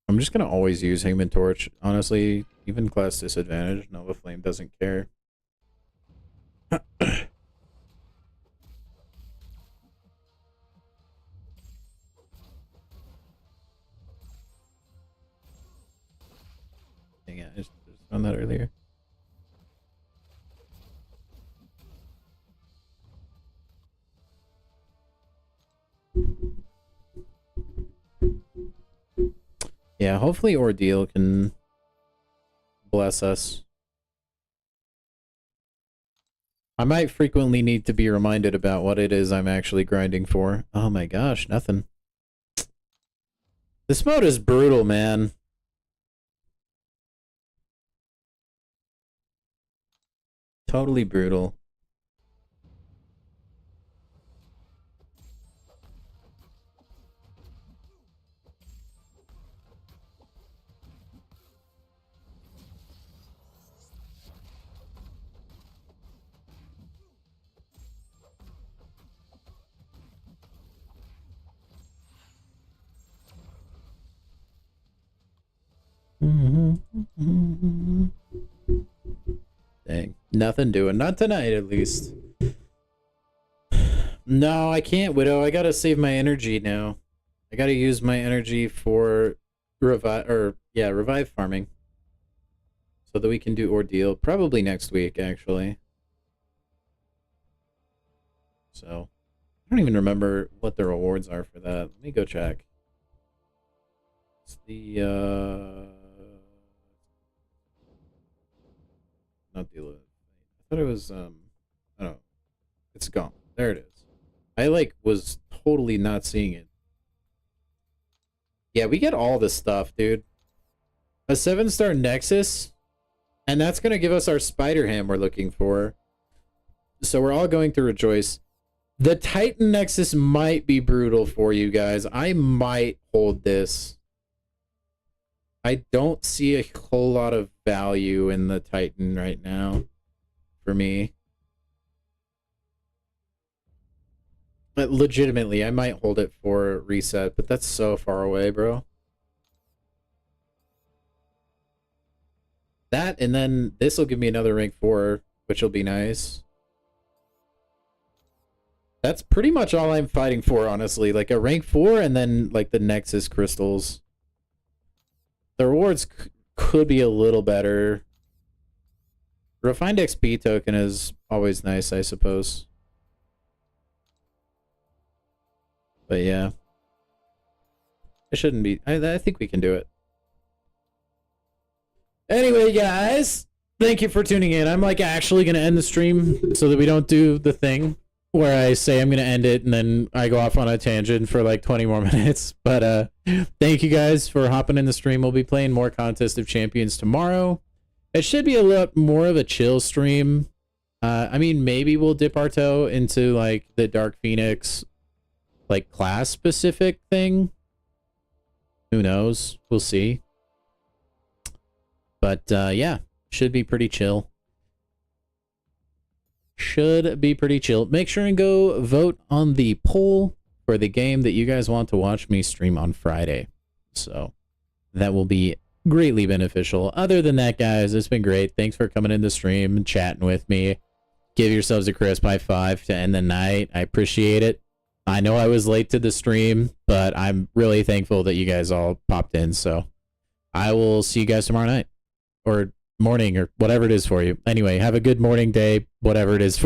I'm just gonna always use Human Torch. Honestly, even class disadvantage, Nova Flame doesn't care. Dang it, I just found that earlier. Yeah, hopefully Ordeal can bless us. I might frequently need to be reminded about what it is I'm actually grinding for. Oh my gosh, nothing. This mode is brutal, man. Totally brutal. Dang. Nothing doing. Not tonight, at least. No, I can't, Widow. I gotta save my energy now. I gotta use my energy for revive farming. So that we can do Ordeal. Probably next week, actually. So, I don't even remember what the rewards are for that. Let me go check. It's the, not the, I thought it was, I don't know. It's gone. There it is. I, was totally not seeing it. Yeah, we get all this stuff, dude. A 7-star Nexus, and that's going to give us our Spider Ham we're looking for. So we're all going to rejoice. The Titan Nexus might be brutal for you guys. I might hold this. I don't see a whole lot of value in the Titan right now for me. But legitimately, I might hold it for reset, but that's so far away, bro. That, and then this will give me another rank 4, which will be nice. That's pretty much all I'm fighting for, honestly. Like a rank 4 and then like the Nexus crystals. The rewards could be a little better. Refined XP token is always nice, I suppose. But yeah. It shouldn't be. I think we can do it. Anyway, guys. Thank you for tuning in. I'm actually going to end the stream so that we don't do the thing where I say I'm going to end it and then I go off on a tangent for like 20 more minutes. But thank you guys for hopping in the stream. We'll be playing more Contest of Champions tomorrow. It should be a lot more of a chill stream. I mean, maybe we'll dip our toe into like the Dark Phoenix, like class specific thing. Who knows? We'll see. But yeah, should be pretty chill. Should be pretty chill. Make sure and go vote on the poll for the game that you guys want to watch me stream on Friday. So that will be greatly beneficial. Other than that, guys, it's been great. Thanks for coming in the stream and chatting with me. Give yourselves a crisp high five to end the night. I appreciate it. I know I was late to the stream, but I'm really thankful that you guys all popped in. So I will see you guys tomorrow night or morning or whatever it is for you. Anyway, have a good morning, day, whatever it is for